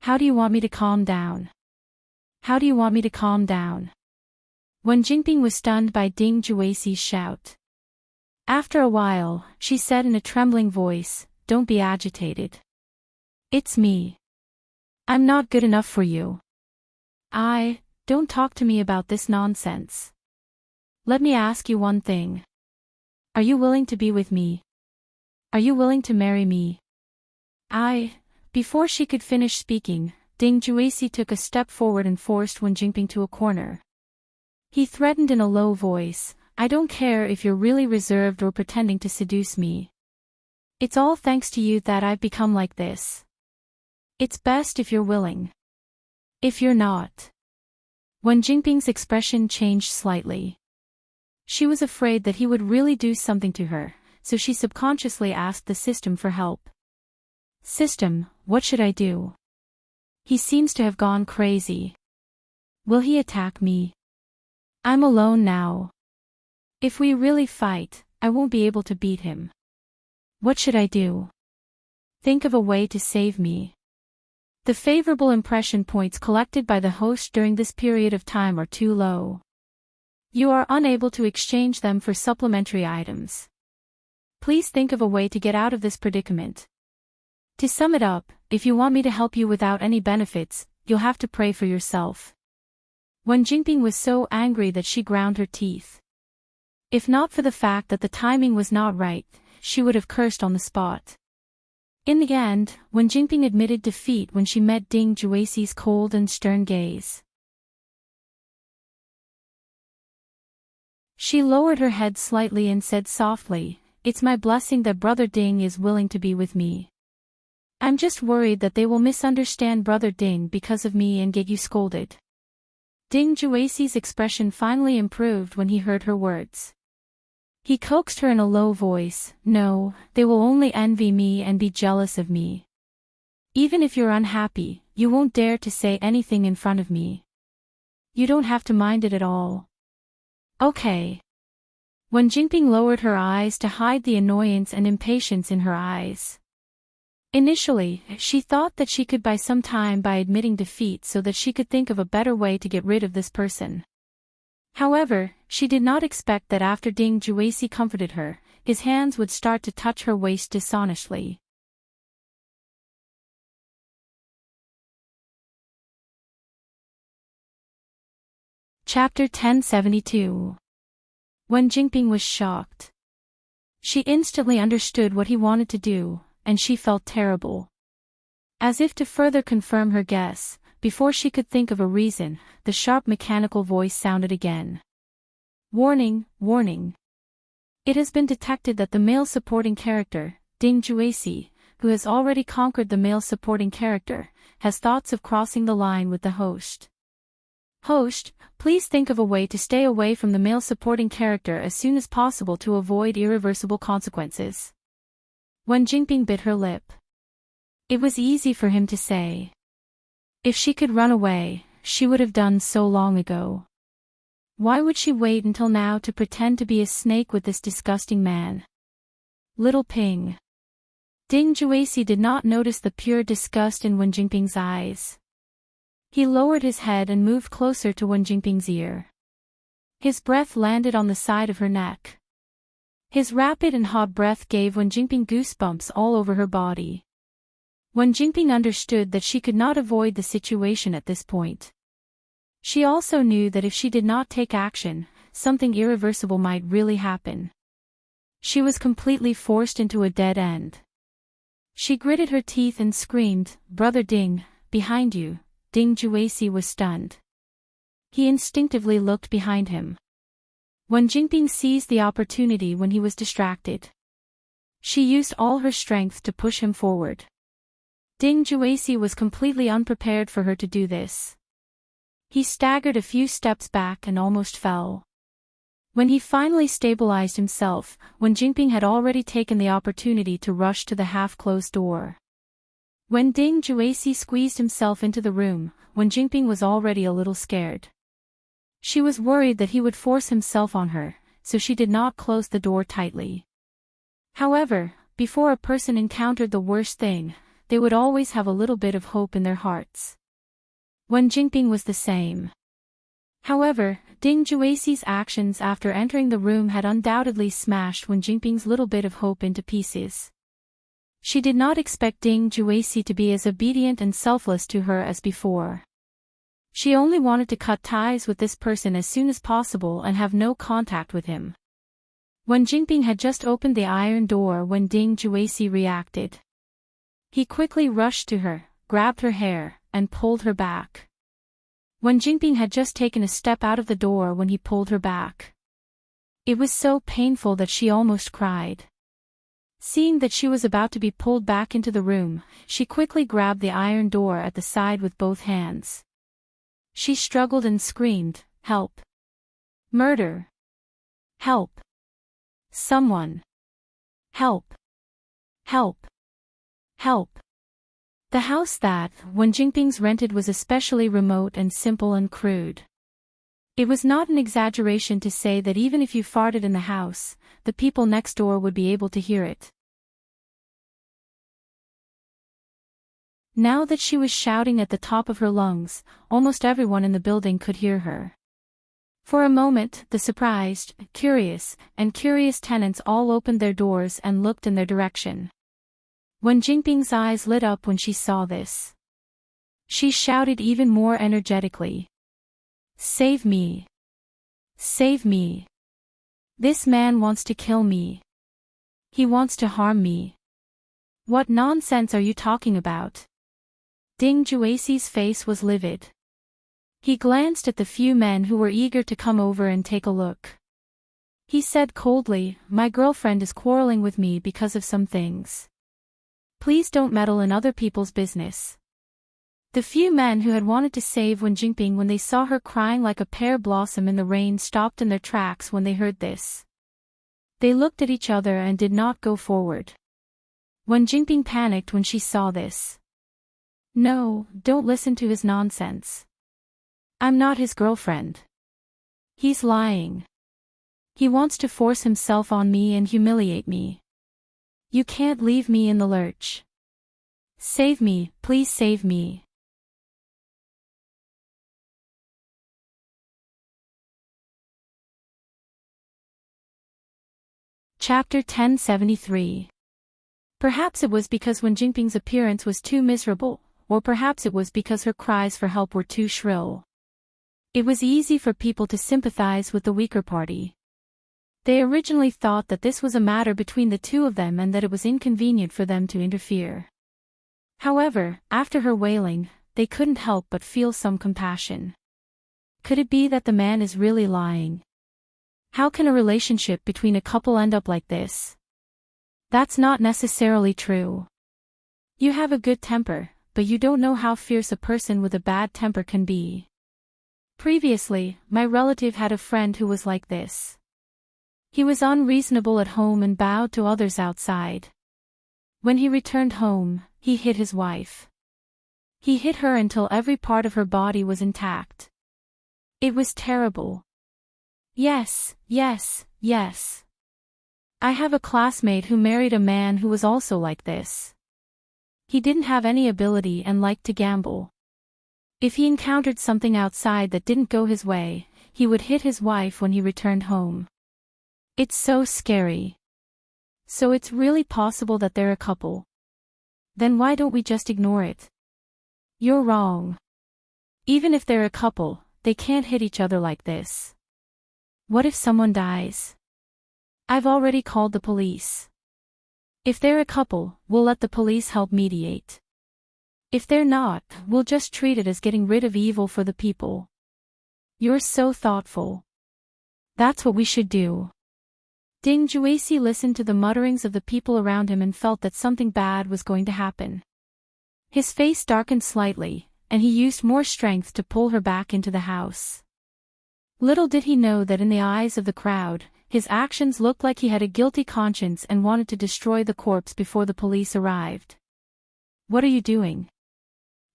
How do you want me to calm down? How do you want me to calm down?" Wen Jingping was stunned by Ding Juexi's shout. After a while, she said in a trembling voice, "Don't be agitated. It's me. I'm not good enough for you. Don't talk to me about this nonsense. Let me ask you one thing. Are you willing to be with me? Are you willing to marry me?" Before she could finish speaking, Ding Juexi took a step forward and forced Wen Jingping to a corner. He threatened in a low voice, "I don't care if you're really reserved or pretending to seduce me. It's all thanks to you that I've become like this. It's best if you're willing. If you're not." Wen Jingping's expression changed slightly. She was afraid that he would really do something to her, so she subconsciously asked the system for help. "System, what should I do? He seems to have gone crazy. Will he attack me? I'm alone now. If we really fight, I won't be able to beat him. What should I do? Think of a way to save me." The favorable impression points collected by the host during this period of time are too low. You are unable to exchange them for supplementary items. Please think of a way to get out of this predicament. To sum it up, if you want me to help you without any benefits, you'll have to pray for yourself. Wen Jingping was so angry that she ground her teeth. If not for the fact that the timing was not right, she would have cursed on the spot. In the end, Wen Jingping admitted defeat when she met Ding Juexi's cold and stern gaze. She lowered her head slightly and said softly, "It's my blessing that Brother Ding is willing to be with me. I'm just worried that they will misunderstand Brother Ding because of me and get you scolded." Ding Juexi's expression finally improved when he heard her words. He coaxed her in a low voice, "No, they will only envy me and be jealous of me. Even if you're unhappy, you won't dare to say anything in front of me. You don't have to mind it at all. Okay." Wen Jingping lowered her eyes to hide the annoyance and impatience in her eyes. Initially, she thought that she could buy some time by admitting defeat so that she could think of a better way to get rid of this person. However, she did not expect that after Ding Juesi comforted her, his hands would start to touch her waist dishonestly. Chapter 1072. When Jingping was shocked. She instantly understood what he wanted to do, and she felt terrible. As if to further confirm her guess, before she could think of a reason, the sharp mechanical voice sounded again. Warning, warning. It has been detected that the male supporting character, Ding Juesi, who has already conquered the male supporting character, has thoughts of crossing the line with the host. Host, please think of a way to stay away from the male supporting character as soon as possible to avoid irreversible consequences. When Jingping bit her lip, it was easy for him to say. If she could run away, she would have done so long ago. Why would she wait until now to pretend to be a snake with this disgusting man? Little Ping. Ding Juesi did not notice the pure disgust in Wen Jingping's eyes. He lowered his head and moved closer to Wen Jingping's ear. His breath landed on the side of her neck. His rapid and hot breath gave Wen Jingping goosebumps all over her body. Wen Jingping understood that she could not avoid the situation at this point. She also knew that if she did not take action, something irreversible might really happen. She was completely forced into a dead end. She gritted her teeth and screamed, "Brother Ding, behind you." Ding Juesi was stunned. He instinctively looked behind him. Wen Jingping seized the opportunity when he was distracted. She used all her strength to push him forward. Ding Juesi was completely unprepared for her to do this. He staggered a few steps back and almost fell. When he finally stabilized himself, Wen Jingping had already taken the opportunity to rush to the half-closed door. When Ding Juesi squeezed himself into the room, Wen Jingping was already a little scared. She was worried that he would force himself on her, so she did not close the door tightly. However, before a person encountered the worst thing, they would always have a little bit of hope in their hearts. Wen Jingping was the same. However, Ding Juesi's actions after entering the room had undoubtedly smashed Wen Jingping's little bit of hope into pieces. She did not expect Ding Juesi to be as obedient and selfless to her as before. She only wanted to cut ties with this person as soon as possible and have no contact with him. Wen Jingping had just opened the iron door when Ding Juesi reacted. He quickly rushed to her, grabbed her hair, and pulled her back. Wen Jingping had just taken a step out of the door when he pulled her back. It was so painful that she almost cried. Seeing that she was about to be pulled back into the room, she quickly grabbed the iron door at the side with both hands. She struggled and screamed, "Help! Murder! Help! Someone! Help! Help! Help!" The house that Wen Jingping's rented was especially remote and simple and crude. It was not an exaggeration to say that even if you farted in the house, the people next door would be able to hear it. Now that she was shouting at the top of her lungs, almost everyone in the building could hear her. For a moment, the surprised, curious tenants all opened their doors and looked in their direction. Wen Jingping's eyes lit up when she saw this. She shouted even more energetically. "Save me! Save me! This man wants to kill me. He wants to harm me. What nonsense are you talking about?" Ding Juesi's face was livid. He glanced at the few men who were eager to come over and take a look. He said coldly, "My girlfriend is quarreling with me because of some things. Please don't meddle in other people's business." The few men who had wanted to save Wen Jingping when they saw her crying like a pear blossom in the rain stopped in their tracks when they heard this. They looked at each other and did not go forward. Wen Jingping panicked when she saw this. "No, don't listen to his nonsense. I'm not his girlfriend. He's lying. He wants to force himself on me and humiliate me. You can't leave me in the lurch. Save me, please save me." Chapter 1073. Perhaps it was because Wen Jingping's appearance was too miserable, or perhaps it was because her cries for help were too shrill. It was easy for people to sympathize with the weaker party. They originally thought that this was a matter between the two of them and that it was inconvenient for them to interfere. However, after her wailing, they couldn't help but feel some compassion. Could it be that the man is really lying? How can a relationship between a couple end up like this? That's not necessarily true. You have a good temper, but you don't know how fierce a person with a bad temper can be. Previously, my relative had a friend who was like this. He was unreasonable at home and bowed to others outside. When he returned home, he hit his wife. He hit her until every part of her body was intact. It was terrible. Yes. I have a classmate who married a man who was also like this. He didn't have any ability and liked to gamble. If he encountered something outside that didn't go his way, he would hit his wife when he returned home. It's so scary. So it's really possible that they're a couple. Then why don't we just ignore it? You're wrong. Even if they're a couple, they can't hit each other like this. What if someone dies? I've already called the police. If they're a couple, we'll let the police help mediate. If they're not, we'll just treat it as getting rid of evil for the people. You're so thoughtful. That's what we should do. Ding Juesi listened to the mutterings of the people around him and felt that something bad was going to happen. His face darkened slightly, and he used more strength to pull her back into the house. Little did he know that in the eyes of the crowd, his actions looked like he had a guilty conscience and wanted to destroy the corpse before the police arrived. What are you doing?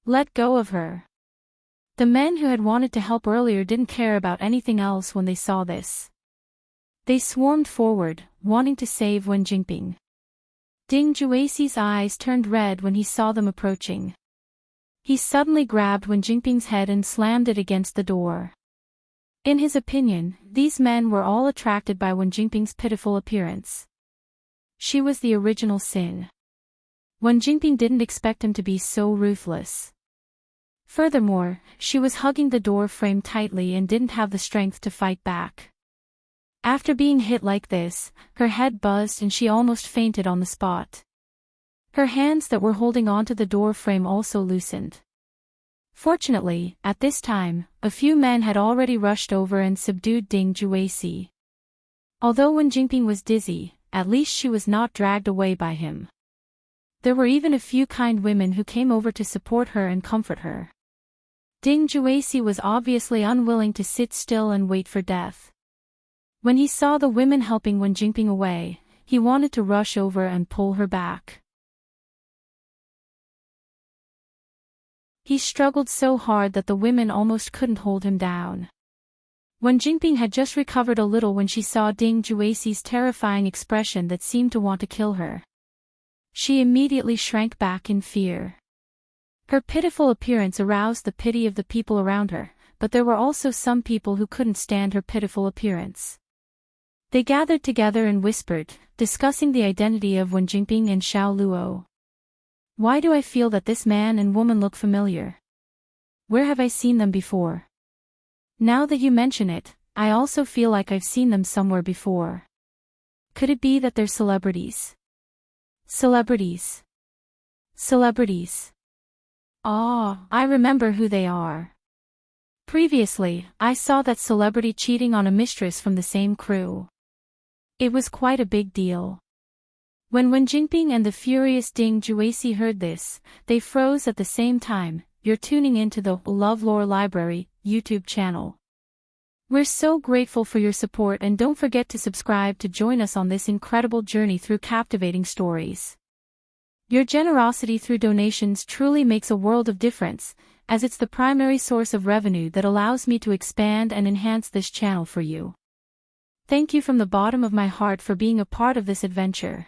Let go of her. The men who had wanted to help earlier didn't care about anything else when they saw this. They swarmed forward, wanting to save Wen Jingping. Ding Juesi's eyes turned red when he saw them approaching. He suddenly grabbed Wen Jingping's head and slammed it against the door. In his opinion, these men were all attracted by Wen Jingping's pitiful appearance. She was the original sin. Wen Jingping didn't expect him to be so ruthless. Furthermore, she was hugging the door frame tightly and didn't have the strength to fight back. After being hit like this, her head buzzed and she almost fainted on the spot. Her hands that were holding onto the door frame also loosened. Fortunately, at this time, a few men had already rushed over and subdued Ding Juesi. Although Wen Jingping was dizzy, at least she was not dragged away by him. There were even a few kind women who came over to support her and comfort her. Ding Juesi was obviously unwilling to sit still and wait for death. When he saw the women helping Wen Jingping away, he wanted to rush over and pull her back. He struggled so hard that the women almost couldn't hold him down. Wen Jingping had just recovered a little when she saw Ding Juesi's terrifying expression that seemed to want to kill her. She immediately shrank back in fear. Her pitiful appearance aroused the pity of the people around her, but there were also some people who couldn't stand her pitiful appearance. They gathered together and whispered, discussing the identity of Wen Jingping and Xiao Luo. Why do I feel that this man and woman look familiar? Where have I seen them before? Now that you mention it, I also feel like I've seen them somewhere before. Could it be that they're celebrities? Celebrities. Ah, I remember who they are. Previously, I saw that celebrity cheating on a mistress from the same crew. It was quite a big deal. When Wen Jingping and the furious Ding Juesi heard this, they froze at the same time. You're tuning into the LoveLore Library YouTube channel. We're so grateful for your support and don't forget to subscribe to join us on this incredible journey through captivating stories. Your generosity through donations truly makes a world of difference, as it's the primary source of revenue that allows me to expand and enhance this channel for you. Thank you from the bottom of my heart for being a part of this adventure.